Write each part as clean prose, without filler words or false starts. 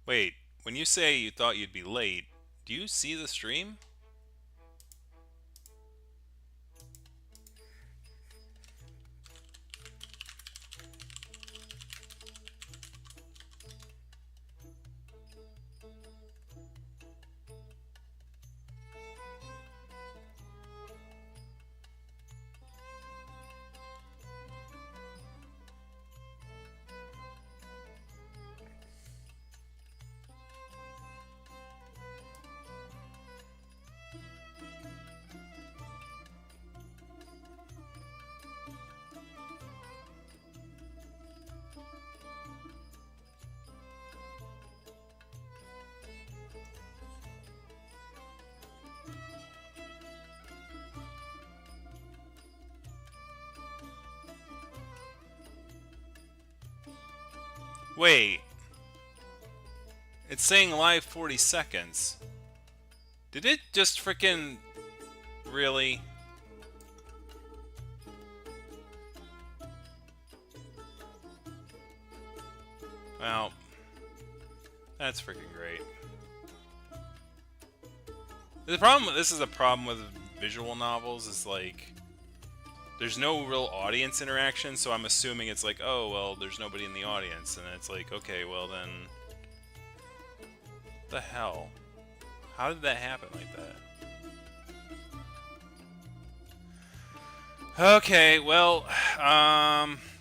Wait, when you say you thought you'd be late, do you see the stream? Wait, it's saying live 40 seconds. Did it just frickin' really? Well, that's freaking great. The problem, this is a problem with visual novels, is like, there's no real audience interaction, so I'm assuming it's like, oh, well, there's nobody in the audience, and it's like, okay, well then, what the hell? How did that happen like that? Okay, well,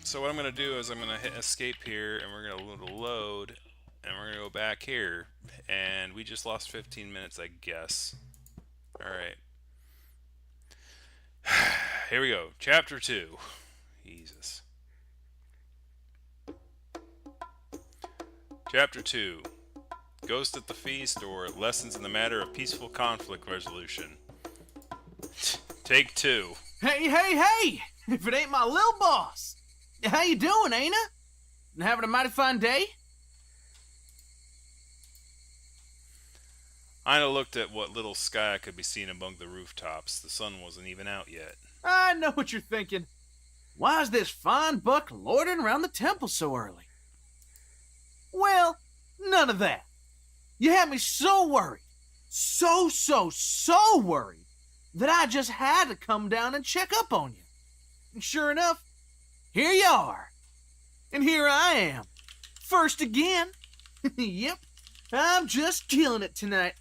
so what I'm gonna do is I'm gonna hit escape here, and we're gonna load, and we're gonna go back here, and we just lost 15 minutes, I guess. All right, here we go. Chapter 2. Jesus. Chapter 2. Ghost at the Feast, or Lessons in the Matter of Peaceful Conflict Resolution. Take 2. Hey, hey, hey! If it ain't my lil boss! How you doing, ain't I? Having a mighty fine day? Ina looked at what little sky could be seen among the rooftops. The sun wasn't even out yet. I know what you're thinking. Why's this fine buck loitering around the temple so early? Well, none of that. You had me so worried. So worried that I just had to come down and check up on you. And sure enough, here you are. And here I am. First again. Yep, I'm just killing it tonight.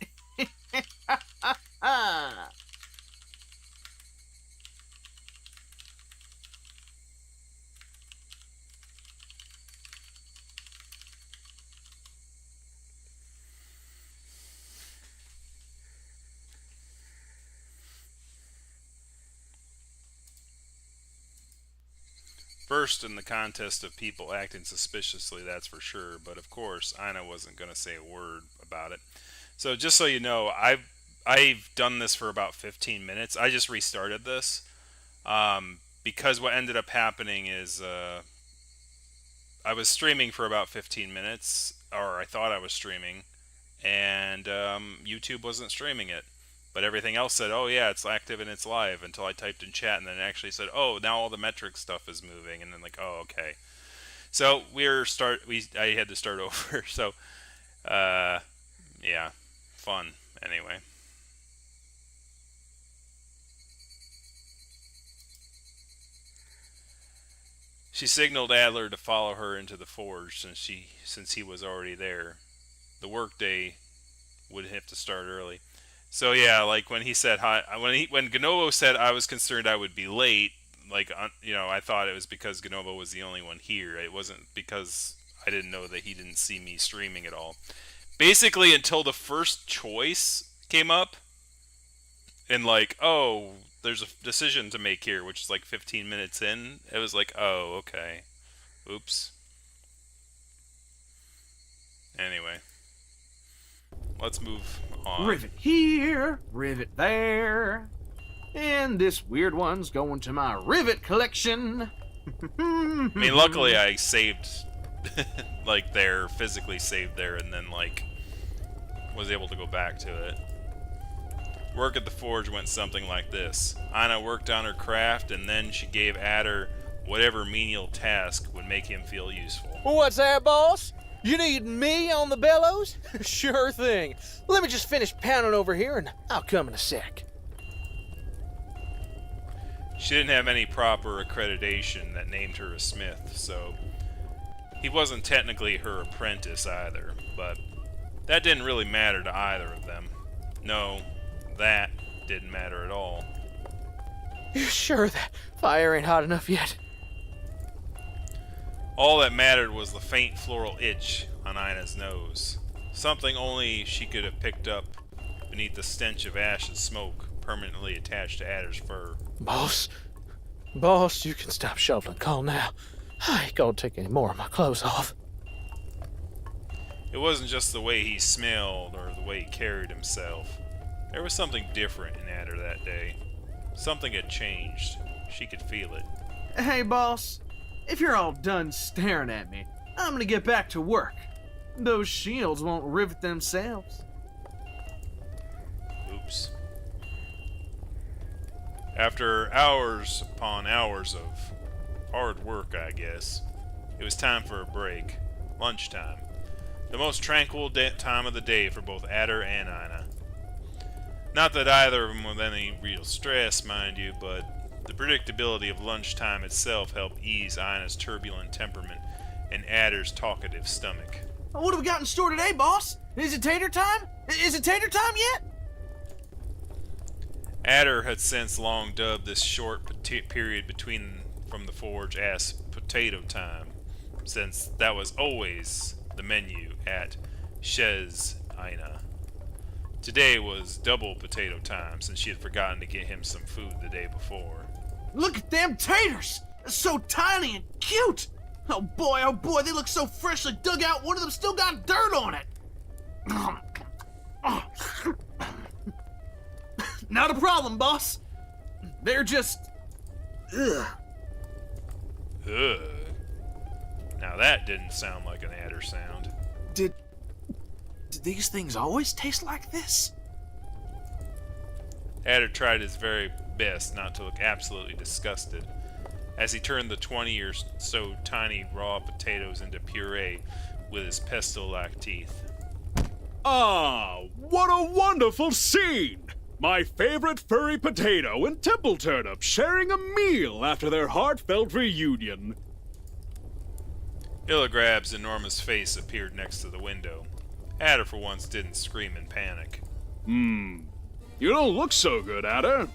First in the contest of people acting suspiciously, that's for sure. But of course, Ina wasn't going to say a word about it. So just so you know, I've done this for about 15 minutes. I just restarted this because what ended up happening is I was streaming for about 15 minutes, or I thought I was streaming, and YouTube wasn't streaming it. But everything else said, "Oh yeah, it's active and it's live." Until I typed in chat, and then it actually said, "Oh, now all the metric stuff is moving." And then like, "Oh, okay." So I had to start over. So, yeah, fun. Anyway, she signaled Adler to follow her into the forge since he was already there. The workday would have to start early. So yeah, like when he said hi, when Ganovo said I was concerned I would be late, like I thought it was because Ganovo was the only one here. It wasn't because I didn't know that he didn't see me streaming at all. Basically, until the first choice came up, and like, oh, there's a decision to make here, which is like 15 minutes in. It was like, oh, okay, oops. Anyway, let's move on. Rivet here, rivet there. And this weird one's going to my rivet collection. I mean, luckily I saved, like there, physically saved there, and then like was able to go back to it. Work at the forge went something like this. Ina worked on her craft, and then she gave Adder whatever menial task would make him feel useful. What's that, boss? You need me on the bellows? Sure thing. Let me just finish pounding over here and I'll come in a sec. She didn't have any proper accreditation that named her a smith, so he wasn't technically her apprentice either, but that didn't really matter to either of them. No, that didn't matter at all. You sure that fire ain't hot enough yet? All that mattered was the faint floral itch on Ina's nose. Something only she could have picked up beneath the stench of ash and smoke permanently attached to Adder's fur. Boss, you can stop shoveling coal now. I ain't gonna take any more of my clothes off. It wasn't just the way he smelled or the way he carried himself. There was something different in Adder that day. Something had changed. She could feel it. Hey, boss. If you're all done staring at me, I'm gonna get back to work. Those shields won't rivet themselves. Oops. After hours upon hours of hard work, I guess, it was time for a break. Lunchtime. The most tranquil time of the day for both Adder and Ina. Not that either of them with any real stress, mind you, but the predictability of lunchtime itself helped ease Ina's turbulent temperament and Adder's talkative stomach. What have we got in store today, boss? Is it tater time? Is it tater time yet? Adder had since long dubbed this short period between from the forge as potato time, since that was always the menu at Chez Ina. Today was double potato time, since she had forgotten to get him some food the day before. Look at them taters! They're so tiny and cute! Oh boy, they look so freshly dug out, one of them still got dirt on it! Not a problem, boss. They're just... ugh. Ugh. Now that didn't sound like an Adder sound. Did these things always taste like this? Adder tried his very best not to look absolutely disgusted as he turned the 20 or so tiny raw potatoes into puree with his pestle-like teeth. Ah, what a wonderful scene! My favorite furry potato and temple turnip sharing a meal after their heartfelt reunion. Illigrab's enormous face appeared next to the window. Adder for once didn't scream in panic. You don't look so good, Adder.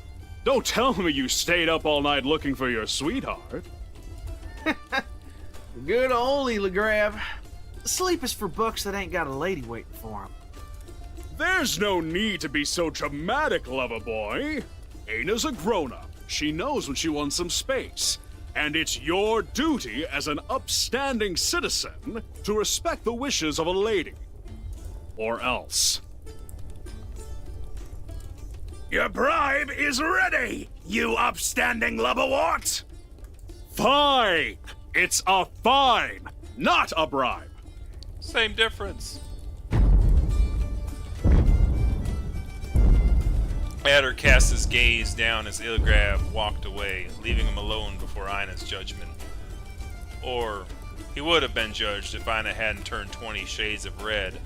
Don't tell me you stayed up all night looking for your sweetheart. Good old Illigrab. Sleep is for bucks that ain't got a lady waiting for 'em. There's no need to be so dramatic, lover boy. Ana's a grown-up. She knows when she wants some space. And it's your duty as an upstanding citizen to respect the wishes of a lady. Or else. Your bribe is ready, you upstanding lubberwort! Fine! It's a fine, not a bribe. Same difference. Adder cast his gaze down as Illigrab walked away, leaving him alone before Ina's judgment. Or, he would have been judged if Ina hadn't turned 20 shades of red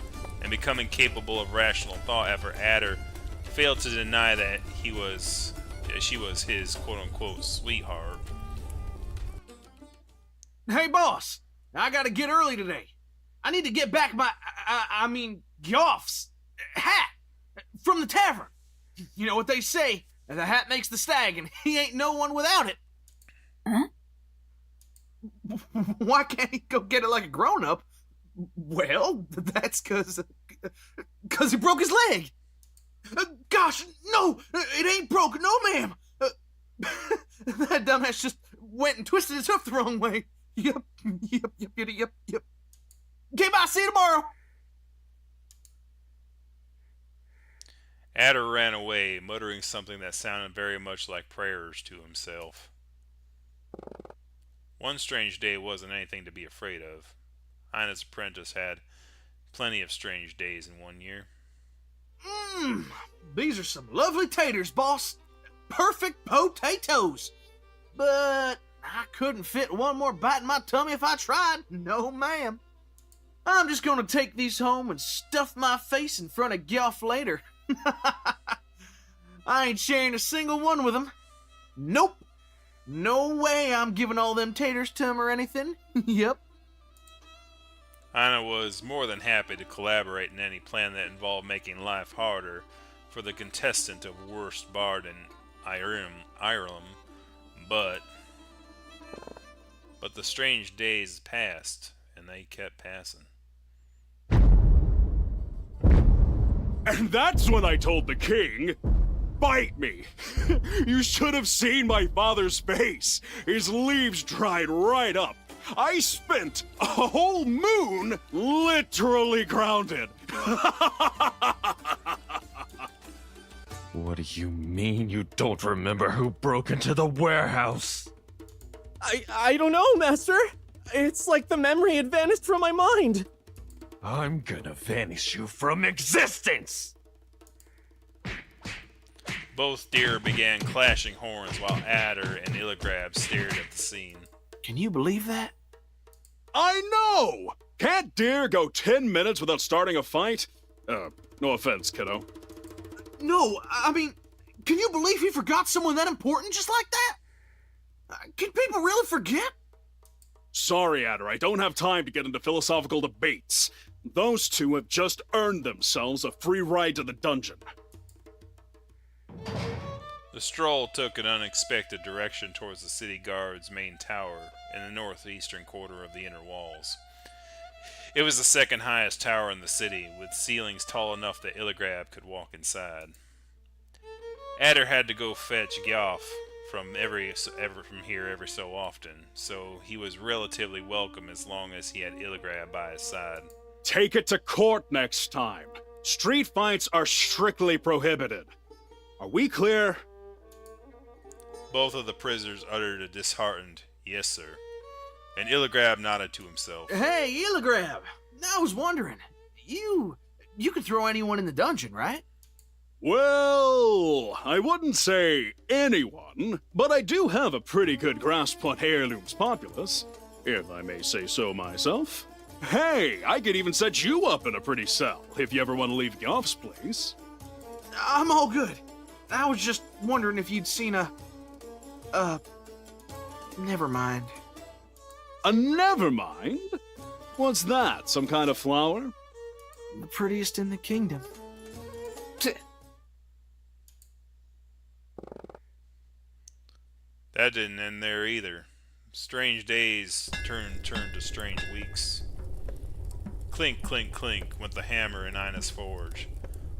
and become incapable of rational thought after Adder failed to deny that she was his quote-unquote sweetheart. Hey, boss! I gotta get early today. I need to get back my, Goff's hat from the tavern. You know what they say, the hat makes the stag, and he ain't no one without it. Huh? Why can't he go get it like a grown-up? Well, that's cause he broke his leg. Gosh, no, it ain't broke, no ma'am. That dumbass just went and twisted his hoof the wrong way. Yep. Okay, bye, see you tomorrow. Adder ran away, muttering something that sounded very much like prayers to himself. One strange day wasn't anything to be afraid of. Ina's apprentice had plenty of strange days in one year. These are some lovely taters, boss. Perfect potatoes. But I couldn't fit one more bite in my tummy if I tried. No, ma'am. I'm just gonna take these home and stuff my face in front of Gyoff later. I ain't sharing a single one with him. Nope. No way I'm giving all them taters to him or anything. Yep. Anna was more than happy to collaborate in any plan that involved making life harder for the contestant of worst bard in Ireland, but the strange days passed, and they kept passing. And that's when I told the king, bite me. You should have seen my father's face. His leaves dried right up. I spent a whole moon literally grounded. What do you mean you don't remember who broke into the warehouse? I don't know, Master. It's like the memory had vanished from my mind. I'm gonna vanish you from existence! Both deer began clashing horns while Adder and Illigrab stared at the scene. Can you believe that? I know! Can't deer go 10 minutes without starting a fight? No offense, kiddo. No, I mean, can you believe he forgot someone that important just like that? Can people really forget? Sorry, Adder, I don't have time to get into philosophical debates. Those two have just earned themselves a free ride to the dungeon. The stroll took an unexpected direction towards the city guard's main tower in the northeastern quarter of the inner walls. It was the second highest tower in the city, with ceilings tall enough that Illigrab could walk inside. Adder had to go fetch Gyoff from here every so often, so he was relatively welcome as long as he had Illigrab by his side. Take it to court next time. Street fights are strictly prohibited. Are we clear? Both of the prisoners uttered a disheartened, "Yes, sir," and Illigrab nodded to himself. Hey, Illigrab! I was wondering, you could throw anyone in the dungeon, right? Well, I wouldn't say anyone, but I do have a pretty good grasp on Heirloom's populace, if I may say so myself. Hey, I could even set you up in a pretty cell if you ever want to leave Gyoff's place. I'm all good. I was just wondering if you'd seen never mind. Never mind? What's that, some kind of flower? The prettiest in the kingdom. That didn't end there either. Strange days turned to strange weeks. Clink, clink, clink went the hammer in Ina's forge,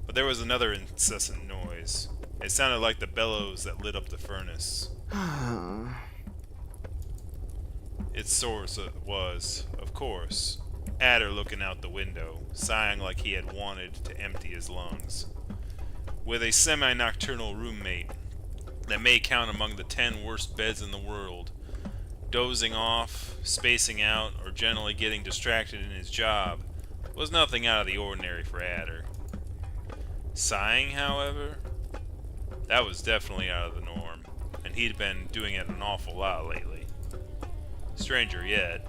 but there was another incessant noise. It sounded like the bellows that lit up the furnace. Its source was, of course, Adder looking out the window, sighing like he had wanted to empty his lungs. With a semi-nocturnal roommate that may count among the 10 worst beds in the world, dozing off, spacing out, or generally getting distracted in his job was nothing out of the ordinary for Adder. Sighing, however, that was definitely out of the norm, and he'd been doing it an awful lot lately. Stranger yet,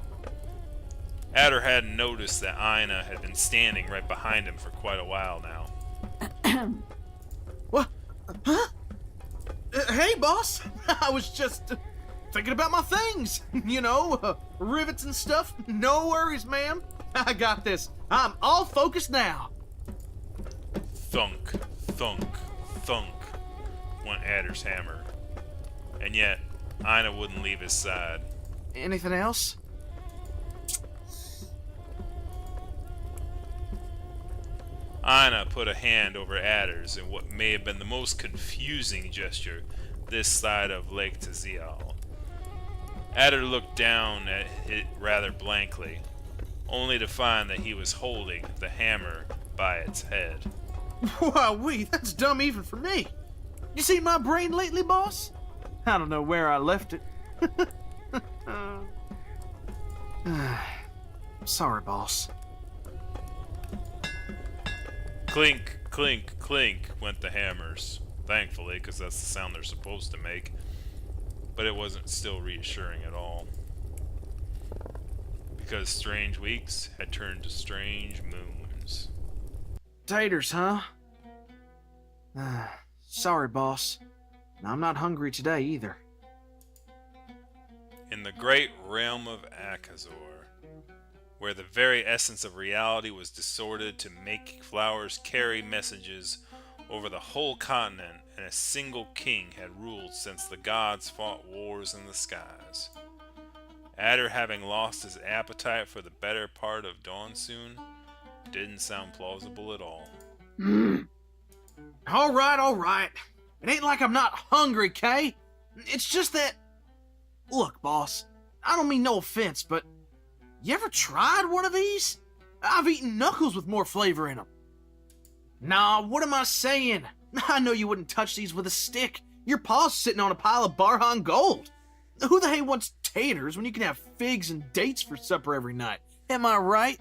Adder hadn't noticed that Ina had been standing right behind him for quite a while now. What? Huh? Hey, boss. I was just thinking about my things. You know, rivets and stuff. No worries, ma'am. I got this. I'm all focused now. Thunk, thunk, thunk went Adder's hammer. And yet, Ina wouldn't leave his side. Anything else? Ina put a hand over Adder's in what may have been the most confusing gesture this side of Lake Tazial. Adder looked down at it rather blankly, only to find that he was holding the hammer by its head. Wowee, that's dumb even for me. You seen my brain lately, boss? I don't know where I left it. Sorry, boss. Clink, clink, clink went the hammers. Thankfully, because that's the sound they're supposed to make. But it wasn't still reassuring at all. because strange weeks had turned to strange moons. Taters, huh? Sorry, boss. I'm not hungry today either. In the great realm of Akazor, where the very essence of reality was distorted to make flowers carry messages over the whole continent, and a single king had ruled since the gods fought wars in the skies. Adder, having lost his appetite for the better part of dawn soon, didn't sound plausible at all. All right. It ain't like I'm not hungry, Kay. It's just that... Look, boss, I don't mean no offense, but you ever tried one of these? I've eaten knuckles with more flavor in them. Nah, what am I saying? I know you wouldn't touch these with a stick. Your paw's sitting on a pile of Barhan gold. Who the hell wants taters when you can have figs and dates for supper every night? Am I right?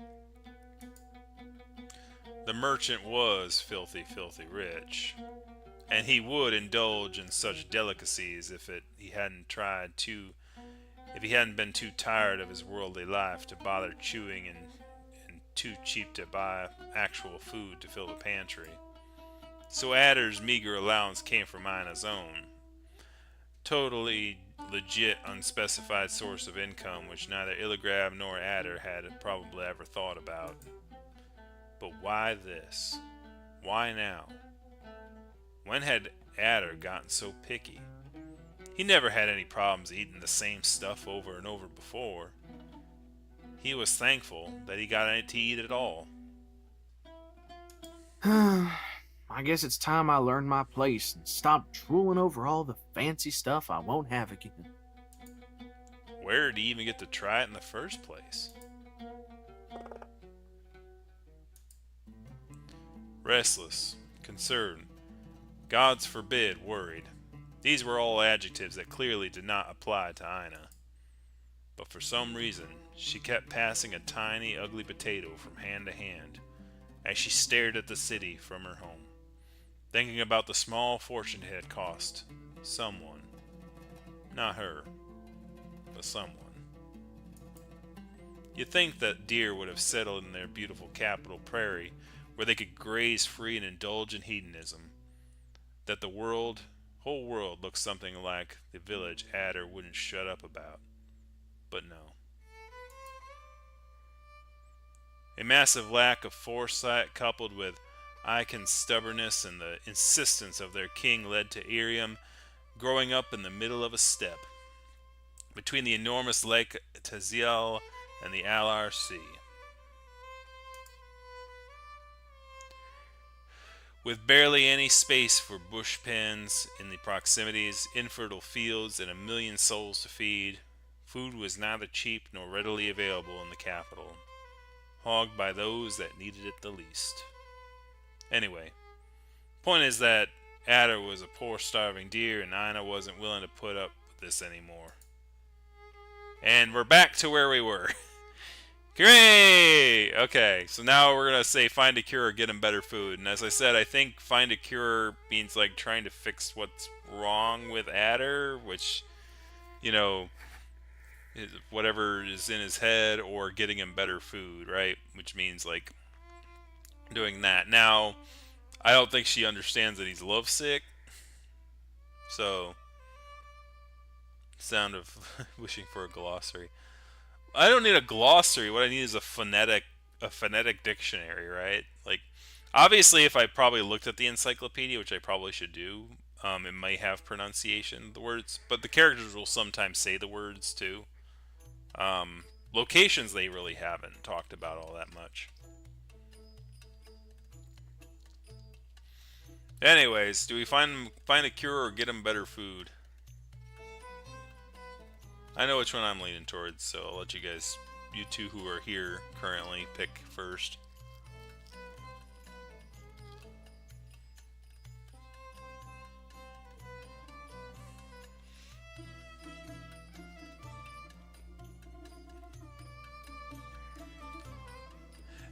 The merchant was filthy rich, and he would indulge in such delicacies if he hadn't been too tired of his worldly life to bother chewing and too cheap to buy actual food to fill the pantry. So Adder's meager allowance came from Ina's own. Totally legit unspecified source of income which neither Illigrab nor Adder had probably ever thought about. But why this? Why now? When had Adder gotten so picky? He never had any problems eating the same stuff over and over before. He was thankful that he got to eat at all. I guess it's time I learned my place and stopped drooling over all the fancy stuff I won't have again. Where did he even get to try it in the first place? Restless, concerned, gods forbid, worried. These were all adjectives that clearly did not apply to Ina. But for some reason, she kept passing a tiny, ugly potato from hand to hand as she stared at the city from her home, thinking about the small fortune it had cost someone. Not her, but someone. You'd think that deer would have settled in their beautiful capital prairie where they could graze free and indulge in hedonism. That the whole world looked something like the village Adder wouldn't shut up about. But no. A massive lack of foresight coupled with Icon's stubbornness and the insistence of their king led to Irium growing up in the middle of a steppe between the enormous Lake Taziel and the Alar Sea. With barely any space for bush pens in the proximities, infertile fields, and a million souls to feed, food was neither cheap nor readily available in the capital, hogged by those that needed it the least. Anyway, point is that Adder was a poor starving deer and Ina wasn't willing to put up with this anymore. And we're back to where we were. Great! Okay, so now we're going to say find a cure or get him better food. And as I said, I think find a cure means like trying to fix what's wrong with Adder, which, whatever is in his head, or getting him better food, right? Which means like doing that. Now, I don't think she understands that he's lovesick. So, sound of wishing for a glossary. I don't need a glossary. What I need is a phonetic dictionary, right? Like, obviously, if I probably looked at the encyclopedia, which I probably should do, it might have pronunciation of the words, but the characters will sometimes say the words too. Locations they really haven't talked about all that much. Anyways, do we find a cure or get him better food? I know which one I'm leaning towards, so I'll let you guys, you two who are here currently, pick first.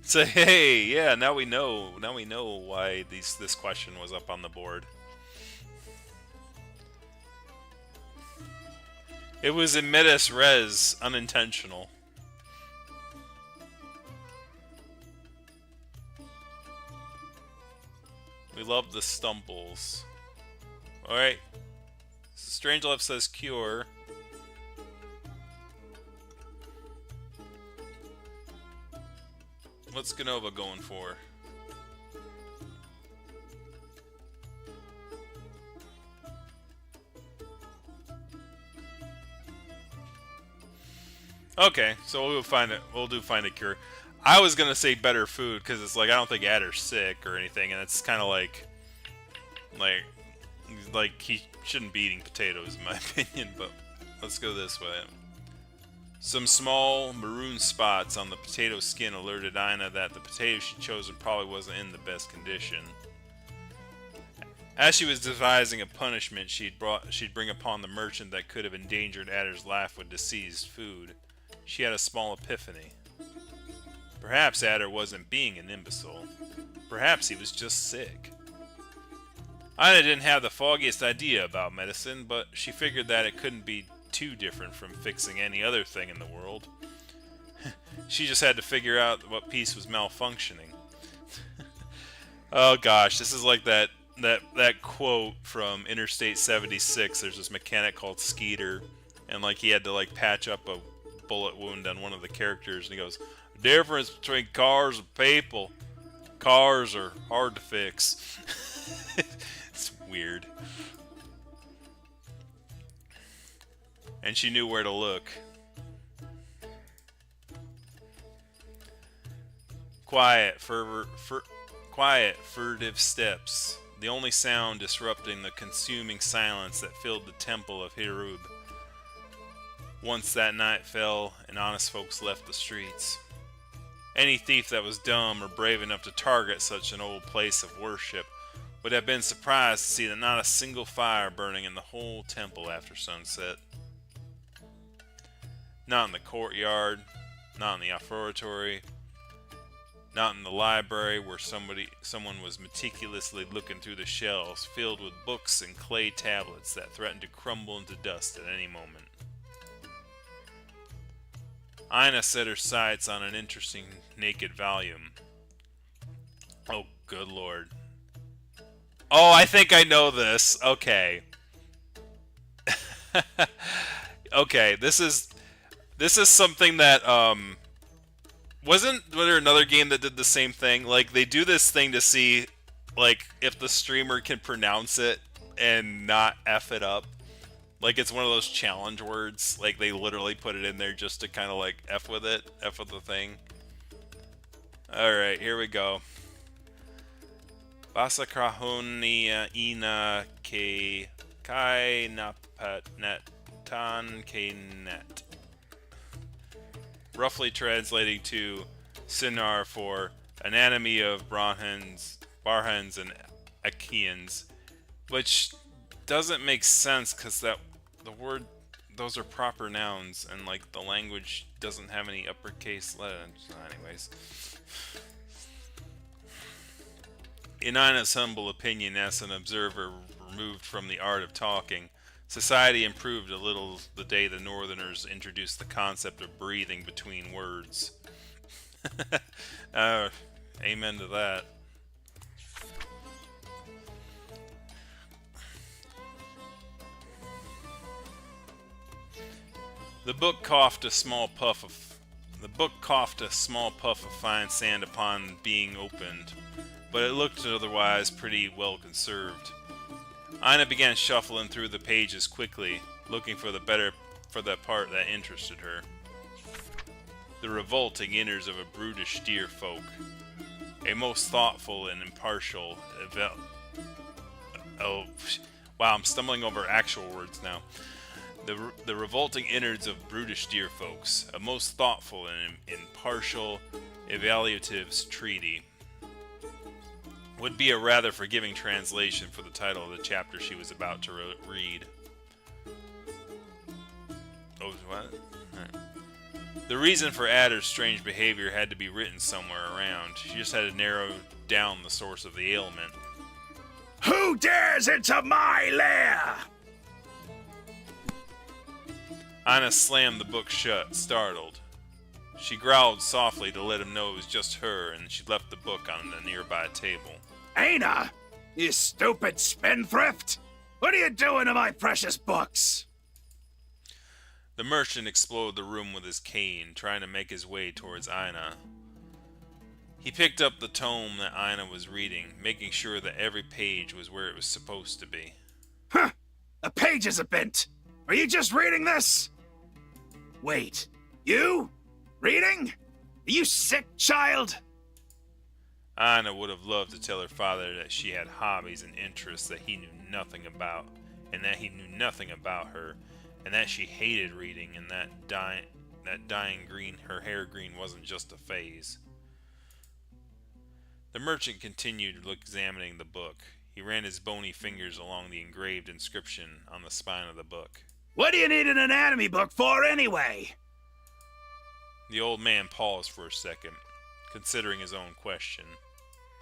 So hey, yeah, now we know why this question was up on the board. It was in medias res, unintentional. We love the stumbles. Alright. Strangelove says cure. What's Ganova going for? Okay, so we'll find it. We'll find a cure. I was gonna say better food because it's like I don't think Adder's sick or anything, and it's kind of like he shouldn't be eating potatoes in my opinion. But let's go this way. Some small maroon spots on the potato skin alerted Ina that the potato she'd chosen probably wasn't in the best condition. As she was devising a punishment she'd bring upon the merchant that could have endangered Adder's life with diseased food, she had a small epiphany. Perhaps Adder wasn't being an imbecile. Perhaps he was just sick. Ina didn't have the foggiest idea about medicine, but she figured that it couldn't be too different from fixing any other thing in the world. She just had to figure out what piece was malfunctioning. Oh gosh, this is like that quote from Interstate 76. There's this mechanic called Skeeter, and like he had to like patch up a bullet wound on one of the characters, and he goes, "Difference between cars and people. Cars are hard to fix." It's weird. And she knew where to look. Quiet, furtive steps. The only sound disrupting the consuming silence that filled the temple of Hirub. Once that night fell and honest folks left the streets. Any thief that was dumb or brave enough to target such an old place of worship would have been surprised to see that not a single fire burning in the whole temple after sunset. Not in the courtyard, not in the offertory, not in the library where someone was meticulously looking through the shelves filled with books and clay tablets that threatened to crumble into dust at any moment. Ina set her sights on an interesting naked volume. Oh, good lord. Oh, I think I know this. Okay. Okay, this is something that, wasn't there another game that did the same thing? Like, they do this thing to see, like, if the streamer can pronounce it and not F it up. Like, it's one of those challenge words. Like, they literally put it in there just to kind of, like, F with it. F with the thing. Alright, here we go. Basakrahonia ina ke kai napatnet tan ke net. Roughly translating to Sinar for anatomy of Barhans and Achaeans, which doesn't make sense because the word, those are proper nouns, and like the language doesn't have any uppercase letters. Anyways, in Ina's humble opinion, as an observer removed from the art of talking, society improved a little the day the Northerners introduced the concept of breathing between words. Amen to that. The book coughed a small puff of fine sand upon being opened, but it looked otherwise pretty well conserved. Ina began shuffling through the pages quickly, looking for the part that interested her. The revolting innards of a brutish deer folk. A most thoughtful and impartial oh, wow, I'm stumbling over actual words now. The revolting innards of brutish deer folks. A most thoughtful and impartial evaluative's treaty. Would be a rather forgiving translation for the title of the chapter she was about to read. Oh, what? Right. The reason for Adder's strange behavior had to be written somewhere around. She just had to narrow down the source of the ailment. Who dares into my lair? Ina slammed the book shut, startled. She growled softly to let him know it was just her, and she left the book on a nearby table. Aina! You stupid spendthrift! What are you doing to my precious books? The merchant explored the room with his cane, trying to make his way towards Ina. He picked up the tome that Ina was reading, making sure that every page was where it was supposed to be. Huh! The pages are bent! Are you just reading this? Wait, you? Reading? Are you sick, child? Ina would have loved to tell her father that she had hobbies and interests that he knew nothing about, and that he knew nothing about her, and that she hated reading, and that dyeing green her hair green wasn't just a phase. The merchant continued examining the book. He ran his bony fingers along the engraved inscription on the spine of the book. What do you need an anatomy book for anyway? The old man paused for a second, considering his own question.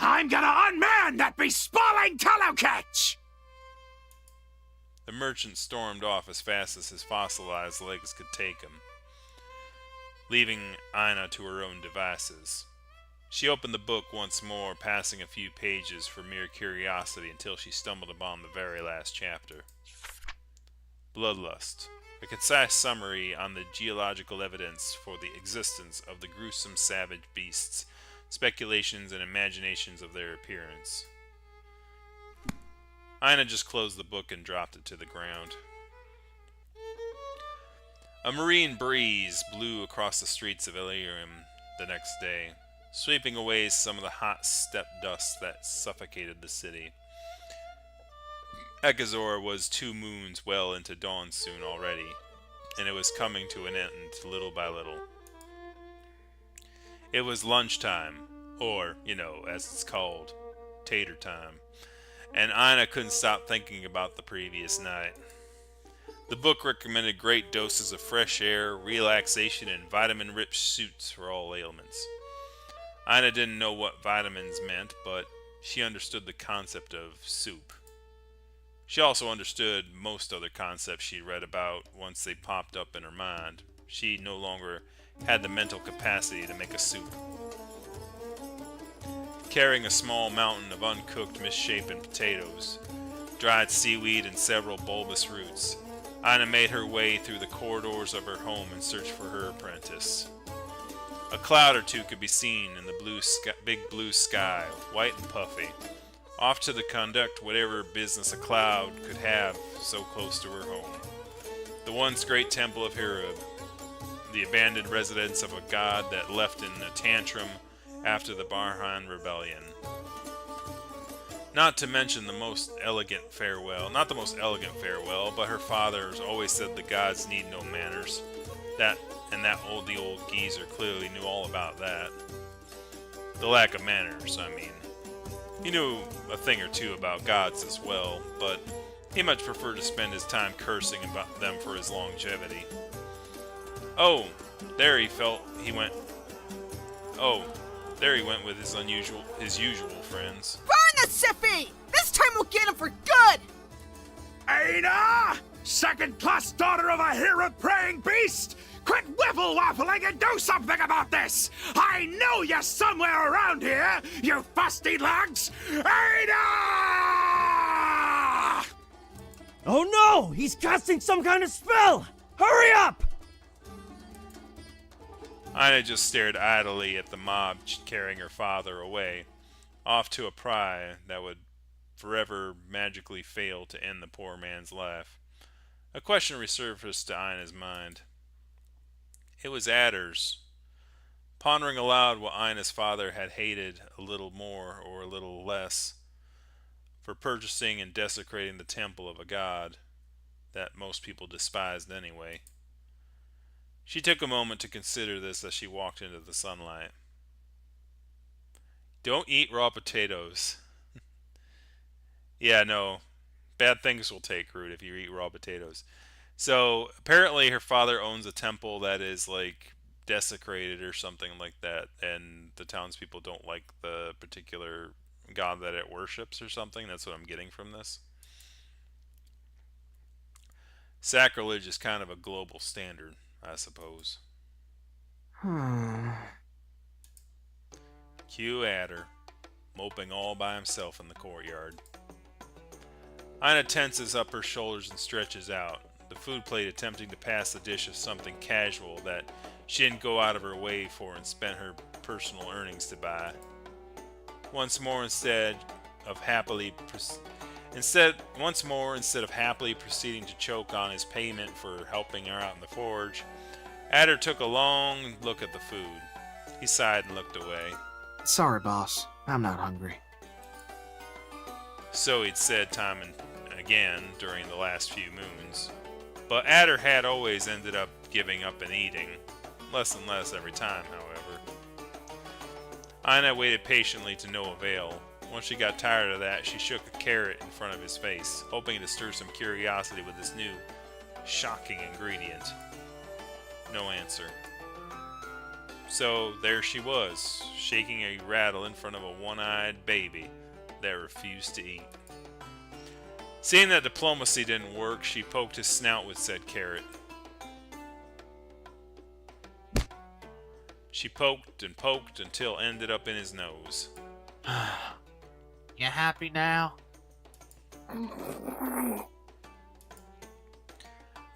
I'm gonna unman that bespalling tallow catch! The merchant stormed off as fast as his fossilized legs could take him, leaving Ina to her own devices. She opened the book once more, passing a few pages for mere curiosity until she stumbled upon the very last chapter. Bloodlust, a concise summary on the geological evidence for the existence of the gruesome savage beasts, speculations and imaginations of their appearance. Ina just closed the book and dropped it to the ground. A marine breeze blew across the streets of Illyrium the next day, sweeping away some of the hot steppe dust that suffocated the city. Ekazor was 2 moons well into dawn soon already, and it was coming to an end little by little. It was lunchtime, or, as it's called, tater time, and Ina couldn't stop thinking about the previous night. The book recommended great doses of fresh air, relaxation, and vitamin-rich soups for all ailments. Ina didn't know what vitamins meant, but she understood the concept of soup. She also understood most other concepts she read about once they popped up in her mind. She no longer had the mental capacity to make a soup. Carrying a small mountain of uncooked, misshapen potatoes, dried seaweed, and several bulbous roots, Ina made her way through the corridors of her home in search for her apprentice. A cloud or two could be seen in the big blue sky, white and puffy, off to conduct whatever business a cloud could have so close to her home. The once great temple of Herod, the abandoned residence of a god that left in a tantrum after the Barhan rebellion. Not to mention not the most elegant farewell, but her father's always said the gods need no manners. The old geezer clearly knew all about that. The lack of manners, I mean. He knew a thing or two about gods as well, but he much preferred to spend his time cursing about them for his longevity. There he went with his usual friends. Burn the Siffy! This time we'll get him for good! Aina! Second-class daughter of a Herod-praying beast! Quit whiffle-waffling and do something about this! I know you're somewhere around here, you fusty lags! Aina! Oh no! He's casting some kind of spell! Hurry up! Ina just stared idly at the mob carrying her father away, off to a pry that would forever magically fail to end the poor man's life. A question resurfaced to Ina's mind. It was adders. Pondering aloud what Ina's father had hated a little more or a little less for purchasing and desecrating the temple of a god that most people despised anyway. She took a moment to consider this as she walked into the sunlight. Don't eat raw potatoes. Yeah, no. Bad things will take root if you eat raw potatoes. So, apparently her father owns a temple that is, desecrated or something like that, and the townspeople don't like the particular god that it worships or something. That's what I'm getting from this. Sacrilege is kind of a global standard, I suppose. Cue adder. moping all by himself in the courtyard. Ina tenses up her shoulders and stretches out, the food plate attempting to pass the dish of something casual that she didn't go out of her way for and spent her personal earnings to buy. Once more, instead of happily proceeding to choke on his payment for helping her out in the forge, Adder took a long look at the food. He sighed and looked away. Sorry, boss. I'm not hungry. So he'd said time and again during the last few moons. But Adder had always ended up giving up and eating. Less and less every time, however. Ina waited patiently to no avail. Once she got tired of that, she shook a carrot in front of his face, hoping to stir some curiosity with this new, shocking ingredient. No answer. So there she was, shaking a rattle in front of a one-eyed baby that refused to eat. Seeing that diplomacy didn't work, she poked his snout with said carrot. She poked and poked until ended up in his nose. You happy now?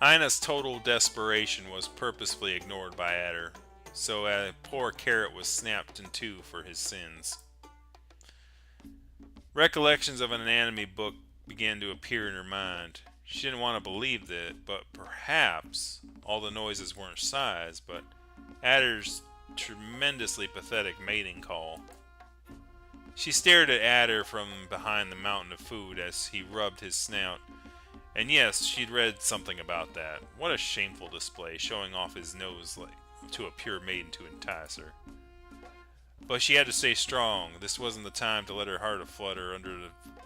Ina's total desperation was purposefully ignored by Adder, so a poor carrot was snapped in two for his sins. Recollections of an anatomy book began to appear in her mind. She didn't want to believe that, but perhaps all the noises weren't sighs, but Adder's tremendously pathetic mating call. She stared at Adder from behind the mountain of food as he rubbed his snout. And yes, she'd read something about that. What a shameful display, showing off his nose to a pure maiden to entice her. But she had to stay strong. This wasn't the time to let her heart flutter under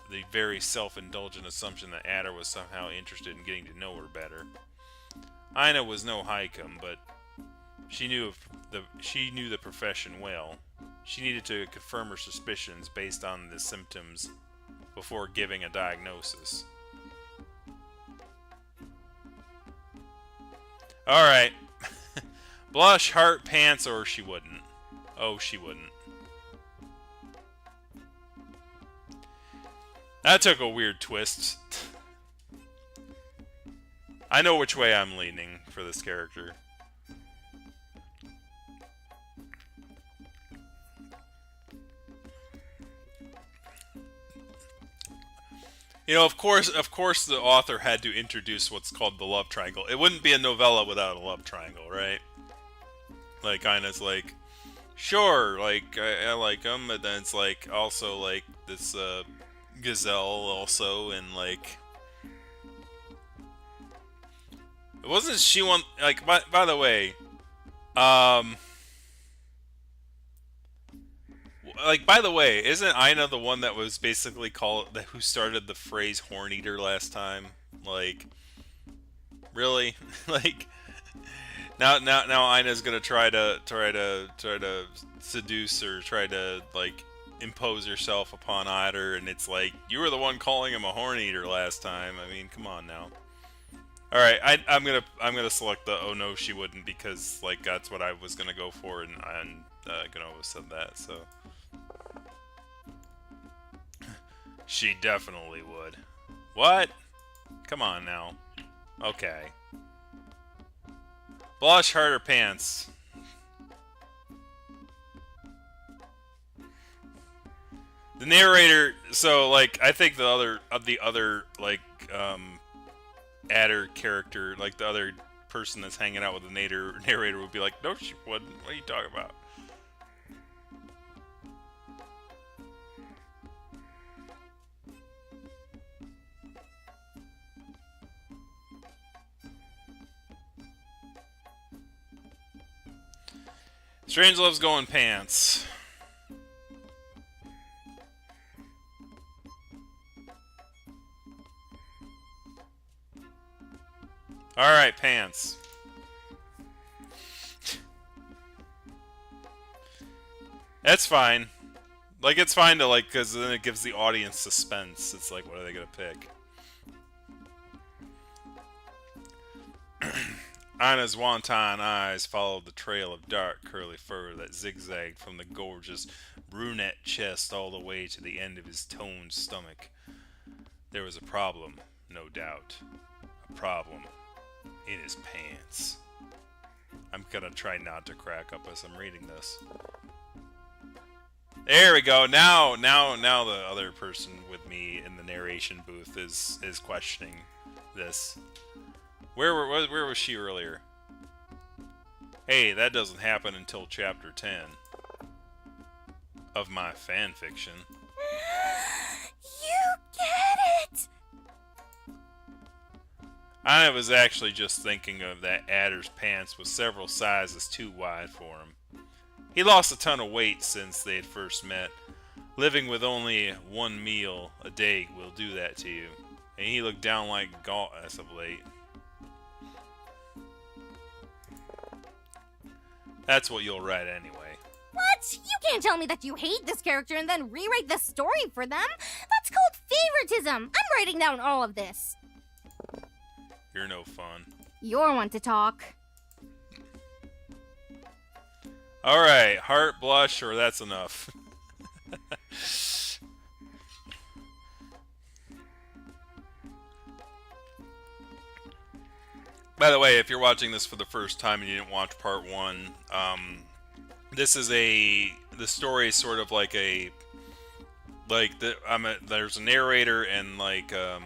the very self-indulgent assumption that Adder was somehow interested in getting to know her better. Ina was no Highcomb, but she knew the profession well. She needed to confirm her suspicions based on the symptoms before giving a diagnosis. Alright. Blush, heart, pants, or she wouldn't. Oh, she wouldn't. That took a weird twist. I know which way I'm leaning for this character. You know, of course, the author had to introduce what's called the love triangle. It wouldn't be a novella without a love triangle, right? Like, Ina's like, sure, like, I like him, but then it's like, also, like, this, gazelle also, and, like, it wasn't she one, like, by the way, like, by the way, isn't Ina the one that was basically who started the phrase "horn eater" last time? Like, really? Like, now Ina's gonna try to seduce or try to like impose herself upon Otter, and it's like, you were the one calling him a horn eater last time. I mean, come on now. All right, I'm gonna select the oh no she wouldn't, because like that's what I was gonna go for, and gonna have said that, so. She definitely would. What? Come on now. Okay. Blush, heart, or pants? The narrator. So, like, I think the other like Adder character, like the other person that's hanging out with the narrator would be like, no, she wouldn't. What are you talking about? Strangelove's going pants. Alright, pants. That's fine. Like, it's fine to, like, because then it gives the audience suspense. It's like, what are they gonna pick? Anna's wanton eyes followed the trail of dark, curly fur that zigzagged from the gorgeous brunette chest all the way to the end of his toned stomach. There was a problem, no doubt. A problem in his pants. I'm gonna try not to crack up as I'm reading this. There we go. Now the other person with me in the narration booth is questioning this. Where was she earlier? Hey, that doesn't happen until chapter 10 of my fan fiction. You get it! I was actually just thinking of that Adder's pants was several sizes too wide for him. He lost a ton of weight since they had first met. Living with only one meal a day will do that to you. And he looked down like gaunt as of late. That's what you'll write anyway. What? You can't tell me that you hate this character and then rewrite the story for them. That's called favoritism. I'm writing down all of this. You're no fun. You're one to talk. Alright, heart, blush, or that's enough. By the way, if you're watching this for the first time and you didn't watch part 1, this is the story is sort of like there's a narrator and like a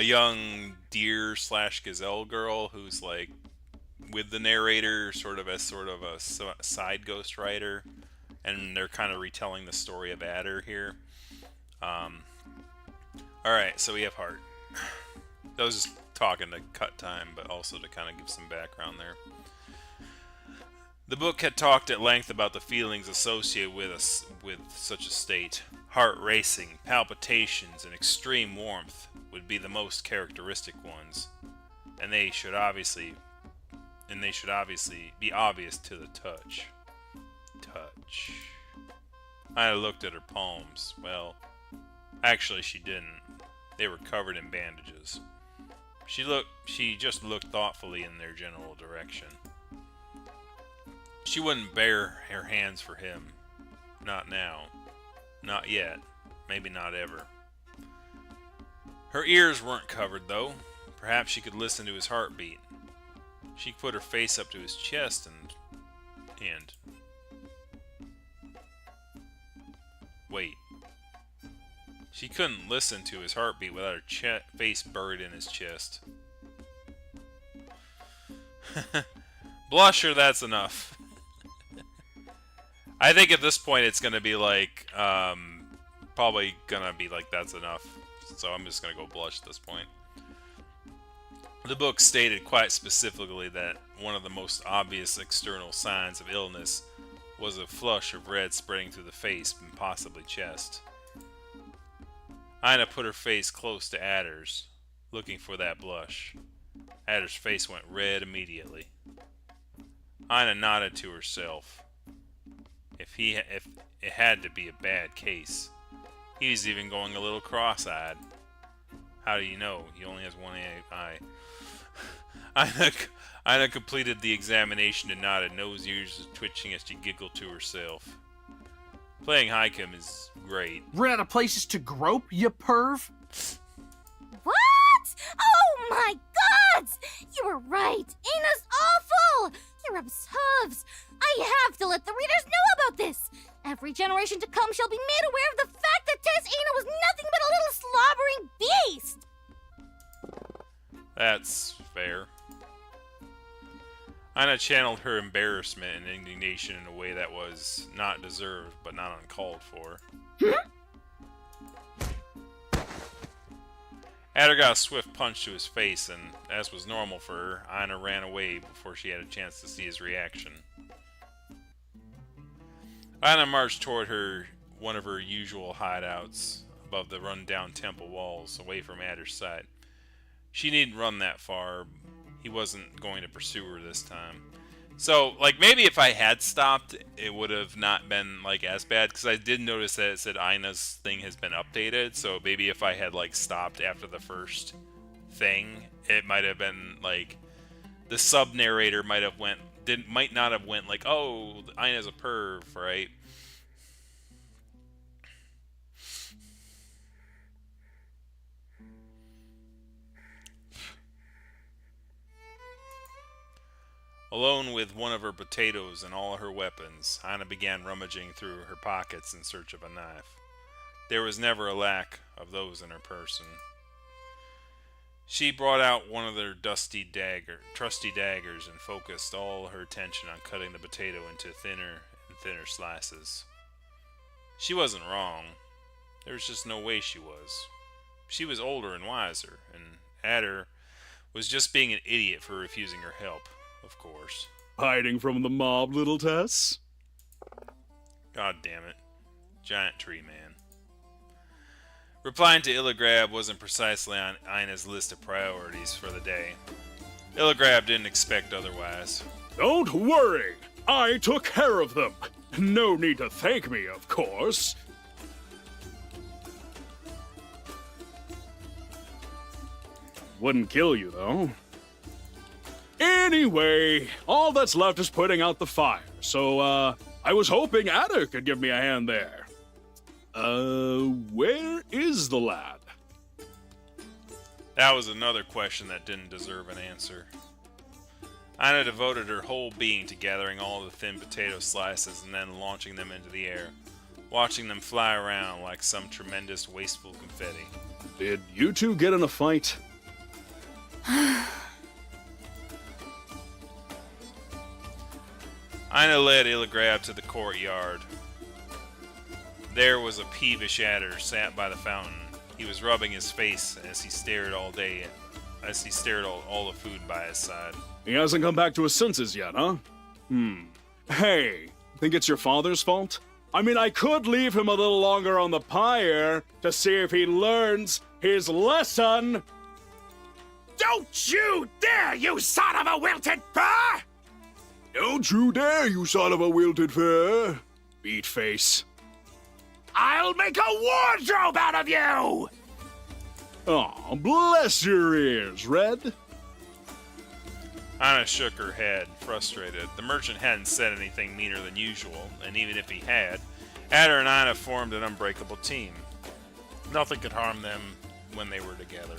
young deer / gazelle girl who's like with the narrator sort of a side ghostwriter, and they're kind of retelling the story of Adder here. Alright, so we have Heart. That was just talking to cut time, but also to kind of give some background there. The book had talked at length about the feelings associated with such a state. Heart racing, palpitations, and extreme warmth would be the most characteristic ones, and they should obviously be obvious to the touch. Touch. I looked at her palms. Well, actually she didn't. They were covered in bandages. She just looked thoughtfully in their general direction. She wouldn't bare her hands for him. Not now. Not yet. Maybe not ever. Her ears weren't covered, though. Perhaps she could listen to his heartbeat. She put her face up to his chest and wait. She couldn't listen to his heartbeat without her face buried in his chest. Blush or that's enough. I think at this point it's gonna be like, probably gonna be like that's enough. So I'm just gonna go blush at this point. The book stated quite specifically that one of the most obvious external signs of illness was a flush of red spreading through the face and possibly chest. Ina put her face close to Adder's, looking for that blush. Adder's face went red immediately. Ina nodded to herself. If it had to be a bad case. He was even going a little cross-eyed. How do you know? He only has one eye. Ina completed the examination and nodded, nose ears twitching as she giggled to herself. Playing Highcom is great. Run out of places to grope, you perv? What? Oh my god! You were right. Ana's awful. He rubs hooves. I have to let the readers know about this. Every generation to come shall be made aware of the fact that Tess Ana was nothing but a little slobbering beast. That's fair. Ina channeled her embarrassment and indignation in a way that was not deserved, but not uncalled for. Adder got a swift punch to his face, and, as was normal for her, Ina ran away before she had a chance to see his reaction. Ina marched toward one of her usual hideouts, above the run-down temple walls, away from Adder's sight. She needn't run that far. He wasn't going to pursue her this time. So, like, maybe if I had stopped, it would have not been, like, as bad, because I did notice that it said Ina's thing has been updated, so maybe if I had, like, stopped after the first thing, it might have been, like, the sub narrator might not have went like, oh, Ina's a perv, right? Alone with one of her potatoes and all her weapons, Ina began rummaging through her pockets in search of a knife. There was never a lack of those in her person. She brought out one of their trusty daggers and focused all her attention on cutting the potato into thinner and thinner slices. She wasn't wrong. There was just no way she was. She was older and wiser, and Adder was just being an idiot for refusing her help, of course. Hiding from the mob, little Tess? God damn it. Giant tree man. Replying to Illigrab wasn't precisely on Ina's list of priorities for the day. Illigrab didn't expect otherwise. Don't worry. I took care of them. No need to thank me, of course. Wouldn't kill you, though. Anyway, all that's left is putting out the fire, so, I was hoping Adder could give me a hand there. Where is the lad? That was another question that didn't deserve an answer. Ina devoted her whole being to gathering all the thin potato slices and then launching them into the air, watching them fly around like some tremendous wasteful confetti. Did you two get in a fight? Ina led Illigrab to the courtyard. There was a peevish adder sat by the fountain. He was rubbing his face as he stared all the food by his side. He hasn't come back to his senses yet, huh? Hey, think it's your father's fault? I mean, I could leave him a little longer on the pyre to see if he learns his lesson. Don't you dare, you son of a wilted fur! Don't you dare, you son of a wilted fur! Beat face. I'll make a wardrobe out of you! Aw, bless your ears, Red. Ina shook her head, frustrated. The merchant hadn't said anything meaner than usual, and even if he had, Adder and Ina formed an unbreakable team. Nothing could harm them when they were together.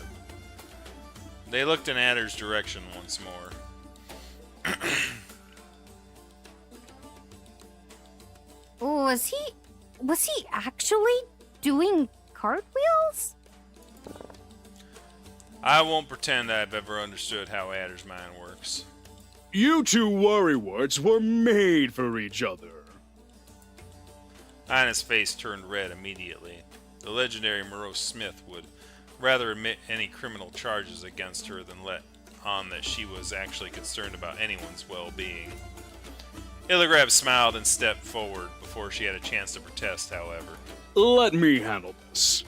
They looked in Adder's direction once more. Was he actually doing cartwheels? I won't pretend I've ever understood how Adder's mind works. You two worrywarts were made for each other. Ina's face turned red immediately. The legendary morose Smith would rather admit any criminal charges against her than let on that she was actually concerned about anyone's well-being. Illigrab smiled and stepped forward before she had a chance to protest, however. Let me handle this.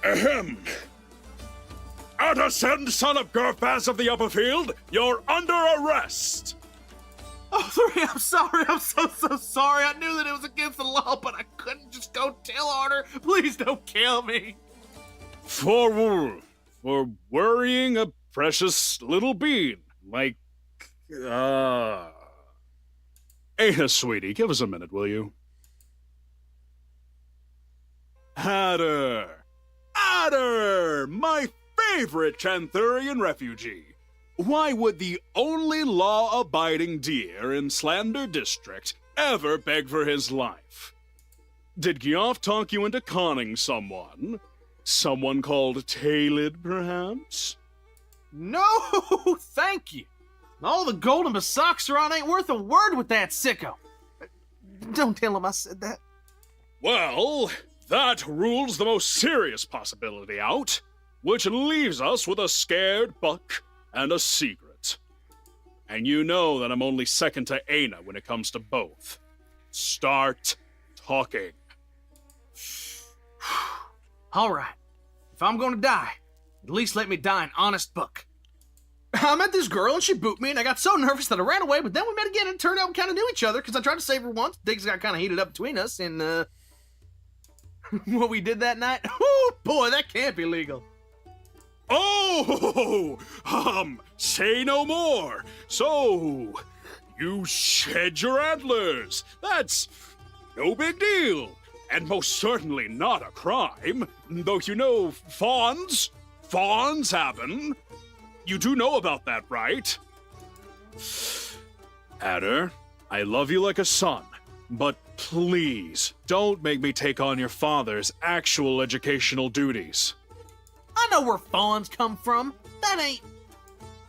Ahem. Adascend, son of Gurfaz of the Upper Field, you're under arrest! Oh, Three, I'm sorry. I'm so sorry. I knew that it was against the law, but I couldn't just go tell Arter. Please don't kill me. For worrying a precious little bean, like, Ada, sweetie, give us a minute, will you? Adder! Adder! My favorite Chanthurian refugee! Why would the only law-abiding deer in Slander District ever beg for his life? Did Geoff talk you into conning someone? Someone called Tailid, perhaps? No, thank you. All the gold in my socks are on ain't worth a word with that sicko. Don't tell him I said that. Well, that rules the most serious possibility out, which leaves us with a scared buck and a secret. And you know that I'm only second to Aina when it comes to both. Start talking. All right. If I'm gonna die, at least let me die an honest buck. I met this girl and she booped me and I got so nervous that I ran away, but then we met again and it turned out we kind of knew each other because I tried to save her once. Things got kind of heated up between us and, what we did that night? Oh boy, that can't be legal. Oh, say no more. So, you shed your antlers. That's no big deal. And most certainly not a crime. Though you know, fawns happen. You do know about that, right? Adder, I love you like a son, but please don't make me take on your father's actual educational duties. I know where fawns come from. That ain't.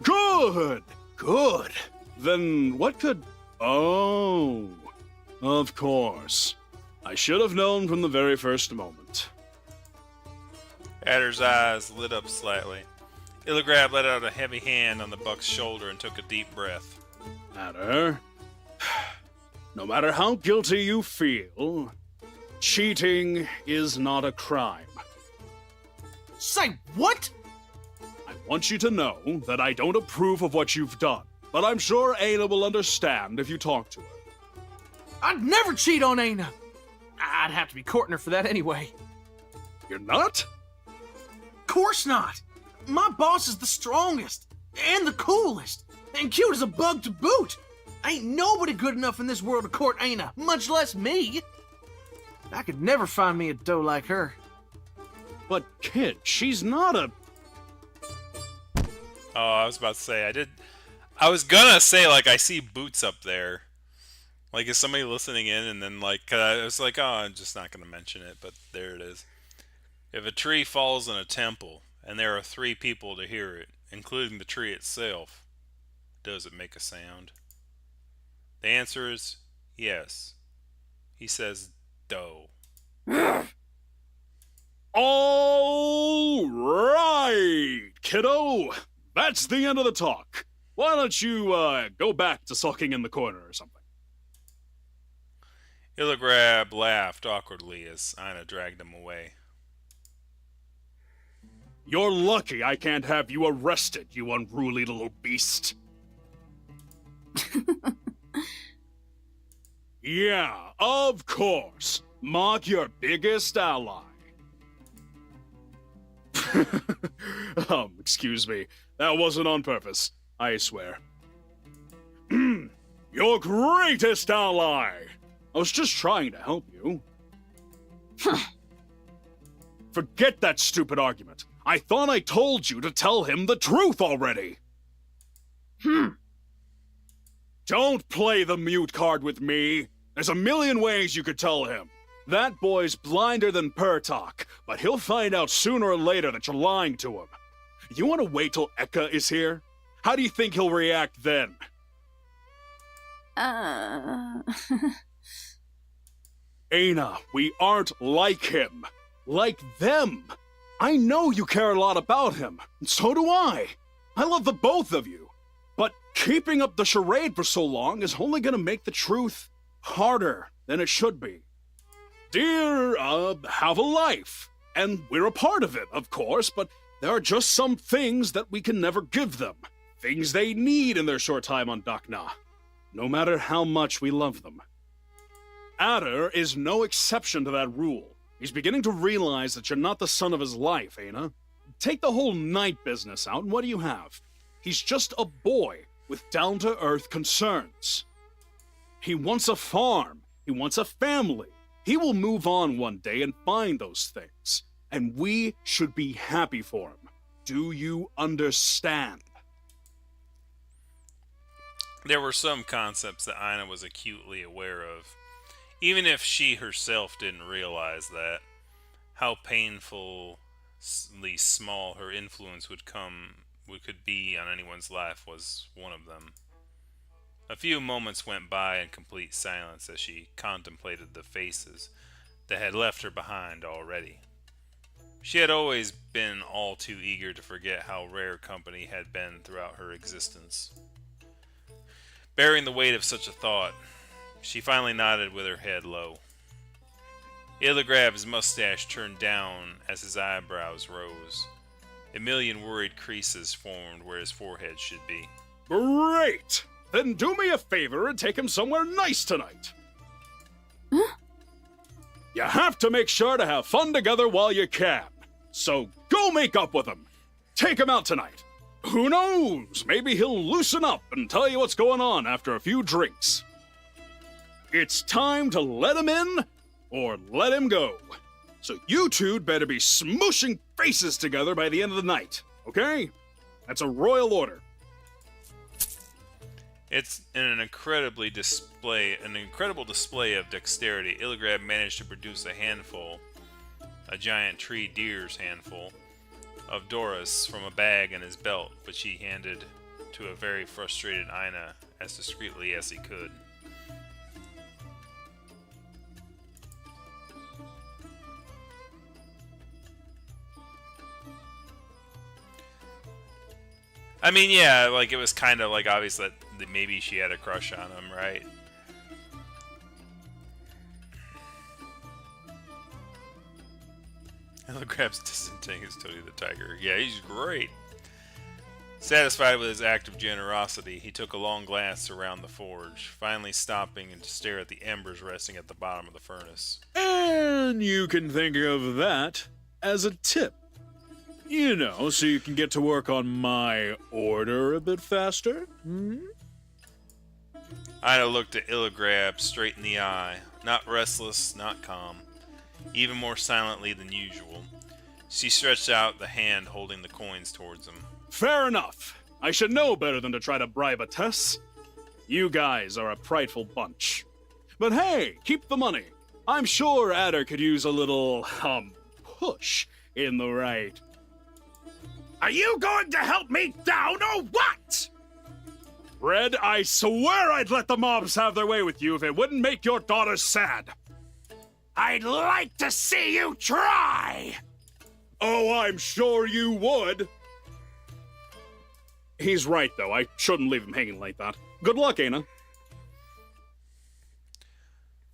Good! Good! Then what could. Oh. Of course. I should have known from the very first moment. Adder's eyes lit up slightly. Illigrab let out a heavy hand on the buck's shoulder and took a deep breath. Adder, no matter how guilty you feel, cheating is not a crime. Say what? I want you to know that I don't approve of what you've done, but I'm sure Aina will understand if you talk to her. I'd never cheat on Aina. I'd have to be courting her for that anyway. You're not? Course not. My boss is the strongest, and the coolest, and cute as a bug to boot. Ain't nobody good enough in this world to court Aina, much less me. I could never find me a doe like her. But, kid, she's not a... Oh, I was about to say, I was gonna say, like, I see boots up there. Like, is somebody listening in? And then, like, 'cause I was like, oh, I'm just not gonna mention it, but there it is. If a tree falls in a temple, and there are 3 people to hear it, including the tree itself, does it make a sound? The answer is yes. He says, doe. All right, kiddo. That's the end of the talk. Why don't you, go back to sulking in the corner or something? Illigrab laughed awkwardly as Aina dragged him away. You're lucky I can't have you arrested, you unruly little beast. Yeah, of course. Mock your biggest ally. Excuse me. That wasn't on purpose. I swear. Your greatest ally! I was just trying to help you. Forget that stupid argument. I thought I told you to tell him the truth already. Don't play the mute card with me. There's a million ways you could tell him. That boy's blinder than Pertok, but he'll find out sooner or later that you're lying to him. You want to wait till Eka is here? How do you think he'll react then? Aina, we aren't like him. Like them. I know you care a lot about him, and so do I. I love the both of you. But keeping up the charade for so long is only gonna make the truth harder than it should be. Dear, have a life. And we're a part of it, of course, but there are just some things that we can never give them. Things they need in their short time on Dakna. No matter how much we love them. Adder is no exception to that rule. He's beginning to realize that you're not the son of his life, Aina. Take the whole night business out, and what do you have? He's just a boy with down-to-earth concerns. He wants a farm. He wants a family. He will move on one day and find those things. And we should be happy for him. Do you understand? There were some concepts that Aina was acutely aware of, even if she herself didn't realize that. How painfully small her influence could be on anyone's life was one of them. A few moments went by in complete silence as she contemplated the faces that had left her behind already. She had always been all too eager to forget how rare company had been throughout her existence. Bearing the weight of such a thought, she finally nodded with her head low. Illigrab's mustache turned down as his eyebrows rose. A million worried creases formed where his forehead should be. Great! Then do me a favor and take him somewhere nice tonight. Huh? You have to make sure to have fun together while you can. So go make up with him. take him out tonight. Who knows? Maybe he'll loosen up and tell you what's going on after a few drinks. It's time to let him in or let him go. So you two'd better be smooshing faces together by the end of the night, okay? That's a royal order. It's an incredible display of dexterity. Illigrab managed to produce a giant tree deer's handful, of Doris from a bag in his belt, which he handed to a very frustrated Ina as discreetly as he could. I mean, yeah, like, it was kind of like obvious that maybe she had a crush on him, right? Ella grabs distancing as Tony the Tiger. Yeah, he's great. Satisfied with his act of generosity, he took a long glance around the forge, finally stopping and to stare at the embers resting at the bottom of the furnace. And you can think of that as a tip. You know, so you can get to work on my order a bit faster. Ida looked at Illigrab straight in the eye, not restless, not calm, even more silently than usual. She stretched out the hand holding the coins towards him. Fair enough. I should know better than to try to bribe a Tess. You guys are a prideful bunch. But hey, keep the money. I'm sure Adder could use a little, push in the right. Are you going to help me down or what? Red, I swear I'd let the mobs have their way with you if it wouldn't make your daughter sad. I'd like to see you try! Oh, I'm sure you would. He's right, though. I shouldn't leave him hanging like that. Good luck, Ana.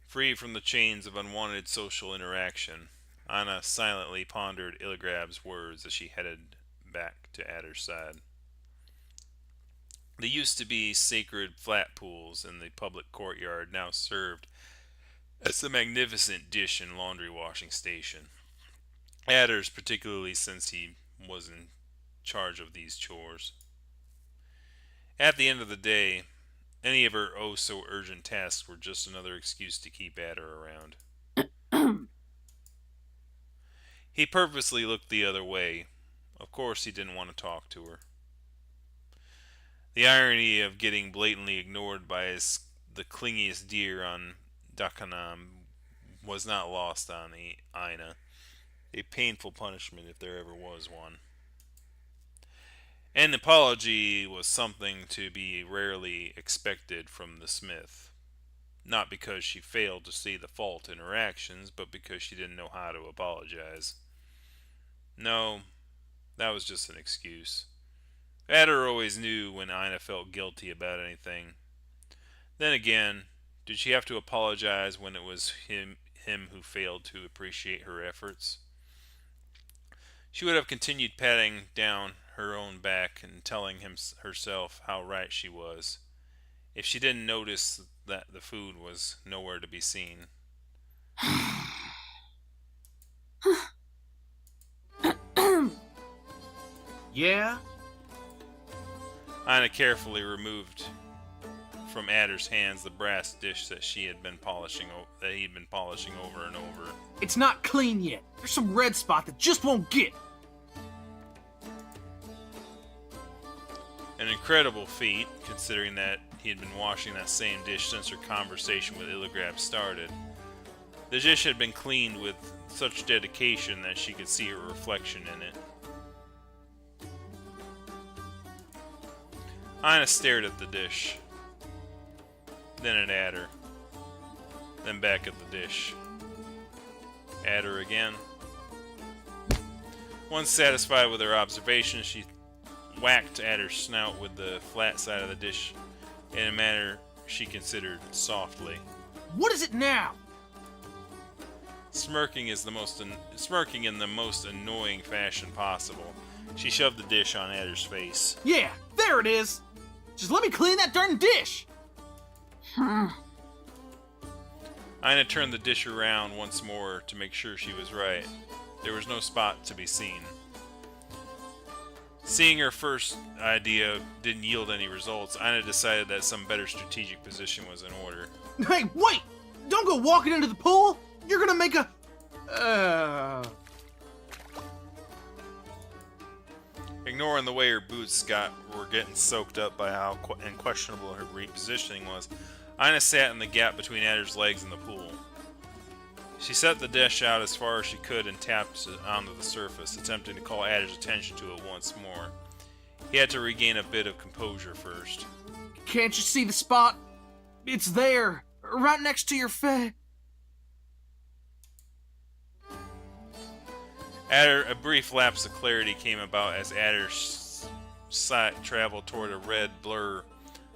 Free from the chains of unwanted social interaction, Anna silently pondered Illigrab's words as she headed back to Adder's side. There used to be sacred flat pools in the public courtyard, now served as a magnificent dish and laundry washing station. Adder's, particularly since he was in charge of these chores. At the end of the day, any of her oh-so-urgent tasks were just another excuse to keep Adder around. He purposely looked the other way. Of course he didn't want to talk to her. The irony of getting blatantly ignored by the clingiest deer on Dakanam was not lost on Ina. A painful punishment if there ever was one. An apology was something to be rarely expected from the smith. Not because she failed to see the fault in her actions, but because she didn't know how to apologize. No, that was just an excuse. Adder always knew when Ina felt guilty about anything. Then again, did she have to apologize when it was him who failed to appreciate her efforts? She would have continued patting down her own back and telling herself how right she was, if she didn't notice that the food was nowhere to be seen. Yeah? Ina carefully removed from Adder's hands the brass dish that he had been polishing over and over. It's not clean yet. There's some red spot that just won't get. An incredible feat, considering that he had been washing that same dish since her conversation with Illigrab started. The dish had been cleaned with such dedication that she could see her reflection in it. Ina stared at the dish, then at Adder, then back at the dish. Adder again. Once satisfied with her observation, she whacked Adder's snout with the flat side of the dish in a manner she considered softly. What is it now? Smirking in the most annoying fashion possible, she shoved the dish on Adder's face. Yeah, there it is. Just let me clean that darn dish. Ina turned the dish around once more to make sure she was right. There was no spot to be seen. Seeing her first idea didn't yield any results, Ina decided that some better strategic position was in order. Hey, wait! Don't go walking into the pool! You're gonna make a... Ignoring the way her boots were getting soaked up by how unquestionable her repositioning was, Ina sat in the gap between Adder's legs in the pool. She set the dish out as far as she could and tapped it onto the surface, attempting to call Adder's attention to it once more. He had to regain a bit of composure first. Can't you see the spot? It's there, right next to your face. Adder, a brief lapse of clarity came about as Adder's sight traveled toward a red blur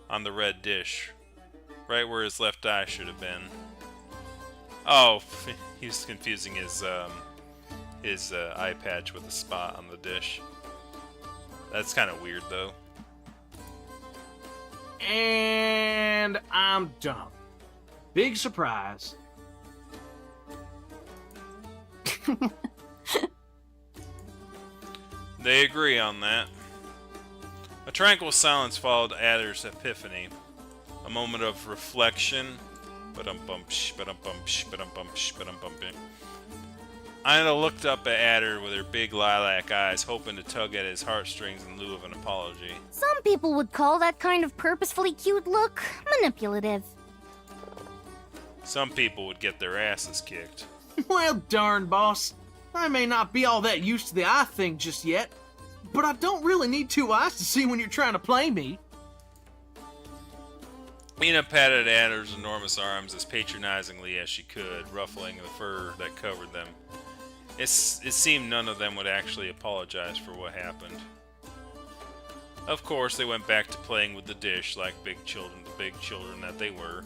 on the red dish, right where his left eye should have been. Oh, he was confusing his eye patch with a spot on the dish. That's kind of weird, though. And I'm done. Big surprise. They agree on that. A tranquil silence followed Adder's epiphany. A moment of reflection. Ina looked up at Adder with her big lilac eyes, hoping to tug at his heartstrings in lieu of an apology. Some people would call that kind of purposefully cute look manipulative. Some people would get their asses kicked. Well, darn, boss. I may not be all that used to the eye thing just yet, but I don't really need two eyes to see when you're trying to play me. Ina patted Adder's enormous arms as patronizingly as she could, ruffling the fur that covered them. It seemed none of them would actually apologize for what happened. Of course, they went back to playing with the dish like the big children that they were.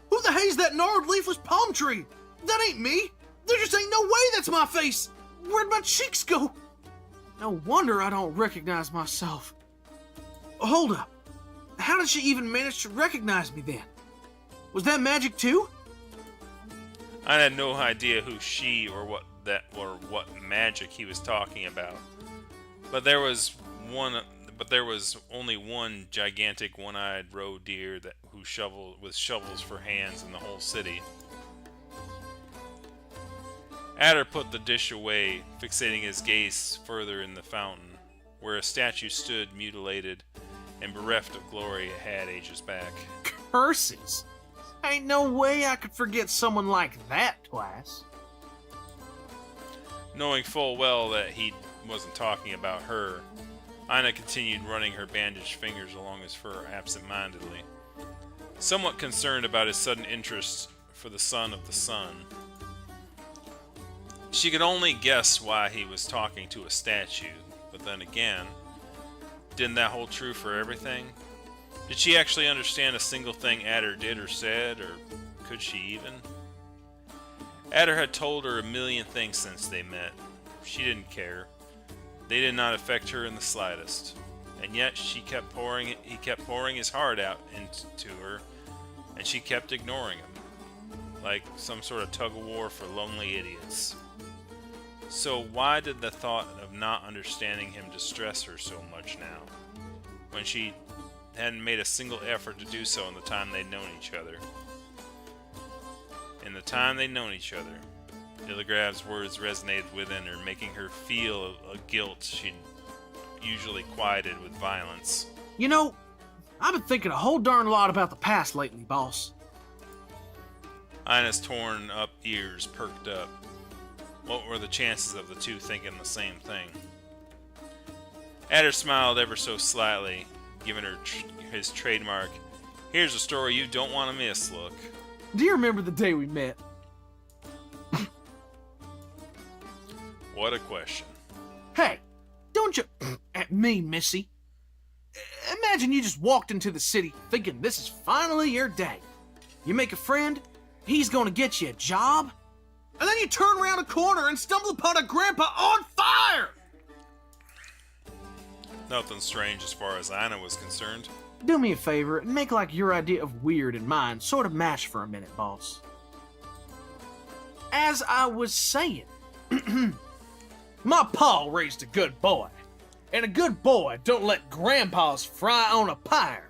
Who the hell's that gnarled leafless palm tree? That ain't me. There just ain't no way that's my face. Where'd my cheeks go? No wonder I don't recognize myself. Hold up. How did she even manage to recognize me then? Was that magic too? I had no idea who she or what magic he was talking about. But there was only one gigantic one-eyed roe deer with shovels for hands in the whole city. Adder put the dish away, fixating his gaze further in the fountain, where a statue stood mutilated and bereft of glory it had ages back. Curses! Ain't no way I could forget someone like that twice. Knowing full well that he wasn't talking about her, Ina continued running her bandaged fingers along his fur absent-mindedly, somewhat concerned about his sudden interest for the son of the sun. She could only guess why he was talking to a statue, but then again, didn't that hold true for everything? Did she actually understand a single thing Adder did or said, or could she even? Adder had told her a million things since they met. She didn't care. They did not affect her in the slightest. And yet he kept pouring his heart out into her, and she kept ignoring him, like some sort of tug-of-war for lonely idiots. So why did the thought of not understanding him distress her so much now, when she hadn't made a single effort to do so in the time they'd known each other? In the time they'd known each other, Illigrav's words resonated within her, making her feel a guilt she'd usually quieted with violence. You know, I've been thinking a whole darn lot about the past lately, boss. Ina's torn up ears perked up. What were the chances of the two thinking the same thing? Adder smiled ever so slightly, giving her his trademark, "Here's a story you don't want to miss" look. Do you remember the day we met? What a question. Hey, don't you at me, Missy. Imagine you just walked into the city thinking this is finally your day. You make a friend, he's gonna get you a job, and then you turn around a corner and stumble upon a grandpa on fire! Nothing strange as far as Ina was concerned. Do me a favor and make like your idea of weird and mine sort of match for a minute, boss. As I was saying, My pa raised a good boy, and a good boy don't let grandpas fry on a pyre.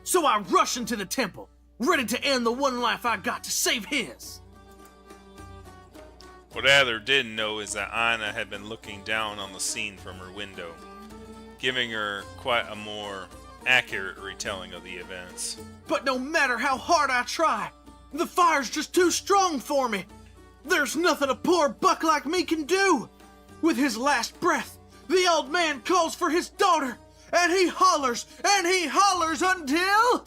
So I rush into the temple, ready to end the one life I got to save his. What Adler didn't know is that Anna had been looking down on the scene from her window, giving her quite a more accurate retelling of the events. But no matter how hard I try, the fire's just too strong for me. There's nothing a poor buck like me can do. With his last breath, the old man calls for his daughter, and he hollers until...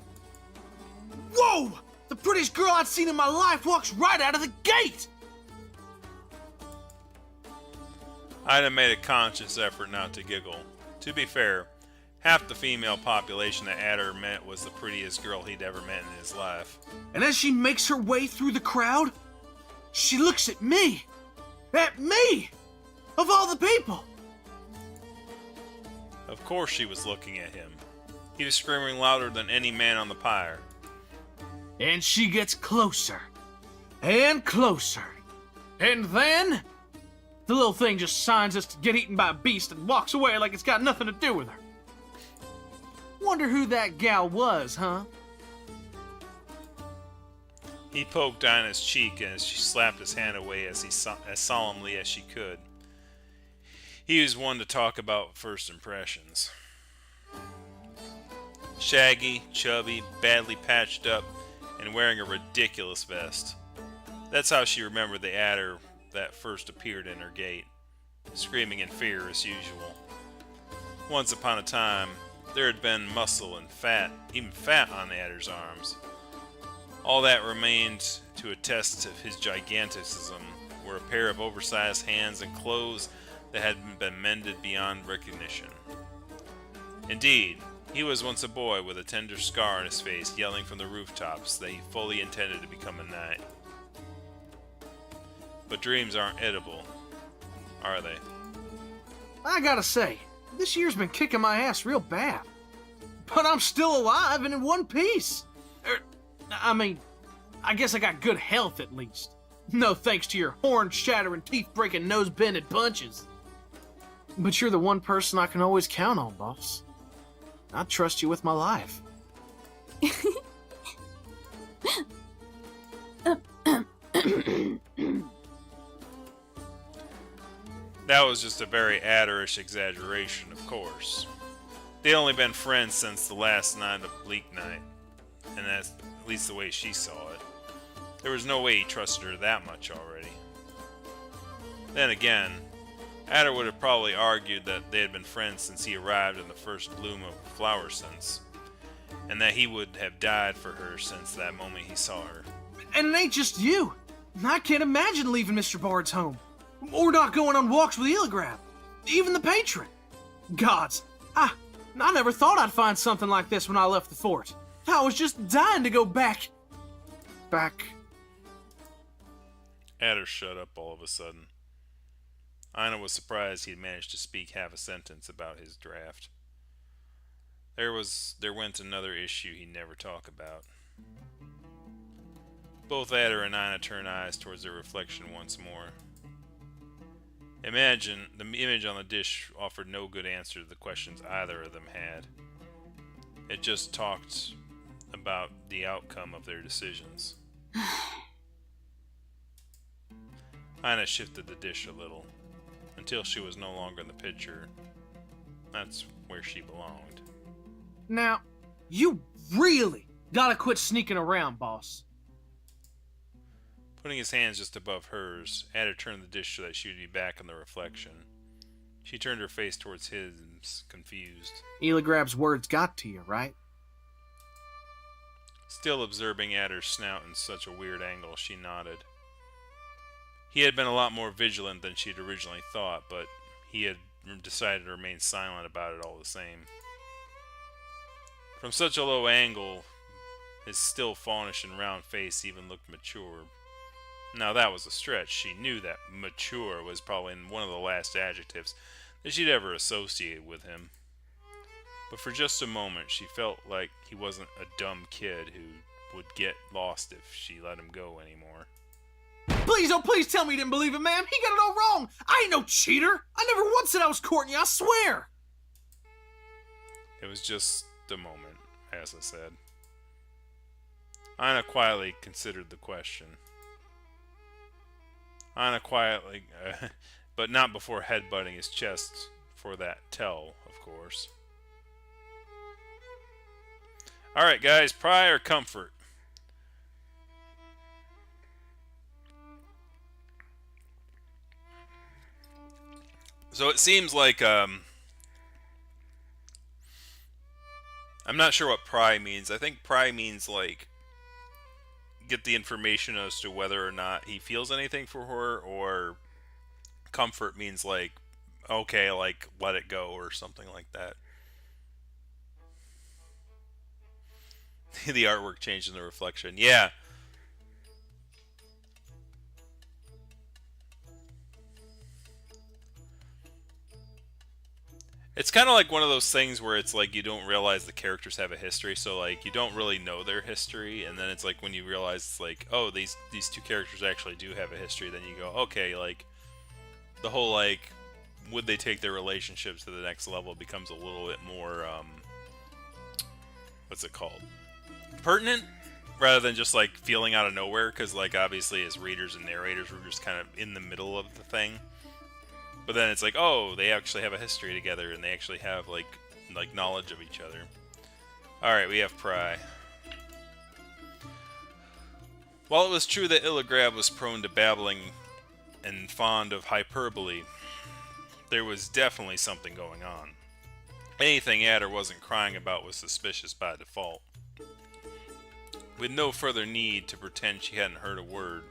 Whoa! The prettiest girl I'd seen in my life walks right out of the gate! Ida made a conscious effort not to giggle. To be fair, half the female population that Adler met was the prettiest girl he'd ever met in his life. And as she makes her way through the crowd, she looks at me! At me! Of all the people! Of course she was looking at him. He was screaming louder than any man on the pyre. And she gets closer. And closer. And then... the little thing just signs us to get eaten by a beast and walks away like it's got nothing to do with her. Wonder who that gal was, huh? He poked Dinah's cheek as she slapped his hand away as solemnly as she could. He was one to talk about first impressions. Shaggy, chubby, badly patched up, and wearing a ridiculous vest. That's how she remembered the adder that first appeared in her gate, screaming in fear as usual. Once upon a time, there had been muscle and fat, even fat on the adder's arms. All that remained to attest to his giganticism were a pair of oversized hands and clothes that had been mended beyond recognition. Indeed, he was once a boy with a tender scar on his face, yelling from the rooftops that he fully intended to become a knight. But dreams aren't edible, are they? I gotta say, this year's been kicking my ass real bad. But I'm still alive and in one piece. I guess I got good health at least. No thanks to your horn-shattering, teeth-breaking, nose-bending punches. But you're the one person I can always count on, boss. I trust you with my life. That was just a very adderish exaggeration, of course. They'd only been friends since the last night of Bleak Night, and that's at least the way she saw it. There was no way he trusted her that much already. Then again, Adder would have probably argued that they had been friends since he arrived in the first bloom of flower scents, and that he would have died for her since that moment he saw her. And it ain't just you. I can't imagine leaving Mr. Bard's home. Or not going on walks with Eligrab. Even the patron. Gods, I never thought I'd find something like this when I left the fort. I was just dying to go back. Adder shut up all of a sudden. Ina was surprised he had managed to speak half a sentence about his draft. There went another issue he'd never talk about. Both Adder and Ina turned eyes towards their reflection once more. The image on the dish offered no good answer to the questions either of them had. It just talked about the outcome of their decisions. Ina shifted the dish a little, until she was no longer in the picture. That's where she belonged. Now, you really gotta quit sneaking around, boss. Putting his hands just above hers, Adder turned the dish so that she would be back in the reflection. She turned her face towards his, confused. Eligrab's words got to you, right? Still observing Adder's snout in such a weird angle, she nodded. He had been a lot more vigilant than she had originally thought, but he had decided to remain silent about it all the same. From such a low angle, his still faunish and round face even looked mature. Now that was a stretch. She knew that mature was probably one of the last adjectives that she'd ever associate with him. But for just a moment, she felt like he wasn't a dumb kid who would get lost if she let him go anymore. Please tell me you didn't believe him, ma'am. He got it all wrong. I ain't no cheater. I never once said I was courting you, I swear. It was just a moment, as I said. Ina quietly considered the question. Ina quietly, but not before headbutting his chest for that tell, of course. Alright, guys, pry or comfort? So it seems like, I'm not sure what pry means. I think pry means, like, get the information as to whether or not he feels anything for her, or comfort means, like, okay, like, let it go, or something like that. The artwork changed in the reflection. Yeah. It's kind of like one of those things where it's like you don't realize the characters have a history, so like you don't really know their history, and then it's like when you realize it's like, oh, these two characters actually do have a history, then you go, okay, like the whole like would they take their relationships to the next level becomes a little bit more what's it called? Pertinent, rather than just like feeling out of nowhere, because like obviously as readers and narrators we're just kind of in the middle of the thing. But then it's like, oh, they actually have a history together, and they actually have, like knowledge of each other. Alright, we have Pry. While it was true that Illigrab was prone to babbling and fond of hyperbole, there was definitely something going on. Anything Adder wasn't crying about was suspicious by default. With no further need to pretend she hadn't heard a word,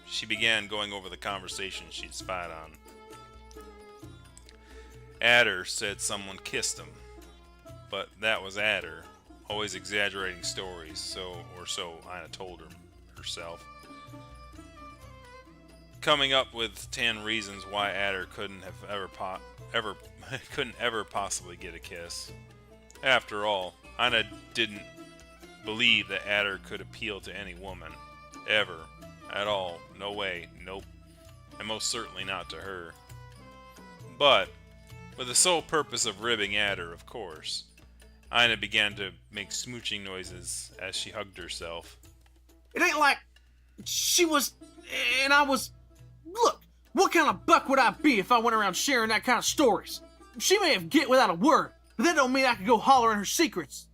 she began going over the conversation she'd spied on. Adder said someone kissed him, but that was Adder, always exaggerating stories, so Ina told herself. Coming up with 10 reasons why Adder couldn't ever possibly get a kiss. After all, Ina didn't believe that Adder could appeal to any woman, ever, at all. No way, nope, and most certainly not to her. But with the sole purpose of ribbing Adder, of course, Ina began to make smooching noises as she hugged herself. It ain't like she was, and I was. Look, what kind of buck would I be if I went around sharing that kind of stories? She may have get without a word, but that don't mean I could go hollering her secrets.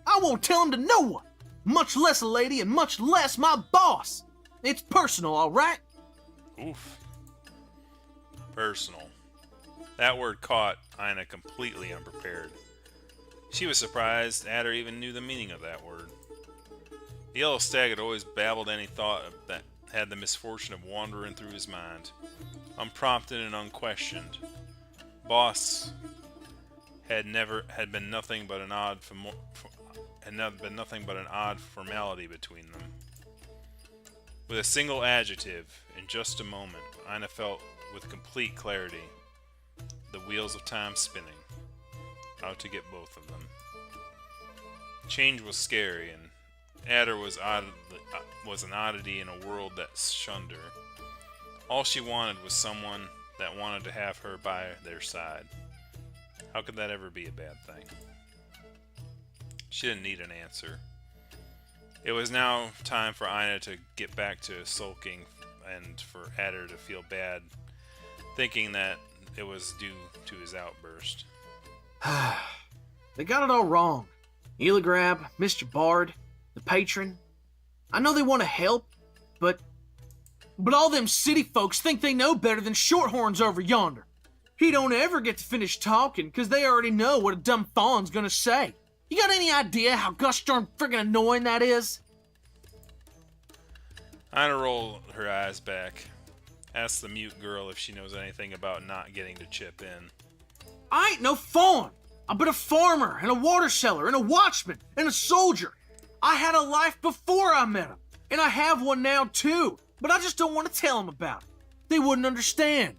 I won't tell them to no one, much less a lady and much less my boss. It's personal, all right? Oof. Personal. That word caught Ina completely unprepared. She was surprised Adder even knew the meaning of that word. The yellow stag had always babbled any thought that had the misfortune of wandering through his mind, unprompted and unquestioned. Boss had been nothing but an odd formality between them. With a single adjective, in just a moment, Ina felt with complete clarity the wheels of time spinning, out to get both of them. Change was scary, and Adder was an oddity in a world that shunned her. All she wanted was someone that wanted to have her by their side. How could that ever be a bad thing? She didn't need an answer. It was now time for Ina to get back to sulking and for Adder to feel bad, thinking that it was due to his outburst. They got it all wrong. Illigrab, Mr. Bard, the patron. I know they want to help, but all them city folks think they know better than Shorthorns over yonder. He don't ever get to finish talking, because they already know what a dumb fawn's gonna say. You got any idea how gosh darn friggin' annoying that is? Ina rolled her eyes back, asked the mute girl if she knows anything about not getting to chip in. I ain't no fawn. I've been a farmer, and a water seller, and a watchman, and a soldier. I had a life before I met him, and I have one now too, but I just don't want to tell them about it. They wouldn't understand.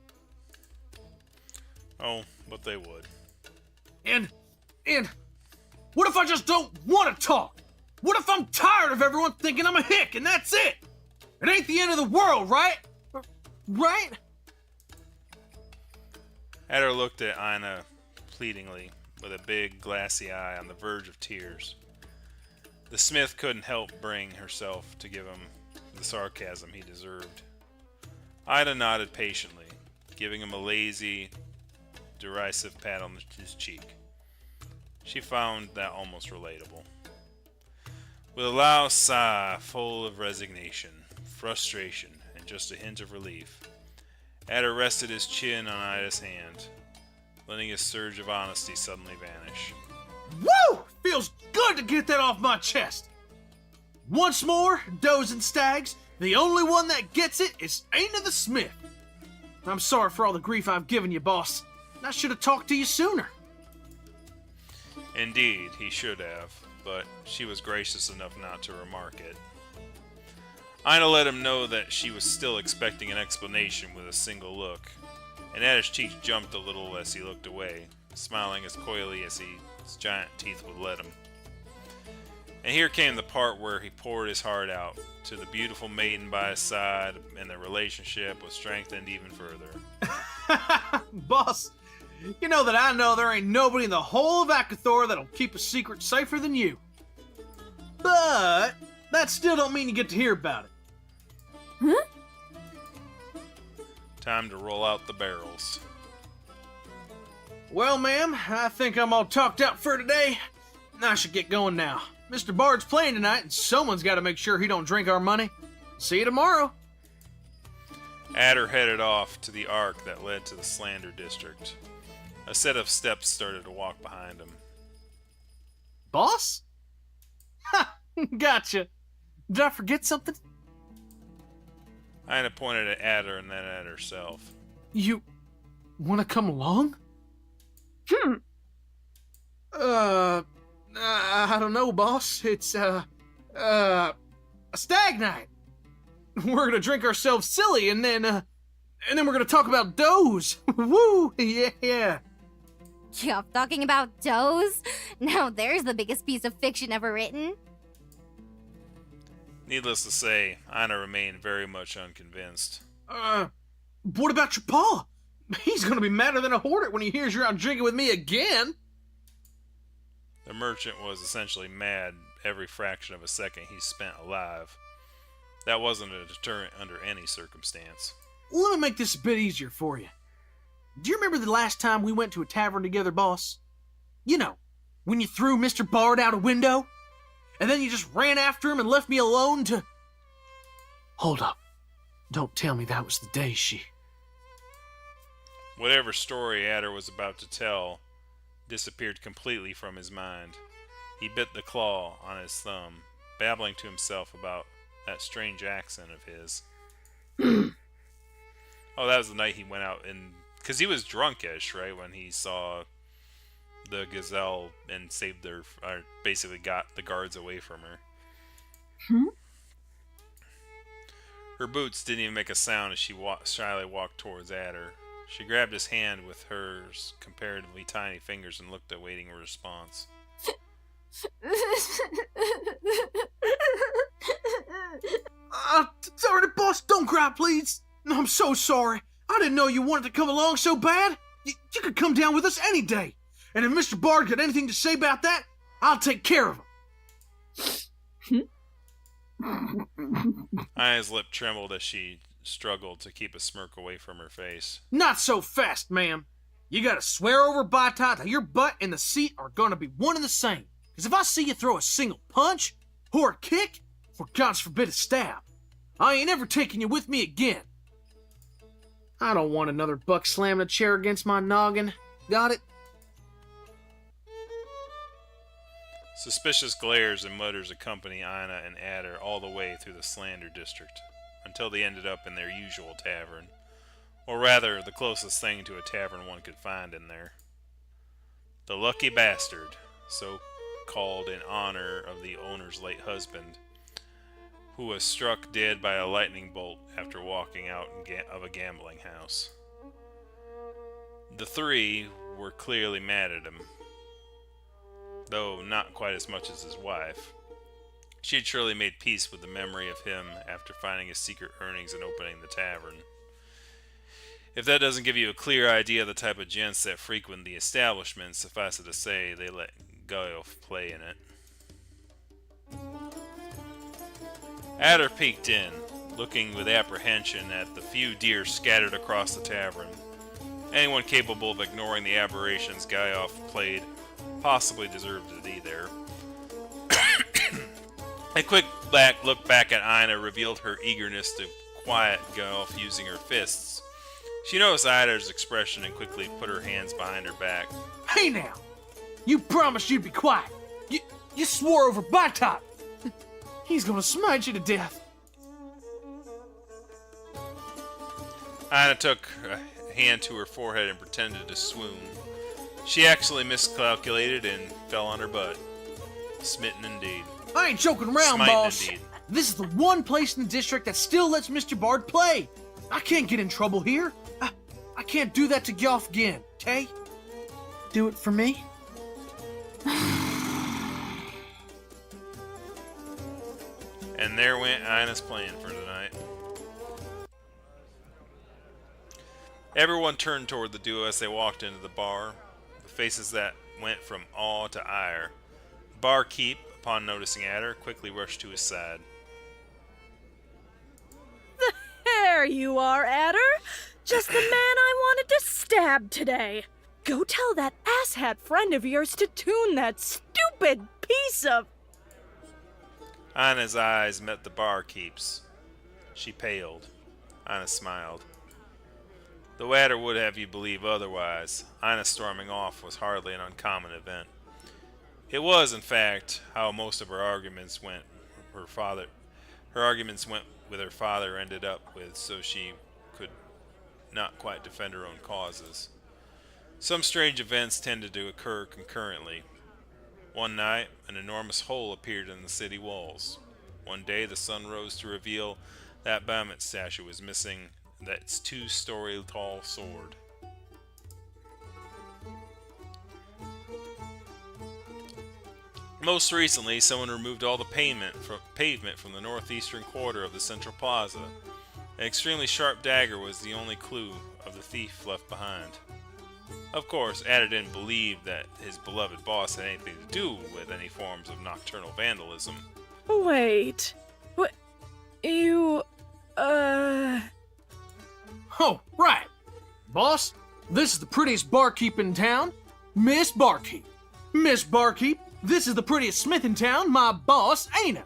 Oh, but they would. And what if I just don't want to talk? What if I'm tired of everyone thinking I'm a hick and that's it? It ain't the end of the world, right? Right? Adder looked at Ina pleadingly, with a big, glassy eye on the verge of tears. The smith couldn't help bring herself to give him the sarcasm he deserved. Ida nodded patiently, giving him a lazy, derisive pat on his cheek. She found that almost relatable. With a loud sigh full of resignation, frustration, and just a hint of relief, Adder rested his chin on Ida's hand, letting his surge of honesty suddenly vanish. Woo! Feels good to get that off my chest. Once more, does and stags, the only one that gets it is Aina the Smith. I'm sorry for all the grief I've given you, boss. I should have talked to you sooner. Indeed, he should have, but she was gracious enough not to remark it. Ina let him know that she was still expecting an explanation with a single look, and Adder's cheeks jumped a little as he looked away, smiling as coyly as his giant teeth would let him. And here came the part where he poured his heart out to the beautiful maiden by his side, and their relationship was strengthened even further. Boss, you know that I know there ain't nobody in the whole of Akathor that'll keep a secret safer than you. But that still don't mean you get to hear about it. Huh? Time to roll out the barrels. Well, ma'am, I think I'm all talked out for today. I should get going now. Mr. Bard's playing tonight, and someone's got to make sure he don't drink our money. See you tomorrow. Adder headed off to the arc that led to the Slander District. A set of steps started to walk behind him. Boss? Ha! Gotcha. Did I forget something? Ina pointed at Adder and then at herself. You want to come along? I don't know, boss. It's, a stag night. We're gonna drink ourselves silly, and then we're gonna talk about does. Woo! Yeah. Yup, talking about does? Now there's the biggest piece of fiction ever written. Needless to say, Ina remained very much unconvinced. What about your pa? He's gonna be madder than a hoarder when he hears you're out drinking with me again. The merchant was essentially mad every fraction of a second he spent alive. That wasn't a deterrent under any circumstance. Let me make this a bit easier for you. Do you remember the last time we went to a tavern together, boss? You know, when you threw Mr. Bard out a window, and then you just ran after him and left me alone to... Hold up. Don't tell me that was the day she... Whatever story Adder was about to tell disappeared completely from his mind. He bit the claw on his thumb, babbling to himself about that strange accent of his. Oh, that was the night he went out and... Because he was drunkish, right, when he saw the gazelle and saved their... Or basically got the guards away from her. Her boots didn't even make a sound as she shyly walked towards Adder. She grabbed his hand with hers comparatively tiny fingers and looked awaiting a response. Sorry, boss, don't cry, please. I'm so sorry. I didn't know you wanted to come along so bad. You could come down with us any day. And if Mr. Bard got anything to say about that, I'll take care of him. Ina's lip trembled as she struggled to keep a smirk away from her face. Not so fast, ma'am. You gotta swear over by tie that your butt and the seat are gonna be one and the same. Because if I see you throw a single punch, or a kick, or God's forbid a stab, I ain't ever taking you with me again. I don't want another buck slamming a chair against my noggin. Got it? Suspicious glares and mutters accompany Ina and Adder all the way through the Slander District, until they ended up in their usual tavern. Or rather, the closest thing to a tavern one could find in there. The Lucky Bastard, so called in honor of the owner's late husband, who was struck dead by a lightning bolt after walking out of a gambling house. The three were clearly mad at him, though not quite as much as his wife. She had surely made peace with the memory of him after finding his secret earnings and opening the tavern. If that doesn't give you a clear idea of the type of gents that frequent the establishment, suffice it to say, they let Guelph play in it. Adder peeked in, looking with apprehension at the few deer scattered across the tavern. Anyone capable of ignoring the aberrations Guelph played possibly deserved to be there. A quick look back at Ina revealed her eagerness to quiet Guelph using her fists. She noticed Ida's expression and quickly put her hands behind her back. Hey now! You promised you'd be quiet. You swore over Botop. He's gonna smite you to death. Ina took a hand to her forehead and pretended to swoon. She actually miscalculated and fell on her butt. Smitten indeed. I ain't joking around, Smitten boss. indeed. This is the one place in the district that still lets Mr. Bard play. I can't get in trouble here. I can't do that to Gyoff again, okay? Do it for me? And there went Ina's plan for the night. Everyone turned toward the duo as they walked into the bar, with faces that went from awe to ire. The barkeep, upon noticing Adder, quickly rushed to his side. There you are, Adder. Just the man I wanted to stab today. Go tell that asshat friend of yours to tune that stupid piece of... Ina's eyes met the barkeep's. She paled. Ina smiled. Though Adder would have you believe otherwise, Ina storming off was hardly an uncommon event. It was, in fact, how most of her arguments went. Her arguments went with her father ended up with, so she could not quite defend her own causes. Some strange events tended to occur concurrently. One night, an enormous hole appeared in the city walls. One day, the sun rose to reveal that Bahamut statue was missing its 2-story tall sword. Most recently, someone removed all the pavement from the northeastern quarter of the central plaza. An extremely sharp dagger was the only clue of the thief left behind. Of course, Adder didn't believe that his beloved boss had anything to do with any forms of nocturnal vandalism. Wait. What? You... Oh, right. Boss, this is the prettiest barkeep in town, Miss Barkeep. Miss Barkeep, this is the prettiest smith in town, my boss, Ana.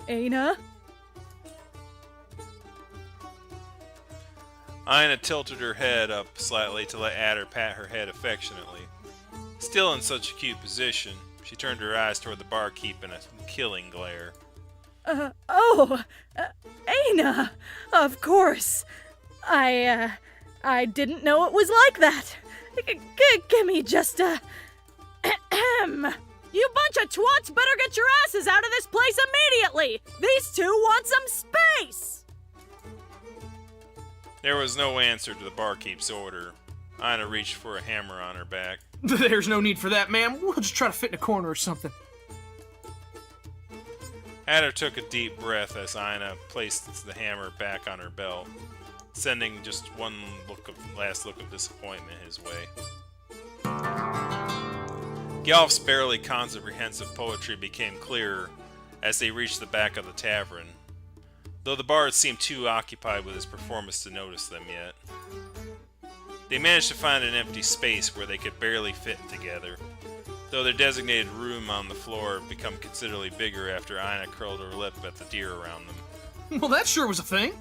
Ana? Ina tilted her head up slightly to let Adder pat her head affectionately. Still in such a cute position, she turned her eyes toward the barkeep in a killing glare. Ana, of course. I didn't know it was like that. Give me just a... You bunch of twats better get your asses out of this place immediately! These two want some space! There was no answer to the barkeep's order. Ina reached for a hammer on her back. There's no need for that, ma'am. We'll just try to fit in a corner or something. Adder took a deep breath as Ina placed the hammer back on her belt, sending just one last look of disappointment his way. Gyoff's barely comprehensive poetry became clearer as they reached the back of the tavern, though the bard seemed too occupied with his performance to notice them yet. They managed to find an empty space where they could barely fit together, though their designated room on the floor had become considerably bigger after Ina curled her lip at the deer around them. Well, that sure was a thing.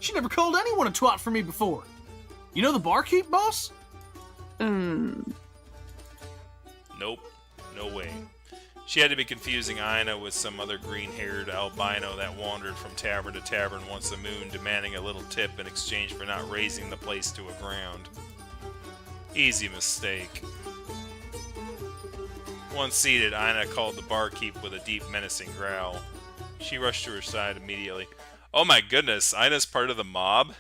She never called anyone a twat for me before. You know the barkeep, boss? Nope, no way. She had to be confusing Ina with some other green-haired albino that wandered from tavern to tavern once a moon, demanding a little tip in exchange for not raising the place to a ground. Easy mistake. Once seated, Ina called the barkeep with a deep, menacing growl. She rushed to her side immediately. Oh my goodness, Ina's part of the mob?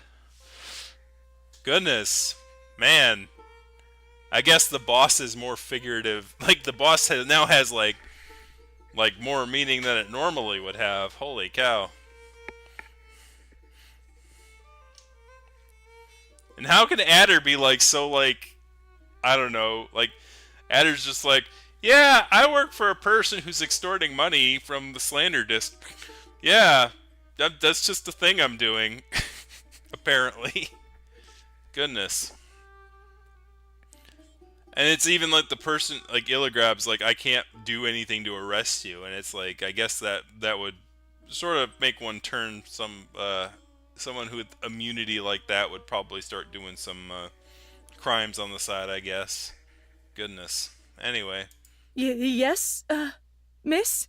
Goodness. Man. I guess the boss is more figurative. Like, the boss now has, like, Like, more meaning than it normally would have. Holy cow. And how can Adder be, like, so, like, I don't know, like, Adder's just like, yeah, I work for a person who's extorting money from the slander disc. Yeah, that's just the thing I'm doing, apparently. Goodness. And it's even like the person, like Illigrab's like, I can't do anything to arrest you. And it's like, I guess that would sort of make one turn someone who with immunity like that would probably start doing some crimes on the side, I guess. Goodness. Anyway. Yes, miss?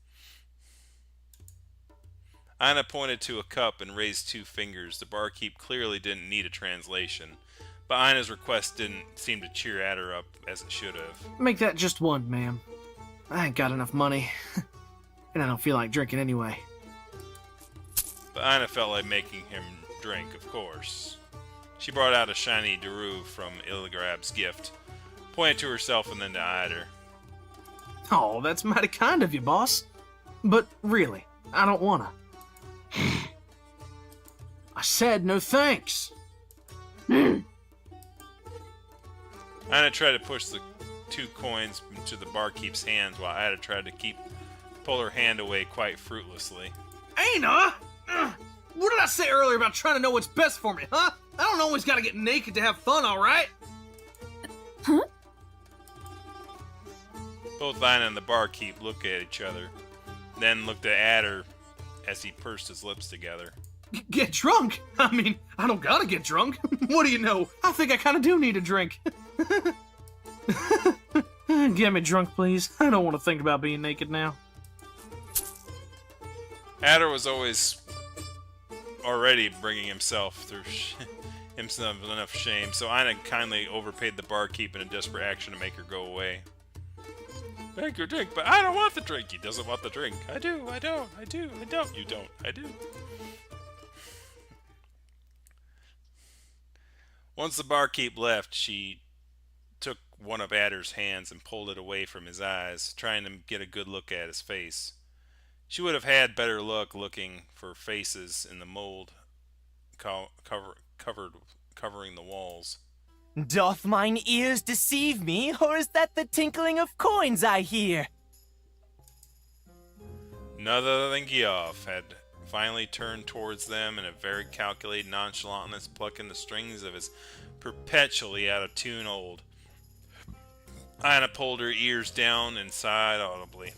Anna pointed to a cup and raised 2 fingers. The barkeep clearly didn't need a translation. But Ina's request didn't seem to cheer Adder up as it should have. Make that just one, ma'am. I ain't got enough money. And I don't feel like drinking anyway. But Ina felt like making him drink, of course. She brought out a shiny Daru from Illigrab's gift, pointed to herself and then to Adder. Oh, that's mighty kind of you, boss. But really, I don't wanna. I said no thanks. Ina tried to push the 2 coins into the barkeep's hands while Ada tried to pull her hand away quite fruitlessly. Aina! What did I say earlier about trying to know what's best for me, huh? I don't always gotta get naked to have fun, alright? Huh? Both Ina and the barkeep looked at each other, then looked at Adder as he pursed his lips together. Get drunk? I mean, I don't gotta get drunk. What do you know? I think I kinda do need a drink. Get me drunk, please. I don't want to think about being naked now. Adder was already bringing himself through himself enough shame, so Ina kindly overpaid the barkeep in a desperate action to make her go away. Make your drink, but I don't want the drink. He doesn't want the drink. I do, I don't, I do, I don't. You don't, I do. Once the barkeep left, she took one of Adder's hands and pulled it away from his eyes, trying to get a good look at his face. She would have had better luck looking for faces in the mold covering the walls. Doth mine ears deceive me, or is that the tinkling of coins I hear? None other than Geoff had finally turned towards them in a very calculated nonchalantness, plucking the strings of his perpetually out of tune old. Ina pulled her ears down and sighed audibly.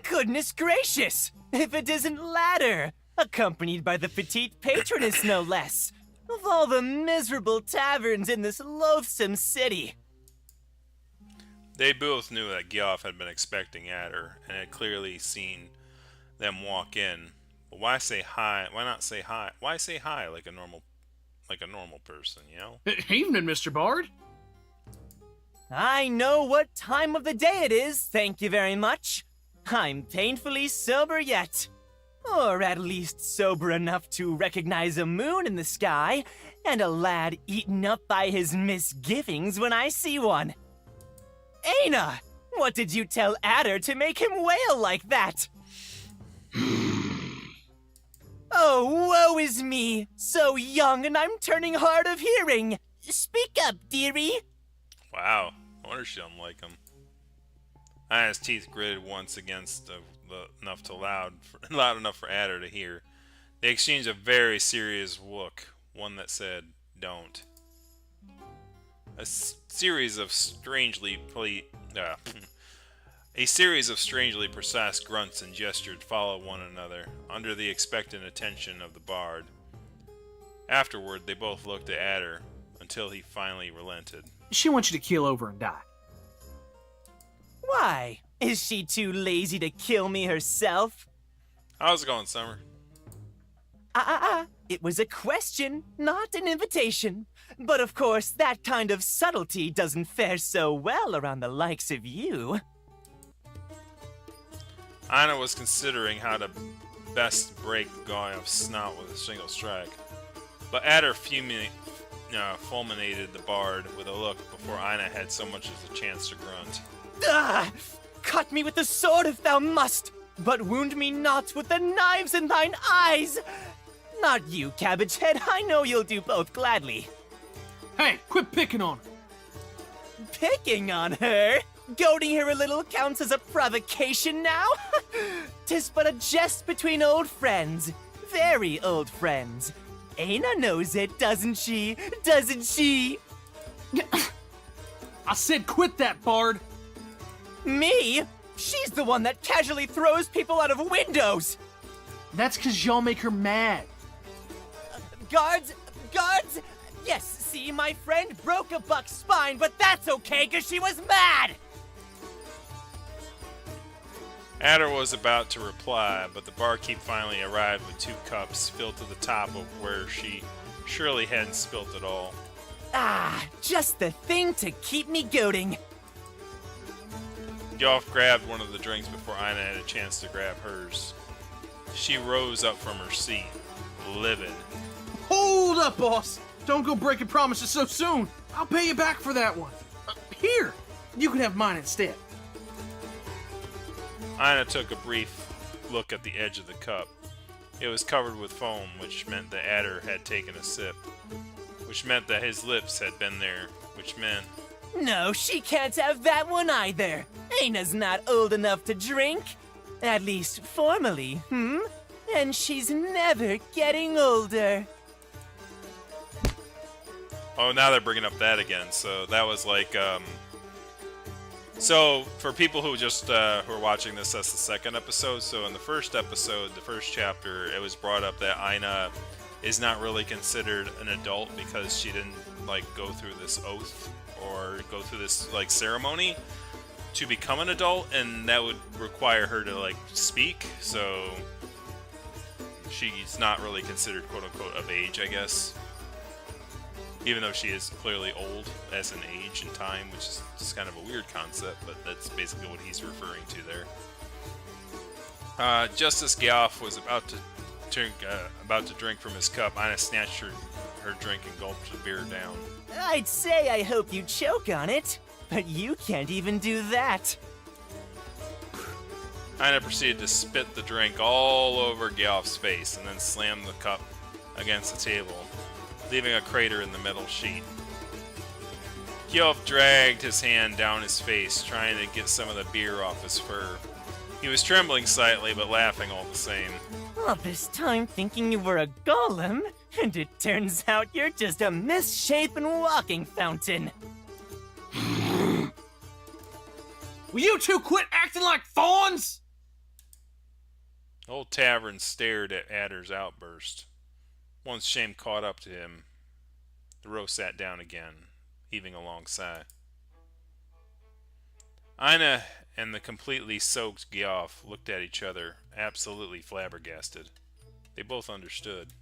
Goodness gracious! If it isn't Ladder, accompanied by the petite patroness no less, of all the miserable taverns in this loathsome city. They both knew that Geoff had been expecting Adder and had clearly seen them walk in. But why say hi? Why not say hi? Why say hi like a normal person, you know? Evening, Mr. Bard. I know what time of the day it is, thank you very much. I'm painfully sober yet. Or at least sober enough to recognize a moon in the sky and a lad eaten up by his misgivings when I see one. Aina, what did you tell Adder to make him wail like that? Oh, woe is me! So young and I'm turning hard of hearing! Speak up, dearie! Wow, I wonder if she don't like him. Ina's teeth gritted once against loud enough for Adder to hear. They exchanged a very serious look, one that said, "Don't." A series of strangely precise grunts and gestures followed one another, under the expectant attention of the bard. Afterward, they both looked at Adder, until he finally relented. She wants you to keel over and die. Why? Is she too lazy to kill me herself? How's it going, Summer? It was a question, not an invitation. But of course, that kind of subtlety doesn't fare so well around the likes of you. Ina was considering how to best break Geoff's snout with a single strike. But Adder fulminated the bard with a look before Ina had so much as a chance to grunt. Cut me with the sword if thou must! but wound me not with the knives in thine eyes. Not you, Cabbage Head. I know you'll do both gladly. Hey, quit picking on her. Picking on her? Goading her a little counts as a provocation now? 'Tis but a jest between old friends. Very old friends. Aina knows it, doesn't she? Doesn't she? I said quit that, Bard. Me? She's the one that casually throws people out of windows. That's because y'all make her mad. Guards? Guards? Yes, see, my friend broke a buck's spine, but that's okay because she was mad. Adder was about to reply, but the barkeep finally arrived with 2 cups filled to the top of where she surely hadn't spilt it all. Ah, just the thing to keep me goading. Yoff grabbed one of the drinks before Ina had a chance to grab hers. She rose up from her seat, livid. Hold up, boss. Don't go breaking promises so soon. I'll pay you back for that one. Here, you can have mine instead. Ina took a brief look at the edge of the cup. It was covered with foam, which meant that Adder had taken a sip. Which meant that his lips had been there. Which meant... No, she can't have that one either. Aina's not old enough to drink. At least formally, And she's never getting older. Oh, now they're bringing up that again. So that was like, So for people who just who are watching this, that's the second episode. So in the first episode, the first chapter, it was brought up that Ina is not really considered an adult because she didn't like go through this oath or go through this like ceremony to become an adult, and that would require her to like speak. So she's not really considered quote unquote of age, I guess. Even though she is clearly old as an age and time, which is just kind of a weird concept, but that's basically what he's referring to there. Just as Gyoff was about to drink from his cup, Ina snatched her drink and gulped the beer down. I'd say I hope you choke on it, but you can't even do that. Ina proceeded to spit the drink all over Gyoff's face and then slammed the cup against the table, leaving a crater in the metal sheet. Gyoff dragged his hand down his face, trying to get some of the beer off his fur. He was trembling slightly, but laughing all the same. All this time thinking you were a golem, and it turns out you're just a misshapen walking fountain. Will you two quit acting like fawns? Old Tavern stared at Adder's outburst. Once shame caught up to him, the row sat down again, heaving a long sigh. Ina and the completely soaked Gyoff looked at each other, absolutely flabbergasted. They both understood.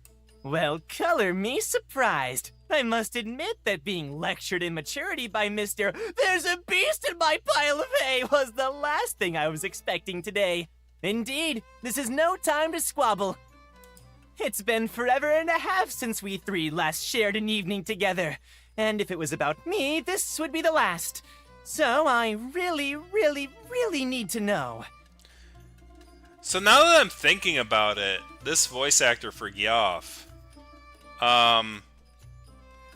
Well, color me surprised. I must admit that being lectured in maturity by Mr. There's a beast in my pile of hay was the last thing I was expecting today. Indeed, this is no time to squabble. It's been forever and a half since we 3 last shared an evening together, and if it was about me, this would be the last. So I really, really, really need to know. So now that I'm thinking about it, this voice actor for Gyoff,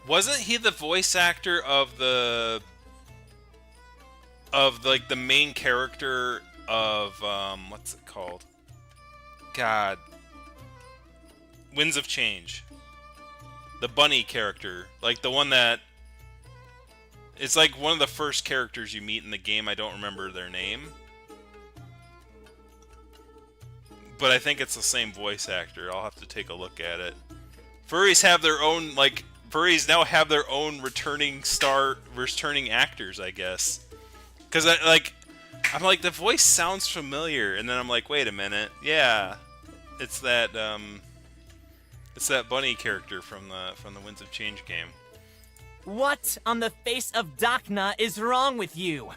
wasn't he the voice actor of the main character of what's it called? God. Winds of Change. The bunny character. Like the one that... It's like one of the first characters you meet in the game. I don't remember their name. But I think it's the same voice actor. I'll have to take a look at it. Furries have their own, like... Furries now have their own returning actors, I guess. Because I'm like, the voice sounds familiar. And then I'm like, wait a minute. Yeah. It's that bunny character from the Winds of Change game. What on the face of Dakna is wrong with you?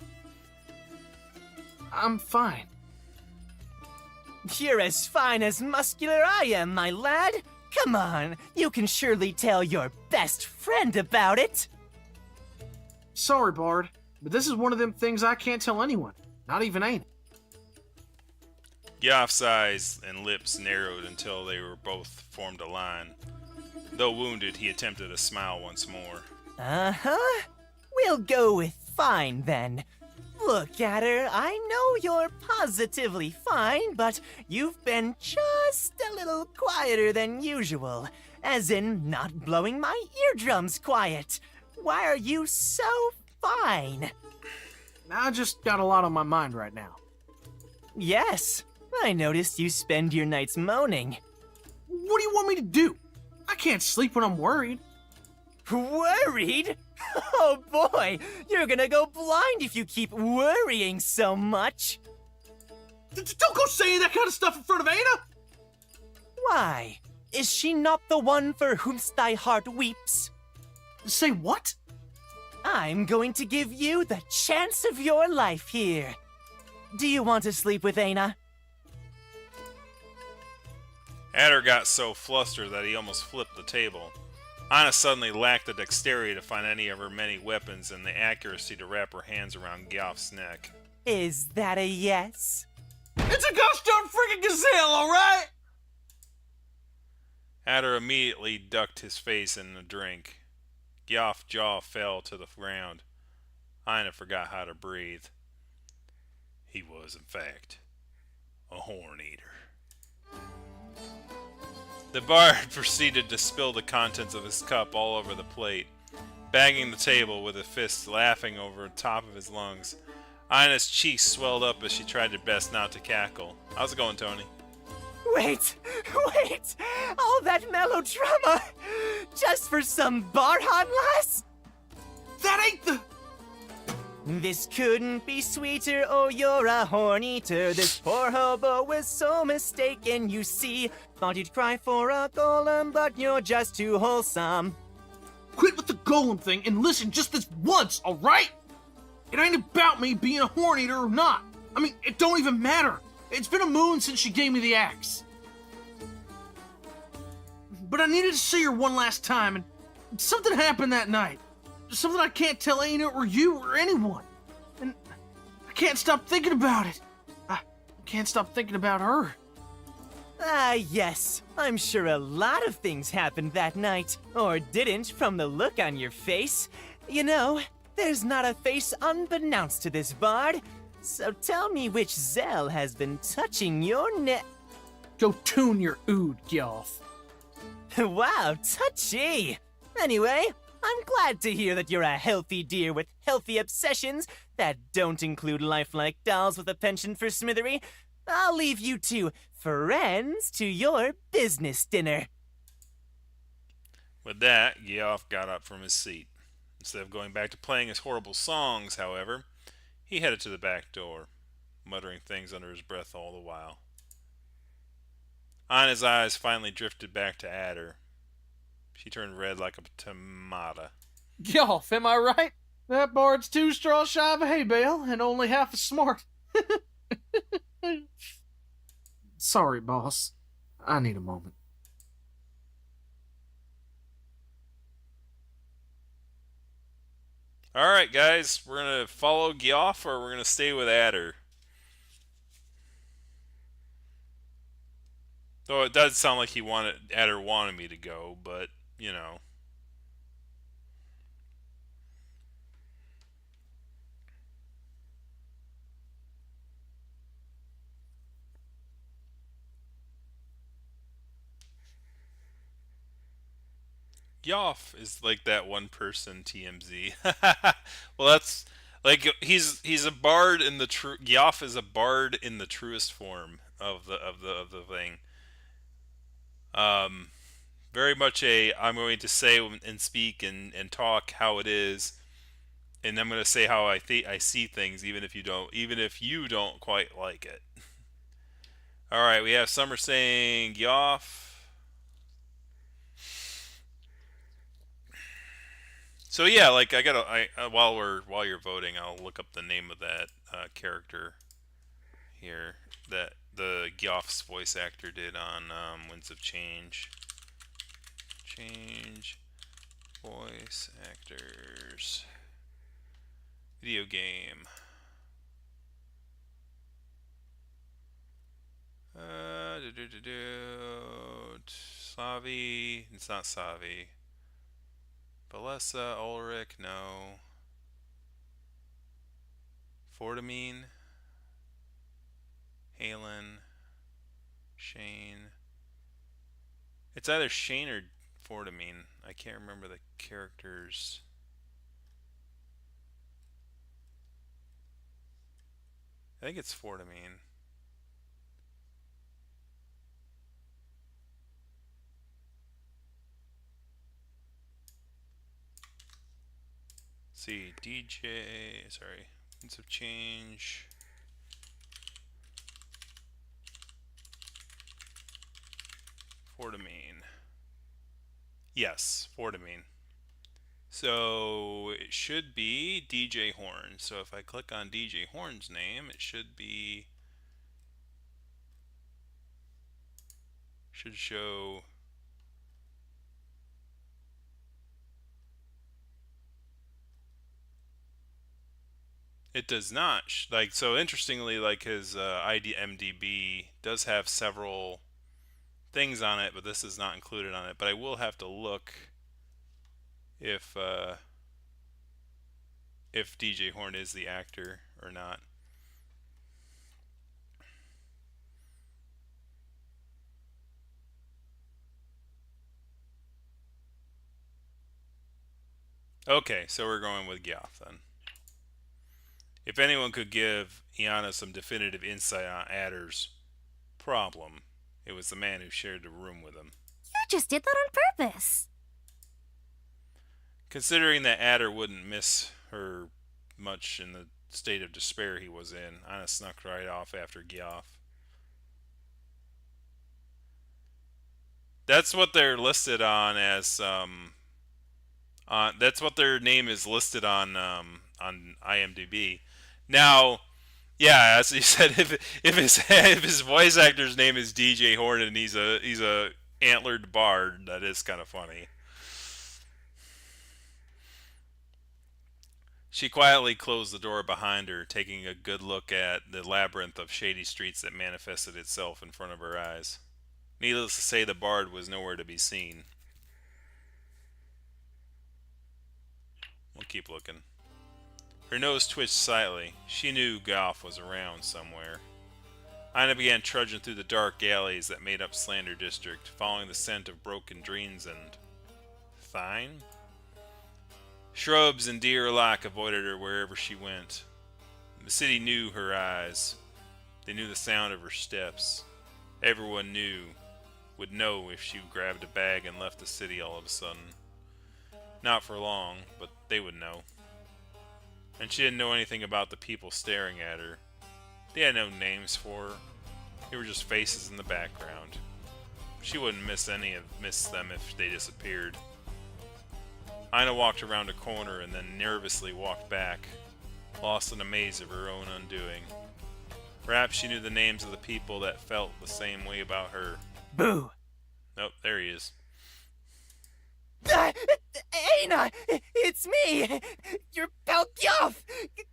I'm fine. You're as fine as muscular I am, my lad. Come on, you can surely tell your best friend about it. Sorry, Bard, but this is one of them things I can't tell anyone. Not even Aina. Yoff's eyes and lips narrowed until they were both formed a line. Though wounded, he attempted a smile once more. Uh-huh. We'll go with fine then. Look, Adder, I know you're positively fine, but you've been just a little quieter than usual. As in, not blowing my eardrums quiet. Why are you so fine? I just got a lot on my mind right now. Yes, I noticed you spend your nights moaning. What do you want me to do? I can't sleep when I'm worried. Worried? Oh boy, you're gonna go blind if you keep worrying so much. Don't go saying that kind of stuff in front of Ana! Why? Is she not the one for whomst thy heart weeps? Say what? I'm going to give you the chance of your life here. Do you want to sleep with Ana? Adder got so flustered that he almost flipped the table. Ana suddenly lacked the dexterity to find any of her many weapons and the accuracy to wrap her hands around Goff's neck. Is that a yes? It's a gosh darn freaking gazelle, alright? Adder immediately ducked his face in the drink. Goff's jaw fell to the ground. Ana forgot how to breathe. He was, in fact, a horn eater. The bard proceeded to spill the contents of his cup all over the plate, banging the table with his fists, laughing over the top of his lungs. Ina's cheeks swelled up as she tried her best not to cackle. How's it going, Tony? Wait! All that melodrama! Just for some Barhan lass? That ain't the... This couldn't be sweeter, oh you're a horn eater. This poor hobo was so mistaken, you see. Thought you'd cry for a golem, but you're just too wholesome. Quit with the golem thing and listen just this once, alright? It ain't about me being a horn eater or not. I mean, it don't even matter. It's been a moon since she gave me the axe. But I needed to see her one last time, and something happened that night. Something I can't tell Ana or you or anyone. And I can't stop thinking about it. I can't stop thinking about her. Ah, yes. I'm sure a lot of things happened that night. Or didn't, from the look on your face. You know, there's not a face unbeknownst to this bard. So tell me which Zell has been touching your neck. Go tune your ood, Gyoff. Wow, touchy! Anyway, I'm glad to hear that you're a healthy deer with healthy obsessions that don't include lifelike dolls with a penchant for smithery. I'll leave you two friends to your business dinner. With that, Geoff got up from his seat. Instead of going back to playing his horrible songs, however, he headed to the back door, muttering things under his breath all the while. Ana's eyes finally drifted back to Adder. She turned red like a tomato. Gyoff, am I right? That bard's 2 straws shy of a hay bale and only half as smart. Sorry, boss. I need a moment. Alright, guys, we're going to follow Geoff or we're going to stay with Adder. Though it does sound like Adder wanted me to go, but, you know. Yoff is like that one person TMZ. Well, that's like he's a bard in the true. Yoff is a bard in the truest form of the thing. Very much I'm going to say and speak and talk how it is, and I'm going to say how I see things, even if you don't quite like it. All right, we have Summer saying Yoff. So yeah, like while you're voting, I'll look up the name of that character here that the Gyoff's voice actor did on Winds of Change. Change voice actors video game. Slavi. It's not Slavi. Valessa, Ulrich, no. Fortamine. Halen. Shane. It's either Shane or Fortamine. I can't remember the characters. I think it's Fortamine. See, DJ, sorry, Winds of Change. Fortamine. Yes, Fortamine. So it should be DJ Horn. So if I click on DJ Horn's name, it should show it does not like, so interestingly, like his IDMDB does have several things on it, but this is not included on it. But I will have to look if DJ Horn is the actor or not. Okay, so we're going with Gyoff then. If anyone could give Iana some definitive insight on Adder's problem, it was the man who shared the room with him. You just did that on purpose. Considering that Adder wouldn't miss her much in the state of despair he was in, Anna snuck right off after Gyoff. That's what they're listed on as. That's what their name is listed on IMDb. Now, yeah, as you said, if his voice actor's name is DJ Horn and he's a antlered bard, that is kind of funny. She quietly closed the door behind her, taking a good look at the labyrinth of shady streets that manifested itself in front of her eyes. Needless to say, the bard was nowhere to be seen. We'll keep looking. Her nose twitched slightly. She knew Gyoff was around somewhere. Ina began trudging through the dark alleys that made up Slander District, following the scent of broken dreams and thyme. Shrubs and deer alike avoided her wherever she went. The city knew her eyes. They knew the sound of her steps. Everyone would know if she grabbed a bag and left the city all of a sudden. Not for long, but they would know. And she didn't know anything about the people staring at her. They had no names for her. They were just faces in the background. She wouldn't miss them if they disappeared. Ina walked around a corner and then nervously walked back, lost in a maze of her own undoing. Perhaps she knew the names of the people that felt the same way about her. Boo! Nope, there he is. Aina! It's me! Your pal Gyoff!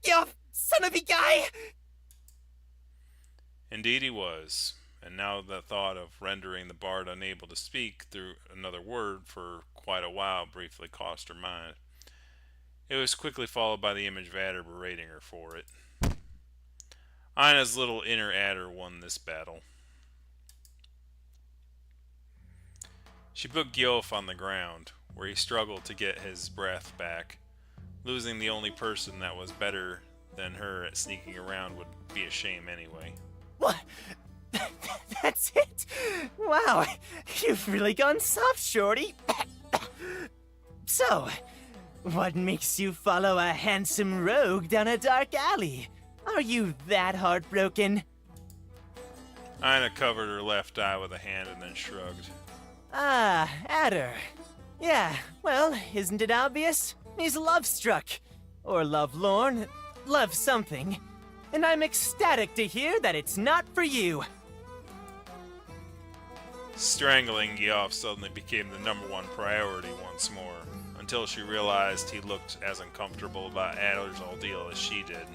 Gyoff, son of a guy! Indeed he was, and now the thought of rendering the bard unable to speak through another word for quite a while briefly crossed her mind. It was quickly followed by the image of Adder berating her for it. Ina's little inner Adder won this battle. She put Gyoff on the ground, where he struggled to get his breath back. Losing the only person that was better than her at sneaking around would be a shame anyway. What? That's it? Wow, you've really gone soft, shorty. So, what makes you follow a handsome rogue down a dark alley? Are you that heartbroken? Ina covered her left eye with a hand and then shrugged. Ah, Adder. Yeah, well, isn't it obvious? He's love-struck. Or love-lorn. Love something. And I'm ecstatic to hear that it's not for you. Strangling Gyoff suddenly became the #1 priority once more, until she realized he looked as uncomfortable about Adder's ordeal as she did.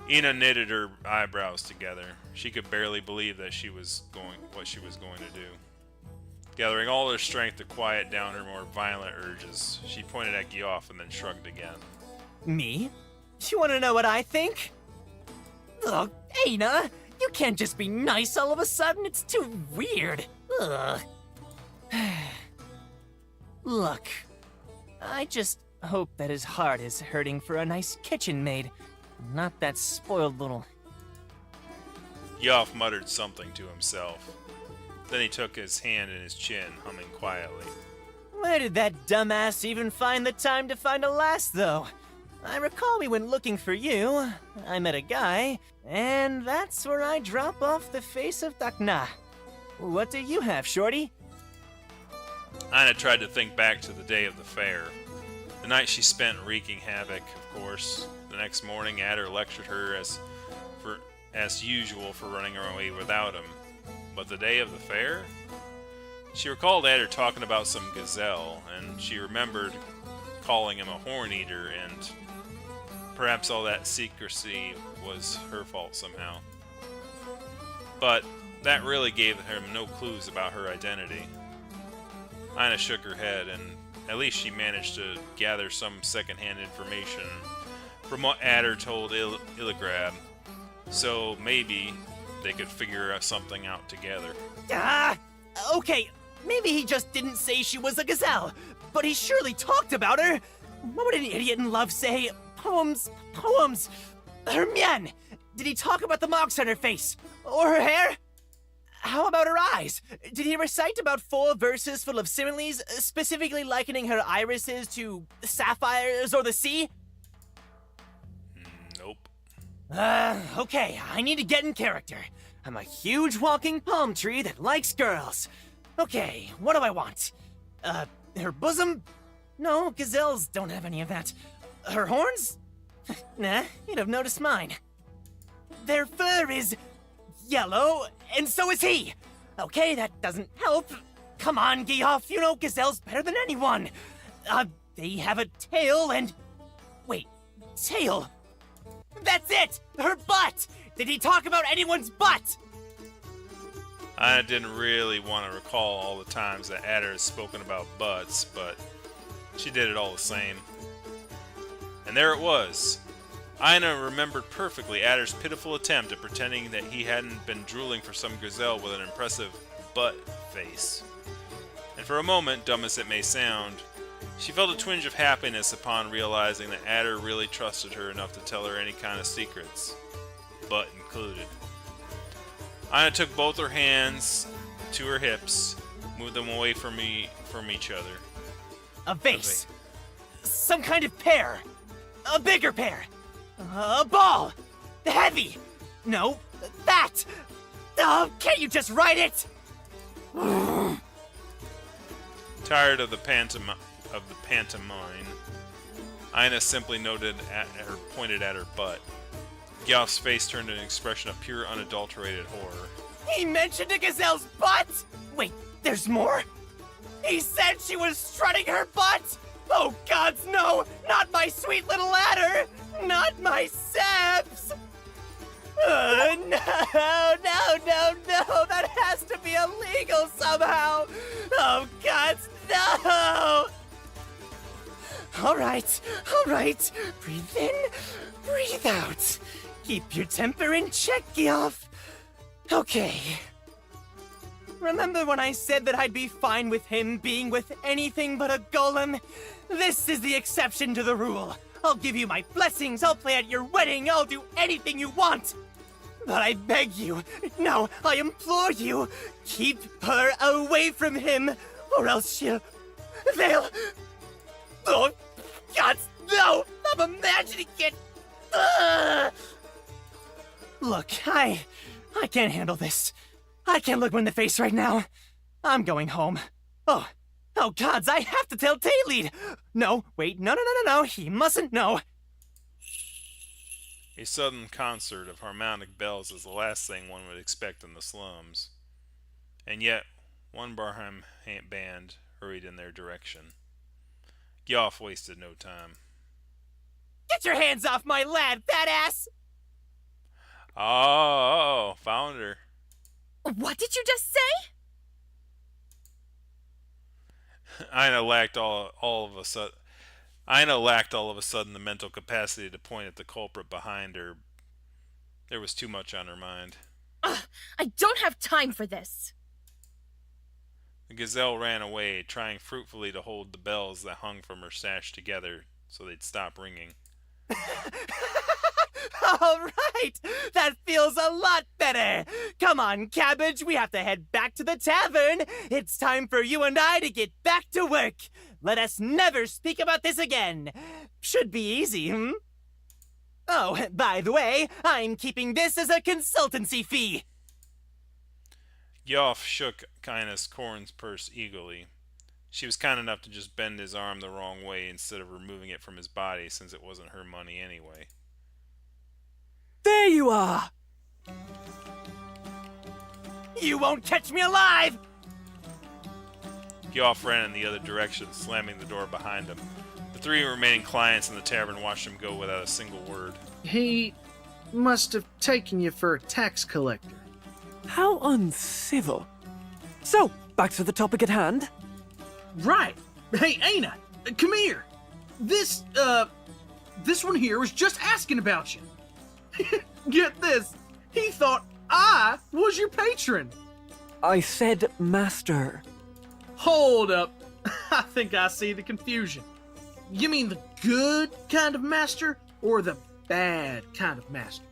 Ina knitted her eyebrows together. She could barely believe that what she was going to do. Gathering all her strength to quiet down her more violent urges, she pointed at Geoff and then shrugged again. Me? You want to know what I think? Ugh, Aina, you can't just be nice all of a sudden. It's too weird. Ugh. Look, I just hope that his heart is hurting for a nice kitchen maid, not that spoiled little... Geoff muttered something to himself. Then he took his hand in his chin, humming quietly. Where did that dumbass even find the time to find a lass, though? I recall we went looking for you. I met a guy, and that's where I drop off the face of Takna. What do you have, Shorty? Ina tried to think back to the day of the fair. The night she spent wreaking havoc, of course. The next morning, Adder lectured her as usual for running away without him. But the day of the fair? She recalled Adder talking about some gazelle, and she remembered calling him a horn-eater, and perhaps all that secrecy was her fault somehow. But that really gave him no clues about her identity. Ina shook her head, and at least she managed to gather some secondhand information from what Adder told Illigrab, so maybe they could figure something out together. Okay, maybe he just didn't say she was a gazelle, but he surely talked about her. What would an idiot in love say? Poems. Her mien. Did he talk about the marks on her face? Or her hair? How about her eyes? Did he recite about 4 verses full of similes, specifically likening her irises to sapphires or the sea? Nope. Okay, I need to get in character. I'm a huge walking palm tree that likes girls. Okay, what do I want? Her bosom? No, gazelles don't have any of that. Her horns? Nah, you'd have noticed mine. Their fur is yellow, and so is he. Okay, that doesn't help. Come on, Geoff, you know gazelles better than anyone. They have a tail and... Wait, tail? That's it! Her butt! Did he talk about anyone's butt? I didn't really want to recall all the times that Adder has spoken about butts, but she did it all the same. And there it was. Ina remembered perfectly Adder's pitiful attempt at pretending that he hadn't been drooling for some gazelle with an impressive butt face. And for a moment, dumb as it may sound, she felt a twinge of happiness upon realizing that Adder really trusted her enough to tell her any kind of secrets, butt included. Ina took both her hands to her hips, moved them away from each other. A vase. Some kind of pear. A bigger pear. A ball. Heavy. No, that. Can't you just write it? Tired of the pantomime, Ina simply pointed at her butt. Geoff's face turned an expression of pure, unadulterated horror. He mentioned a gazelle's butt? Wait, there's more? He said she was strutting her butt? Oh gods, no! Not my sweet little adder! Not my Sebs! No! That has to be illegal somehow! Oh gods, no! Alright. Breathe in, breathe out. Keep your temper in check, Geoff. Okay. Remember when I said that I'd be fine with him being with anything but a golem? This is the exception to the rule. I'll give you my blessings, I'll play at your wedding, I'll do anything you want. But I beg you, no, I implore you, keep her away from him, or else they'll... Oh, God, no! I'm imagining it! Ugh. Look, I can't handle this. I can't look him in the face right now. I'm going home. Oh, gods, I have to tell Taylead! No, wait, no, he mustn't know. A sudden concert of harmonic bells is the last thing one would expect in the slums. And yet, one Barham band hurried in their direction. Geoff wasted no time. Get your hands off my lad, fat ass! Oh, found her. What did you just say? Ina lacked all of a sudden. Ina lacked all of a sudden the mental capacity to point at the culprit behind her. There was too much on her mind. Ugh, I don't have time for this. The gazelle ran away, trying fruitfully to hold the bells that hung from her sash together so they'd stop ringing. All right, that feels a lot better. Come on, Cabbage, we have to head back to the tavern. It's time for you and I to get back to work. Let us never speak about this again. Should be easy, hmm? Oh, by the way, I'm keeping this as a consultancy fee. Yoff shook Ina's corn's purse eagerly. She was kind enough to just bend his arm the wrong way instead of removing it from his body, since it wasn't her money anyway. There you are! You won't catch me alive! Yoff ran in the other direction, slamming the door behind him. The three remaining clients in the tavern watched him go without a single word. He must have taken you for a tax collector. How uncivil. So, back to the topic at hand. Right. Hey, Aina, come here. This one here was just asking about you. Get this. He thought I was your patron. I said master. Hold up. I think I see the confusion. You mean the good kind of master or the bad kind of master?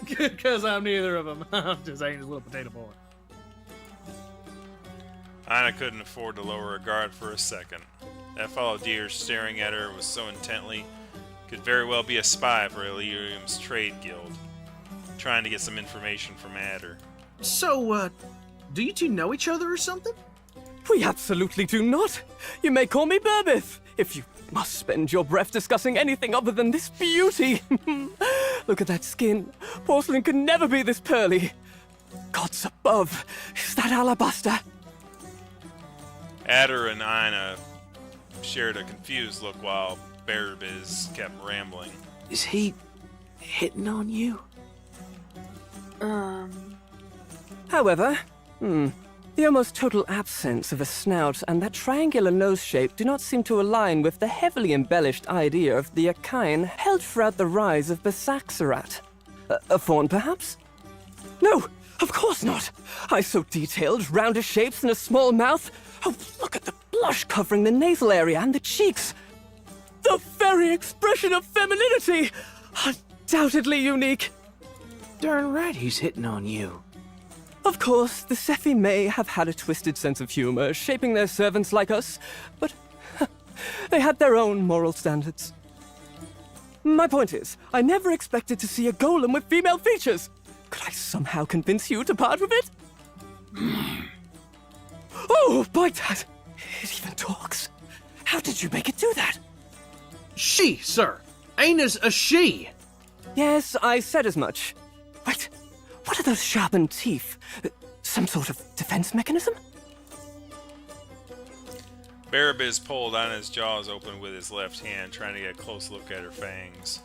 Because I'm neither of them. I'm just Aina's little potato boy. Ina couldn't afford to lower her guard for a second. That fellow deer staring at her was so intently could very well be a spy for Illyrium's trade guild, trying to get some information from Adder. So, do you two know each other or something? We absolutely do not. You may call me Burbith, if you must spend your breath discussing anything other than this beauty. Look at that skin. Porcelain could never be this pearly. Gods above, is that alabaster? Adder and Ina shared a confused look while Bearbiz kept rambling. Is he hitting on you? However, the almost total absence of a snout and that triangular nose shape do not seem to align with the heavily embellished idea of the Achaean held throughout the rise of Besaxerat. A fawn, perhaps? No, of course not. Eyes so detailed, rounder shapes and a small mouth. Oh, look at the blush covering the nasal area and the cheeks. The very expression of femininity! Undoubtedly unique. Darn right he's hitting on you. Of course, the Sephi may have had a twisted sense of humor, shaping their servants like us, but they had their own moral standards. My point is, I never expected to see a golem with female features. Could I somehow convince you to part with it? Oh, by dad! It even talks. How did you make it do that? She, sir. Aina's a she. Yes, I said as much. Wait, what are those sharpened teeth? Some sort of defense mechanism? Bearbiz pulled Ina's jaws open with his left hand, trying to get a close look at her fangs.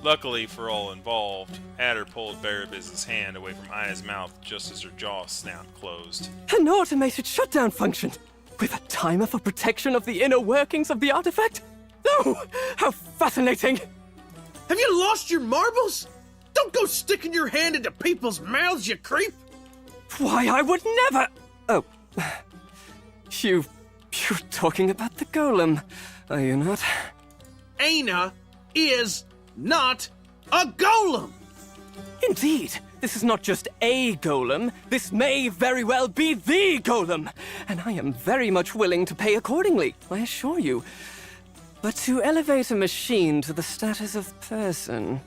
Luckily for all involved, Adder pulled Bearbiz's hand away from Ina's mouth just as her jaw snapped closed. An automated shutdown function! With a timer for protection of the inner workings of the artifact? Oh, how fascinating! Have you lost your marbles? Don't go sticking your hand into people's mouths, you creep! Why, I would never... Oh. You're talking about the golem, are you not? Aina is not a golem! Indeed, this is not just a golem. This may very well be the golem. And I am very much willing to pay accordingly, I assure you. But to elevate a machine to the status of person...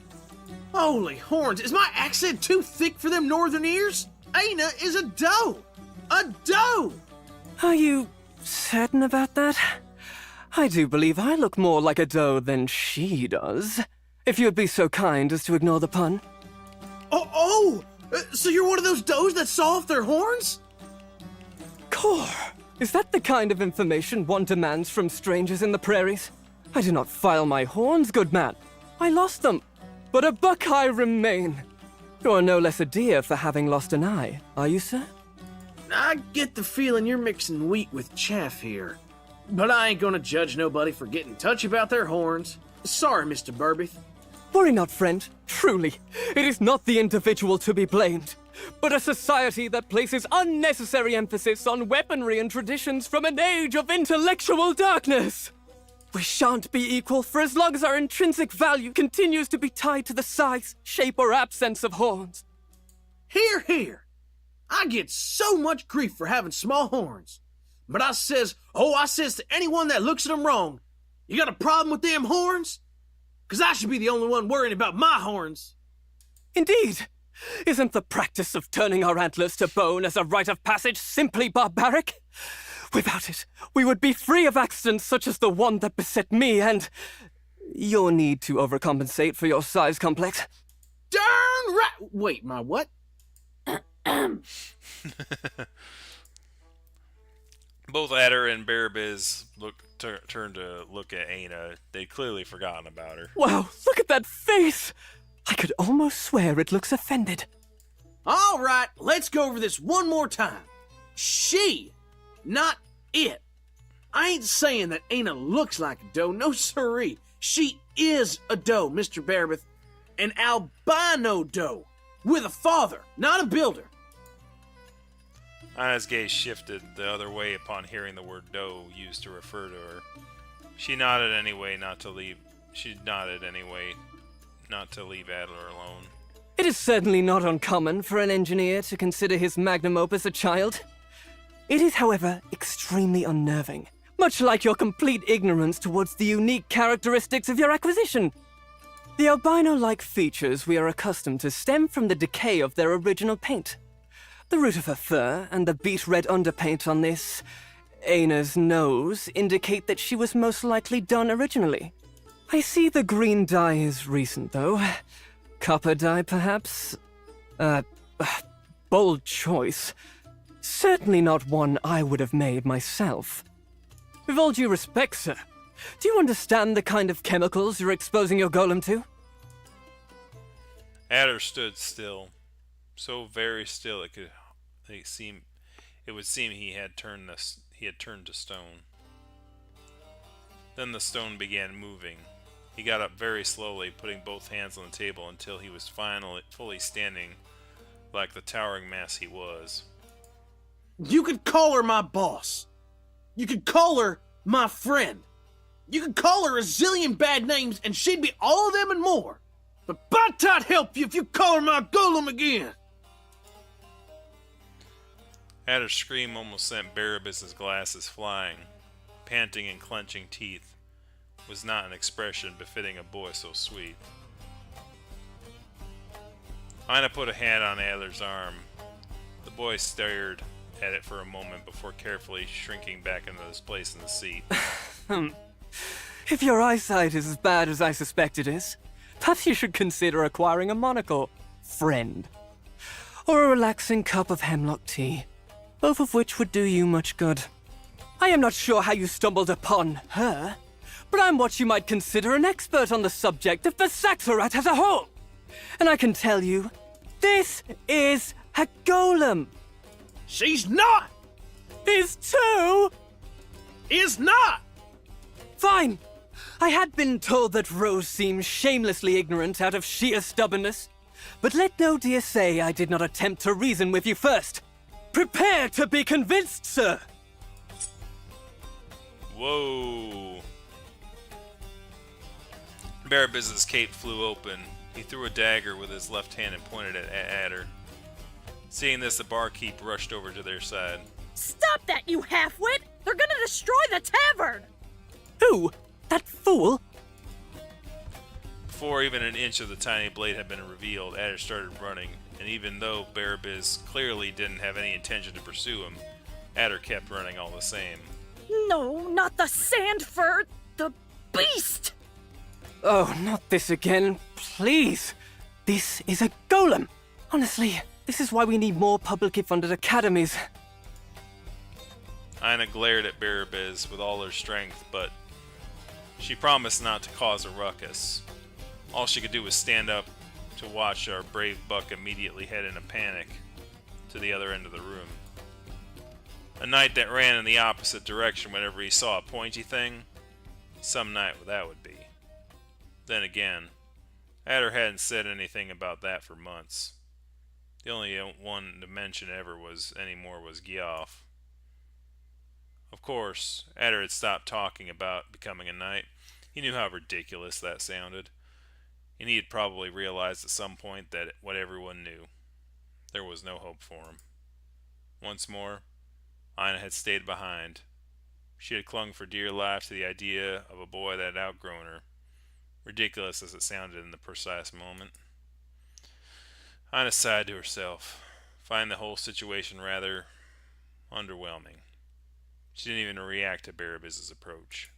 Holy horns, is my accent too thick for them northern ears? Aina is a doe! A doe! Are you certain about that? I do believe I look more like a doe than she does. If you'd be so kind as to ignore the pun. So you're one of those does that saw off their horns? Core, is that the kind of information one demands from strangers in the prairies? I do not file my horns, good man. I lost them. but a buck I remain. You're no less a deer for having lost an eye, are you, sir? I get the feeling you're mixing wheat with chaff here. But I ain't gonna judge nobody for getting touchy about their horns. Sorry, Mr. Burbith. Worry not, friend. Truly, it is not the individual to be blamed, but a society that places unnecessary emphasis on weaponry and traditions from an age of intellectual darkness. We shan't be equal for as long as our intrinsic value continues to be tied to the size, shape, or absence of horns. Hear, hear. I get so much grief for having small horns. But I says to anyone that looks at them wrong, you got a problem with them horns? 'Cause I should be the only one worrying about my horns. Indeed. Isn't the practice of turning our antlers to bone as a rite of passage simply barbaric? Without it, we would be free of accidents such as the one that beset me and your need to overcompensate for your size complex. Darn right! Wait, my what? Both Adder and Bearbiz turned to look at Aina. They'd clearly forgotten about her. Wow, look at that face! I could almost swear it looks offended. All right, let's go over this one more time. She, not it. I ain't saying that Aina looks like a doe, no siree. She is a doe, Mr. Bearbeth. An albino doe. With a father, not a builder. Aina's gaze shifted the other way upon hearing the word doe used to refer to her. She nodded anyway not to leave Adler alone. It is certainly not uncommon for an engineer to consider his magnum opus a child. It is, however, extremely unnerving, much like your complete ignorance towards the unique characteristics of your acquisition. The albino-like features we are accustomed to stem from the decay of their original paint. The root of her fur and the beet-red underpaint on this Aina's nose indicate that she was most likely done originally. I see the green dye is recent, though. Copper dye, perhaps? Bold choice. Certainly not one I would have made myself. With all due respect, sir, do you understand the kind of chemicals you're exposing your golem to? Adder stood still, so very still it would seem he had turned to stone. Then the stone began moving. He got up very slowly, putting both hands on the table until he was finally fully standing like the towering mass he was. You could call her my boss. You could call her my friend. You could call her a zillion bad names and she'd be all of them and more. But Batat help you if you call her my golem again. Adder's scream almost sent Barabas's glasses flying. Panting and clenching teeth was not an expression befitting a boy so sweet. Aina put a hand on Adler's arm. The boy stared at it for a moment before carefully shrinking back into his place in the seat. If your eyesight is as bad as I suspect it is, perhaps you should consider acquiring a monocle, friend. Or a relaxing cup of hemlock tea, both of which would do you much good. I am not sure how you stumbled upon her, but I'm what you might consider an expert on the subject of the Saxarat as a whole. And I can tell you, this is a golem. She's not! Is too! Is not! Fine. I had been told that Rose seemed shamelessly ignorant out of sheer stubbornness. But let no dear say I did not attempt to reason with you first. Prepare to be convinced, sir! Whoa. Barabas's cape flew open. He threw a dagger with his left hand and pointed at Adder. Seeing this, the barkeep rushed over to their side. Stop that, you halfwit! They're gonna destroy the tavern! Who? That fool? Before even an inch of the tiny blade had been revealed, Adder started running, and even though Barabas clearly didn't have any intention to pursue him, Adder kept running all the same. No, not the Sandfur! The beast! Oh, not this again, please. This is a golem. Honestly, this is why we need more publicly funded academies. Aina glared at Barabas with all her strength, but she promised not to cause a ruckus. All she could do was stand up to watch our brave buck immediately head in a panic to the other end of the room. A knight that ran in the opposite direction whenever he saw a pointy thing, some knight that would be. Then again, Adder hadn't said anything about that for months. The only one to mention ever was Gyoff. Of course, Adder had stopped talking about becoming a knight. He knew how ridiculous that sounded, and he had probably realized at some point that what everyone knew, there was no hope for him. Once more, Ina had stayed behind. She had clung for dear life to the idea of a boy that had outgrown her, ridiculous as it sounded in the precise moment. Ina sighed to herself, finding the whole situation rather underwhelming. She didn't even react to Barabiz's approach.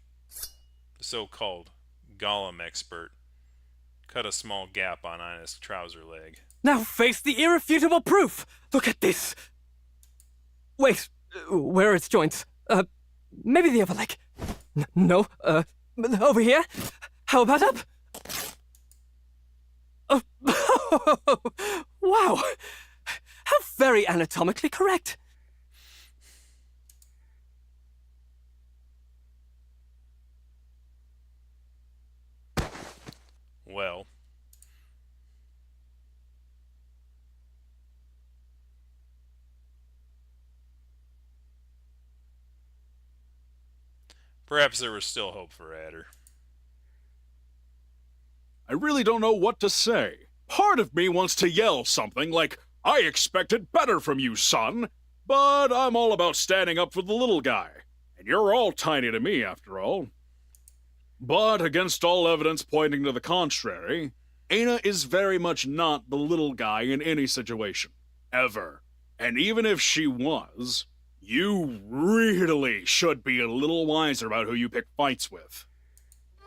The so-called Golem expert cut a small gap on Ina's trouser leg. Now face the irrefutable proof! Look at this! Wait, where are its joints? Maybe the other leg. No, over here? How about up? Wow! How very anatomically correct! Well, perhaps there was still hope for Adder. I really don't know what to say. Part of me wants to yell something like, I expected better from you, son. But I'm all about standing up for the little guy. And you're all tiny to me, after all. But against all evidence pointing to the contrary, Aina is very much not the little guy in any situation. Ever. And even if she was, you really should be a little wiser about who you pick fights with.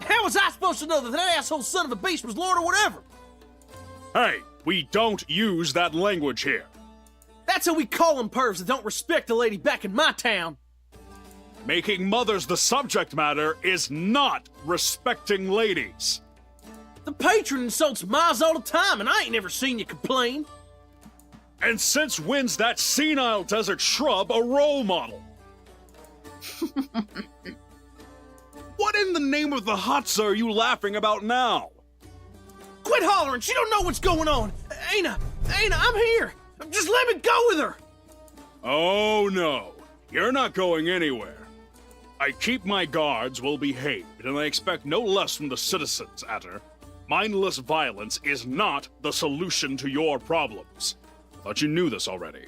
How was I supposed to know that that asshole son of a beast was Lord or whatever? Hey, we don't use that language here. That's how we call them pervs that don't respect a lady back in my town. Making mothers the subject matter is not respecting ladies. The patron insults Miles all the time, and I ain't never seen you complain. And since when's that senile desert shrub a role model? What in the name of the Hatsa are you laughing about now? Quit hollering, she don't know what's going on. Aina, I'm here. Just let me go with her. Oh no, you're not going anywhere. I keep my guards well behaved, and I expect no less from the citizens, Adder. Mindless violence is not the solution to your problems. Thought you knew this already.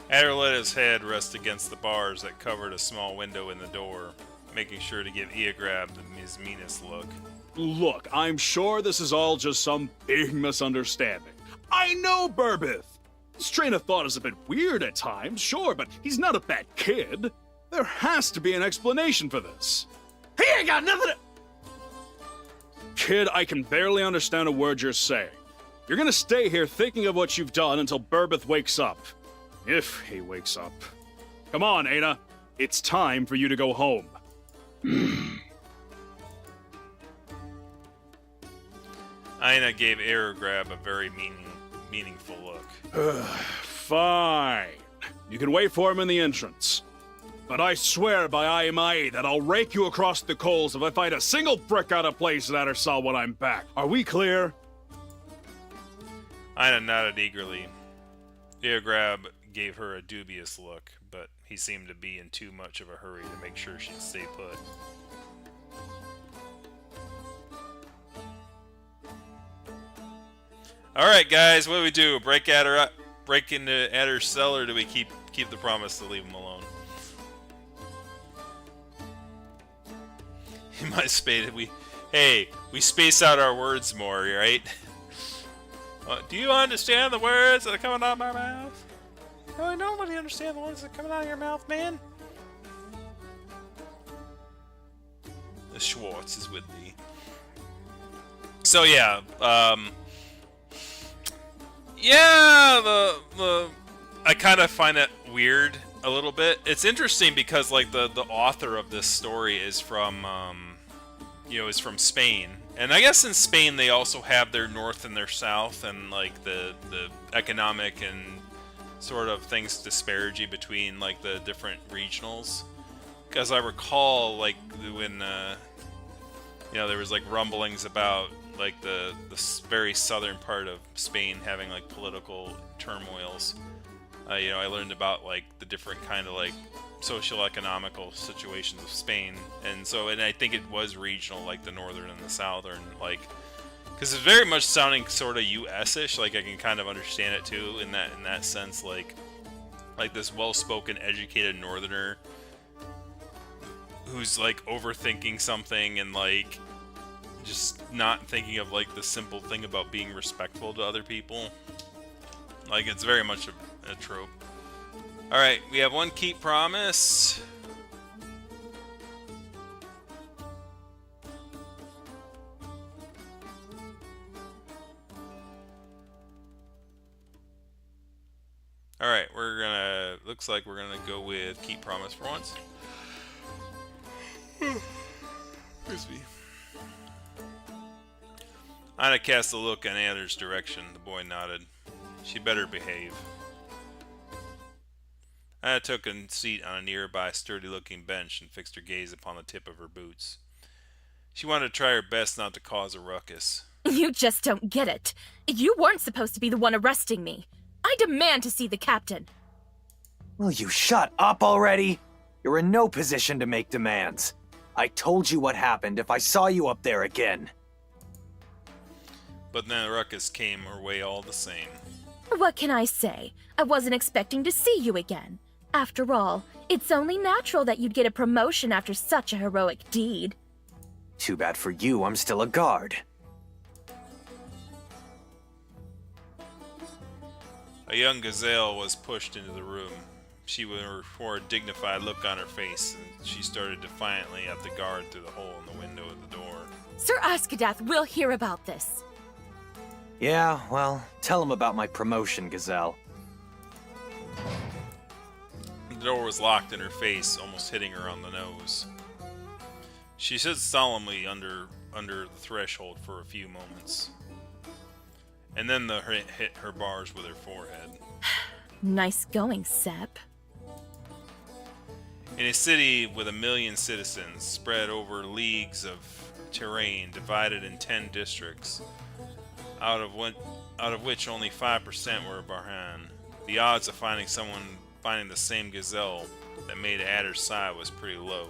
Adder let his head rest against the bars that covered a small window in the door, making sure to give Eograb his meanest look. Look, I'm sure this is all just some big misunderstanding. I know Burbith. His train of thought is a bit weird at times, sure, but he's not a bad kid. There has to be an explanation for this. He ain't got nothing to... Kid, I can barely understand a word you're saying. You're gonna stay here thinking of what you've done until Burbith wakes up. If he wakes up. Come on, Aina. It's time for you to go home. Aina gave Eograb a very meaningful look. Fine. You can wait for him in the entrance. But I swear by Aiamai that I'll rake you across the coals if I find a single brick out of place in Addersal when I'm back. Are we clear? Aina nodded eagerly. Eograb gave her a dubious look, but he seemed to be in too much of a hurry to make sure she'd stay put. Alright guys, what do we do? Break into Adder's cell, or do we keep the promise to leave him alone? He might spade we space out our words more, right? Do you understand the words that are coming out of my mouth? No, nobody understands the words that are coming out of your mouth, man. The Schwartz is with thee. So yeah, I kind of find it weird a little bit. It's interesting because like the author of this story is from is from Spain, And I guess in Spain they also have their north and their south, and like the economic and sort of things disparity between like the different regionals. Because I recall, like when there was like rumblings about like the very southern part of Spain having like political turmoils. I learned about like the different kind of like social economical situations of Spain, and I think it was regional, like the northern and the southern, like because it's very much sounding sort of US-ish. Like I can kind of understand it too in that sense, like this well-spoken, educated northerner who's like overthinking something and like just not thinking of like the simple thing about being respectful to other people. Like it's very much a trope. Alright, we have one keep promise. Alright, looks like we're gonna go with keep promise for once. Excuse me. Ina cast a look in Anders' direction. The boy nodded. She better behave. Ina took a seat on a nearby sturdy-looking bench and fixed her gaze upon the tip of her boots. She wanted to try her best not to cause a ruckus. You just don't get it. You weren't supposed to be the one arresting me. I demand to see the captain. Will you shut up already? You're in no position to make demands. I told you what happened if I saw you up there again. But then the ruckus came her way all the same. What can I say? I wasn't expecting to see you again. After all, it's only natural that you'd get a promotion after such a heroic deed. Too bad for you, I'm still a guard. A young gazelle was pushed into the room. She wore a dignified look on her face, and she started defiantly at the guard through the hole in the window of the door. Sir Askadath will hear about this. Yeah, well, tell him about my promotion, Gazelle. The door was locked in her face, almost hitting her on the nose. She stood solemnly under the threshold for a few moments, and then hit her bars with her forehead. Nice going, Sep. In a city with 1 million citizens, spread over leagues of terrain, divided in 10 districts, out of which only 5% were Barhan, the odds of finding the same gazelle that made Adder's sigh was pretty low.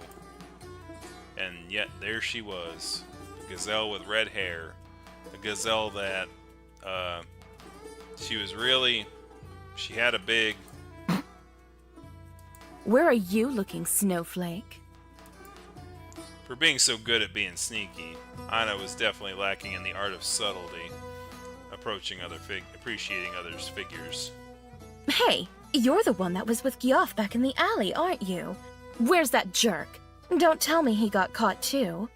And yet there she was, a gazelle with red hair, a gazelle that she had a big... Where are you looking, Snowflake? For being so good at being sneaky, Ina was definitely lacking in the art of subtlety, appreciating others' figures. Hey, you're the one that was with Gyoff back in the alley, aren't you? Where's that jerk? Don't tell me he got caught too.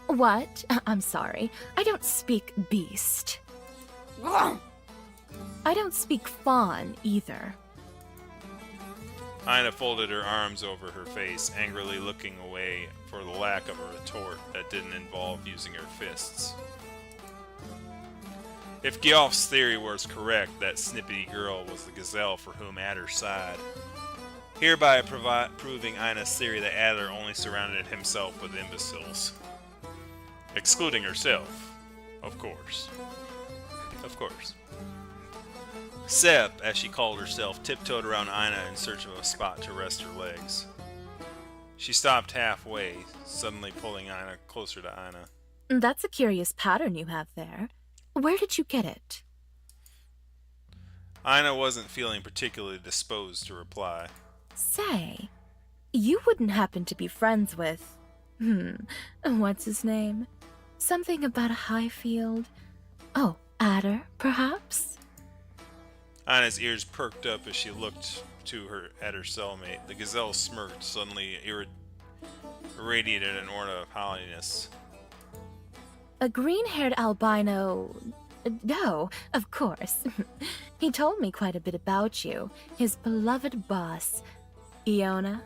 What? I'm sorry. I don't speak beast. I don't speak fawn either. Ina folded her arms over her face, angrily looking away for the lack of a retort that didn't involve using her fists. If Gyoff's theory was correct, that snippety girl was the gazelle for whom Adder sighed, hereby proving Ina's theory that Adder only surrounded himself with imbeciles. Excluding herself, of course. Of course. Sep, as she called herself, tiptoed around Ina in search of a spot to rest her legs. She stopped halfway, suddenly pulling Ina closer to Ina. That's a curious pattern you have there. Where did you get it? Ina wasn't feeling particularly disposed to reply. Say, you wouldn't happen to be friends with... what's his name? Something about a Highfield. Oh, Adder, perhaps? Ina's ears perked up as she looked at her cellmate. The gazelle smirked, suddenly irradiated an aura of holliness. A green-haired albino... No, of course. He told me quite a bit about you. His beloved boss, Iona.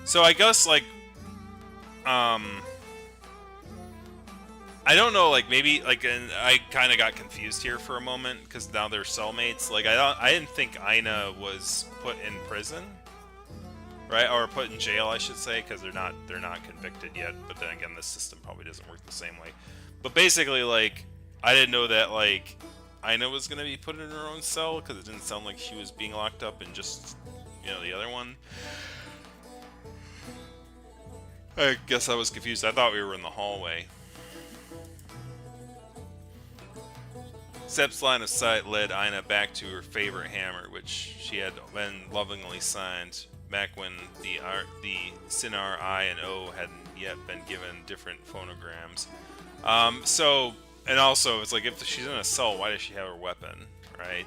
So I guess, like, I don't know, like maybe like, and I kind of got confused here for a moment because now they're cellmates. Like I didn't think Aina was put in prison, right, or put in jail, I should say, because they're not convicted yet. But then again, this system probably doesn't work the same way. But basically, like, I didn't know that like Aina was gonna be put in her own cell because it didn't sound like she was being locked up in just, you know, the other one. I guess I was confused. I thought we were in the hallway. Sepp's line of sight led Aina back to her favorite hammer, which she had been lovingly signed back when the Sinar I and O hadn't yet been given different phonograms. And also, it's like, if she's in a cell, why does she have her weapon, right?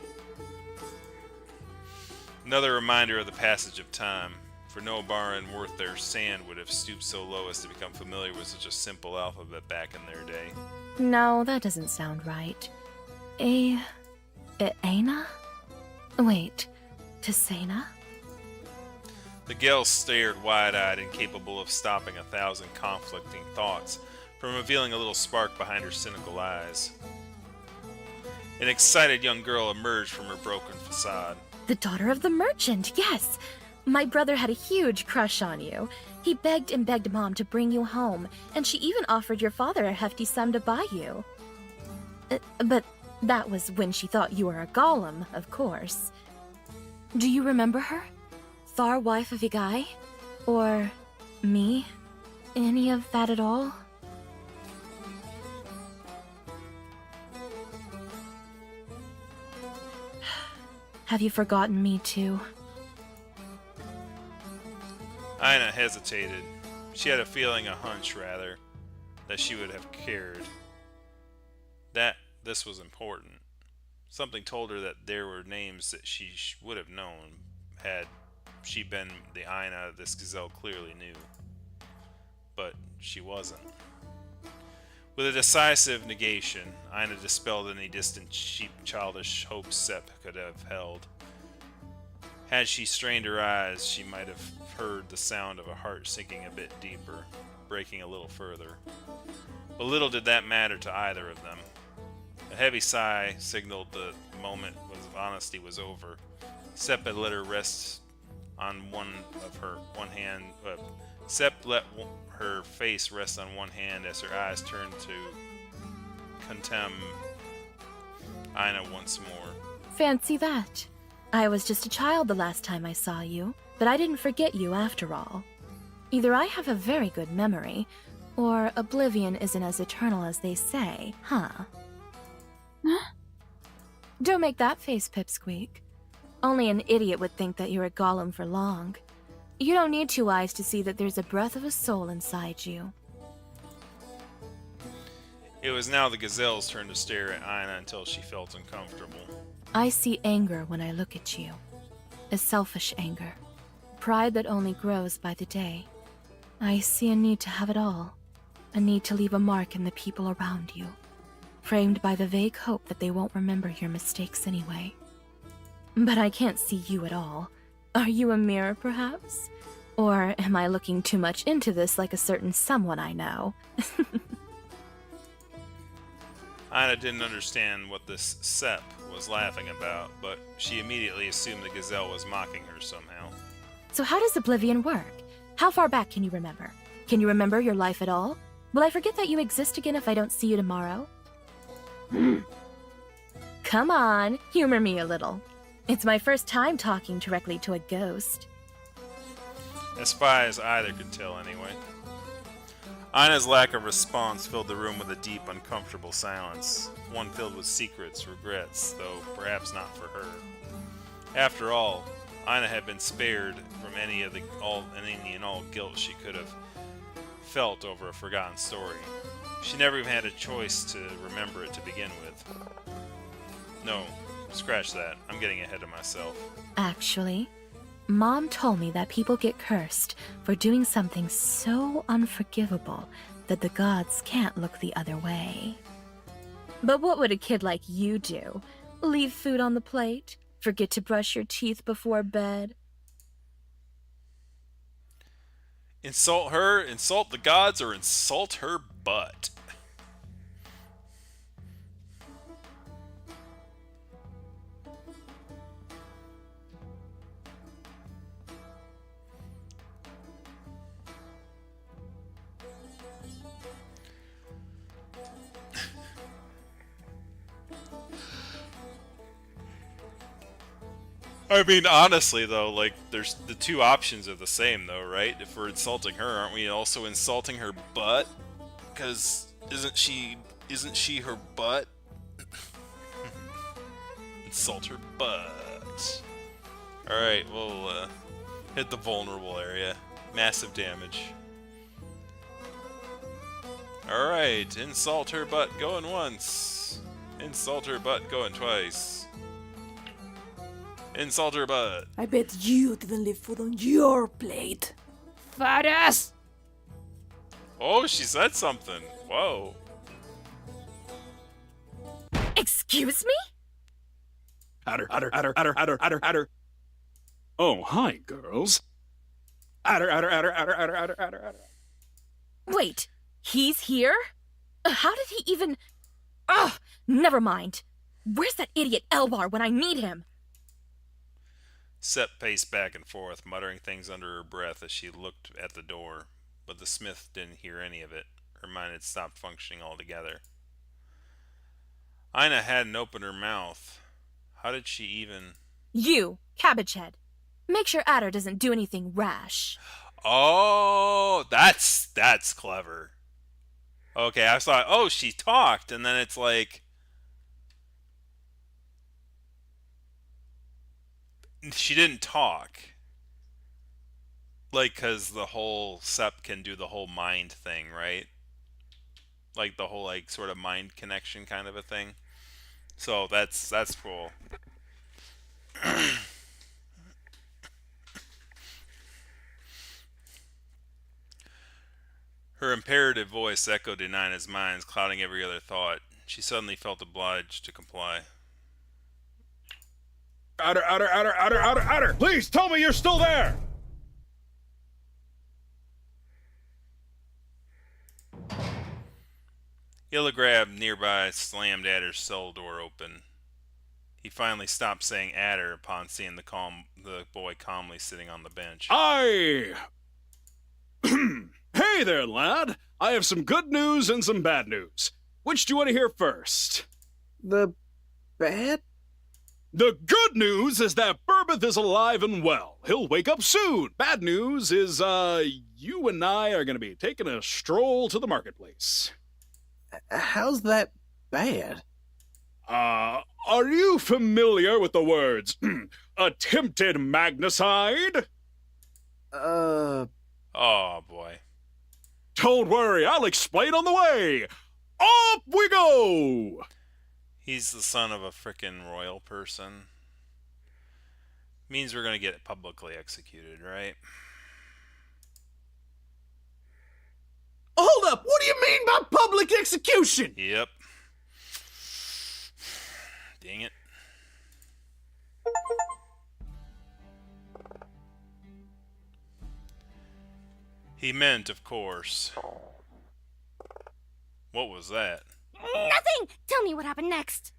Another reminder of the passage of time. For no Baran worth their sand would have stooped so low as to become familiar with such a simple alphabet back in their day. No, that doesn't sound right. Aina? Wait, Tasena? The Gale stared wide-eyed, incapable of stopping 1,000 conflicting thoughts from revealing a little spark behind her cynical eyes. An excited young girl emerged from her broken facade. The daughter of the merchant, yes! My brother had a huge crush on you. He begged and begged Mom to bring you home, and she even offered your father a hefty sum to buy you. But that was when she thought you were a golem, of course. Do you remember her? Thar, wife of Igai? Or me? Any of that at all? Have you forgotten me too? Aina hesitated. She had a feeling, a hunch rather, that she would have cared. That this was important. Something told her that there were names that she would have known had she been the Aina this gazelle clearly knew. But she wasn't. With a decisive negation, Aina dispelled any distant, cheap, childish hopes Sepp could have held. Had she strained her eyes, she might have heard the sound of a heart sinking a bit deeper, breaking a little further. But little did that matter to either of them. A heavy sigh signaled the moment of honesty was over. Sepp had let her rest on Sepp let her face rest on one hand as her eyes turned to contemn Aina once more. Fancy that. I was just a child the last time I saw you, but I didn't forget you after all. Either I have a very good memory, or oblivion isn't as eternal as they say, huh? Don't make that face, Pipsqueak. Only an idiot would think that you're a golem for long. You don't need 2 eyes to see that there's a breath of a soul inside you. It was now the gazelle's turn to stare at Aina until she felt uncomfortable. I see anger when I look at you. A selfish anger. Pride that only grows by the day. I see a need to have it all. A need to leave a mark in the people around you. Framed by the vague hope that they won't remember your mistakes anyway. But I can't see you at all. Are you a mirror, perhaps? Or am I looking too much into this like a certain someone I know? Aina didn't understand what this Sepp was laughing about, but she immediately assumed the gazelle was mocking her somehow. So how does oblivion work? How far back can you remember? Can you remember your life at all? Will I forget that you exist again if I don't see you tomorrow? Come on, humor me a little. It's my first time talking directly to a ghost. As far as either could tell, anyway. Aina's lack of response filled the room with a deep, uncomfortable silence, one filled with secrets, regrets, though perhaps not for her. After all, Aina had been spared from any and all guilt she could have felt over a forgotten story. She never even had a choice to remember it to begin with. No, scratch that. I'm getting ahead of myself. Actually, Mom told me that people get cursed for doing something so unforgivable that the gods can't look the other way. But what would a kid like you do? Leave food on the plate? Forget to brush your teeth before bed? Insult her, insult the gods, or insult her butt. I mean, honestly, though, like, there's the two options are the same, though, right? If we're insulting her, aren't we also insulting her butt? Because isn't she her butt? Insult her butt. All right, we'll hit the vulnerable area. Massive damage. All right, insult her butt going once. Insult her butt going twice. Insult her butt. I bet you didn't leave food on your plate. Fat ass! Oh, she said something. Whoa. Excuse me? Adder. Oh, hi, girls. Adder. Wait, he's here? How did he even... Ugh, never mind. Where's that idiot Elbar when I need him? Sep paced back and forth, muttering things under her breath as she looked at the door, but the smith didn't hear any of it. Her mind had stopped functioning altogether. Ina hadn't opened her mouth. How did she even... You, Cabbagehead. Make sure Adder doesn't do anything rash. Oh, that's clever. Okay, I thought, oh, she talked, and then it's like... She didn't talk. Like, because the whole Sep can do the whole mind thing, right? Like, the whole, like, sort of mind connection kind of a thing. So, that's cool. Her imperative voice echoed in Ina's mind, clouding every other thought. She suddenly felt obliged to comply. Adder. Please tell me you're still there. Illigrab nearby slammed Adder's cell door open. He finally stopped saying Adder upon seeing the boy calmly sitting on the bench. Hey there, lad. I have some good news and some bad news. Which do you want to hear first? The bad? The good news is that Burbeth is alive and well. He'll wake up soon. Bad news is, you and I are going to be taking a stroll to the marketplace. How's that bad? Are you familiar with the words, attempted magnacide? Oh, boy. Don't worry, I'll explain on the way. Up we go! He's the son of a frickin' royal person. Means we're gonna get publicly executed, right? Hold up! What do you mean by public execution? Yep. Dang it. He meant, of course. What was that? Nothing! Tell me what happened next.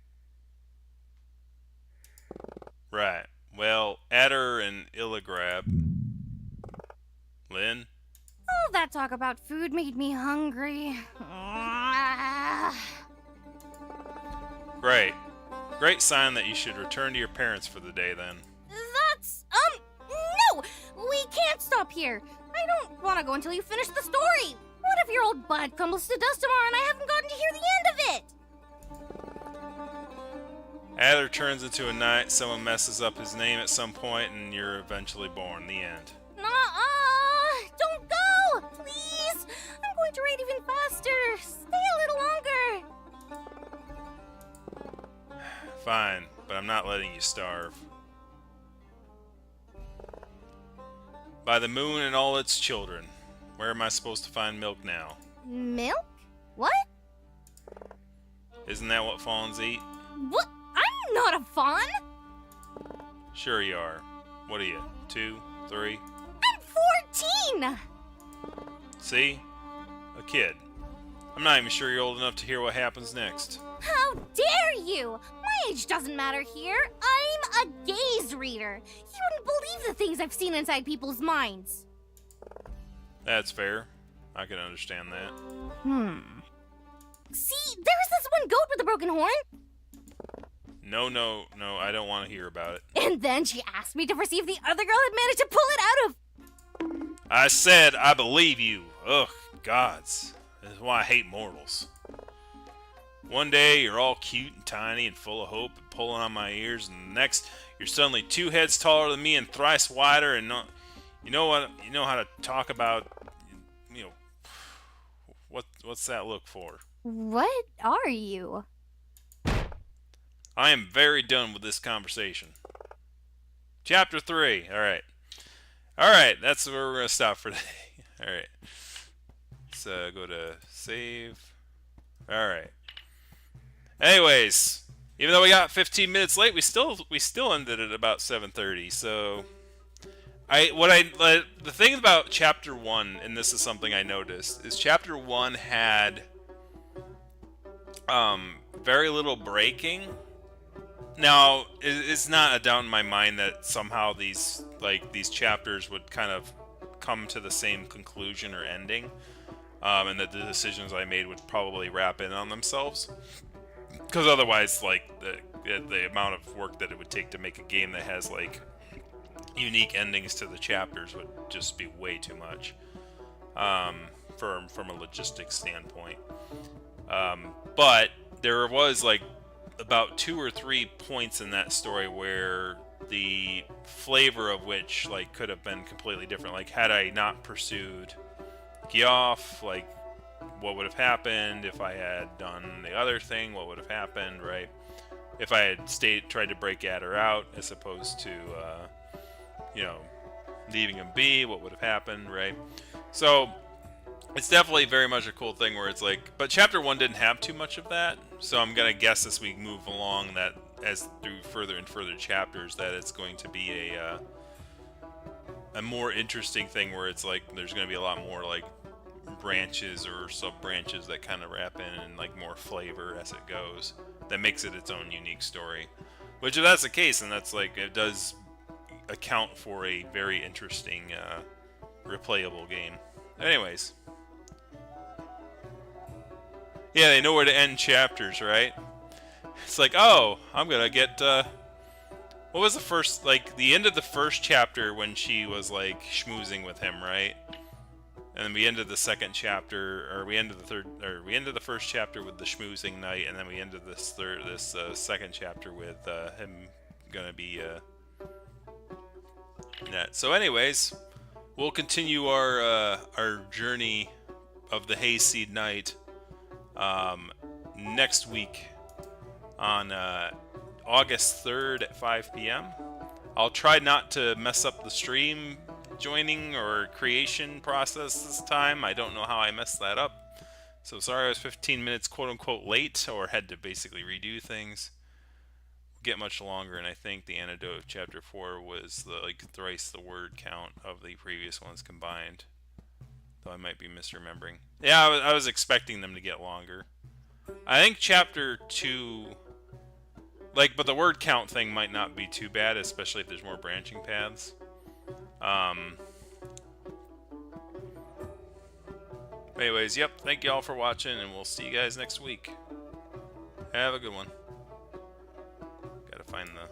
Right. Well, Adder and Illigrab. Lynn? All that talk about food made me hungry. Great. Great sign that you should return to your parents for the day, then. That's, no! We can't stop here. I don't want to go until you finish the story. What if your old butt crumbles to dust tomorrow and I haven't gotten to hear the end of it? Adder turns into a knight, someone messes up his name at some point, and you're eventually born. The end. Don't go! Please! I'm going to ride even faster. Stay a little longer. Fine, but I'm not letting you starve. By the moon and all its children, where am I supposed to find milk now? Milk? What? Isn't that what fawns eat? What? I'm not a fawn! Sure you are. What are you, 2, 3? I'm 14! See? A kid. I'm not even sure you're old enough to hear what happens next. How dare you! My age doesn't matter here. I'm a gaze reader. You wouldn't believe the things I've seen inside people's minds. That's fair. I can understand that. See, there's this one goat with a broken horn. No, I don't want to hear about it. And then she asked me to foresee if the other girl had managed to pull it out of... I said I believe you. Ugh, gods. This is why I hate mortals. One day you're all cute and tiny and full of hope and pulling on my ears, and the next you're suddenly 2 heads taller than me and thrice wider, and you know how to talk about, what's that look for? What are you? I am very done with this conversation. Chapter 3. Alright, that's where we're going to stop for today. Alright. Let's go to save. Alright. Anyways, even though we got 15 minutes late, we still ended at about 7:30. So the thing about chapter 1, and this is something I noticed, is chapter 1 had very little breaking. Now, it's not a doubt in my mind that somehow these chapters would kind of come to the same conclusion or ending, and that the decisions I made would probably wrap in on themselves. Because otherwise, the amount of work that it would take to make a game that has unique endings to the chapters would just be way too much, from a logistics standpoint. But there was about 2 or 3 points in that story where the flavor of which could have been completely different. Had I not pursued Geoff, what would have happened? If I had done the other thing, what would have happened, right? If I had tried to break Adder out as opposed to leaving him be, what would have happened, right? So it's definitely very much a cool thing where it's but chapter 1 didn't have too much of that, so I'm gonna guess as we move along that as through further and further chapters that it's going to be a more interesting thing where it's there's gonna be a lot more branches or sub branches that kind of wrap in and more flavor as it goes, that makes it its own unique story. Which if that's the case, then that's it does account for a very interesting replayable game. Anyways, yeah, they know where to end chapters, right? It's oh, I'm gonna get what was the first the end of the first chapter when she was schmoozing with him, right? And then we ended the second chapter, or we ended the first chapter with the schmoozing night, and then we ended this second chapter with him gonna be net. So anyways, we'll continue our journey of the Hayseed night next week on August 3rd at 5 p.m. I'll try not to mess up the stream joining or creation process this time. I don't know how I messed that up, so sorry I was 15 minutes quote-unquote late, or had to basically redo things. We'll get much longer, and I think the antidote of chapter 4 was the thrice the word count of the previous ones combined, though I might be misremembering. Yeah, I was expecting them to get longer. I think chapter 2, but the word count thing might not be too bad, especially if there's more branching paths. Anyways, yep, thank you all for watching, and we'll see you guys next week. Have a good one. Gotta find the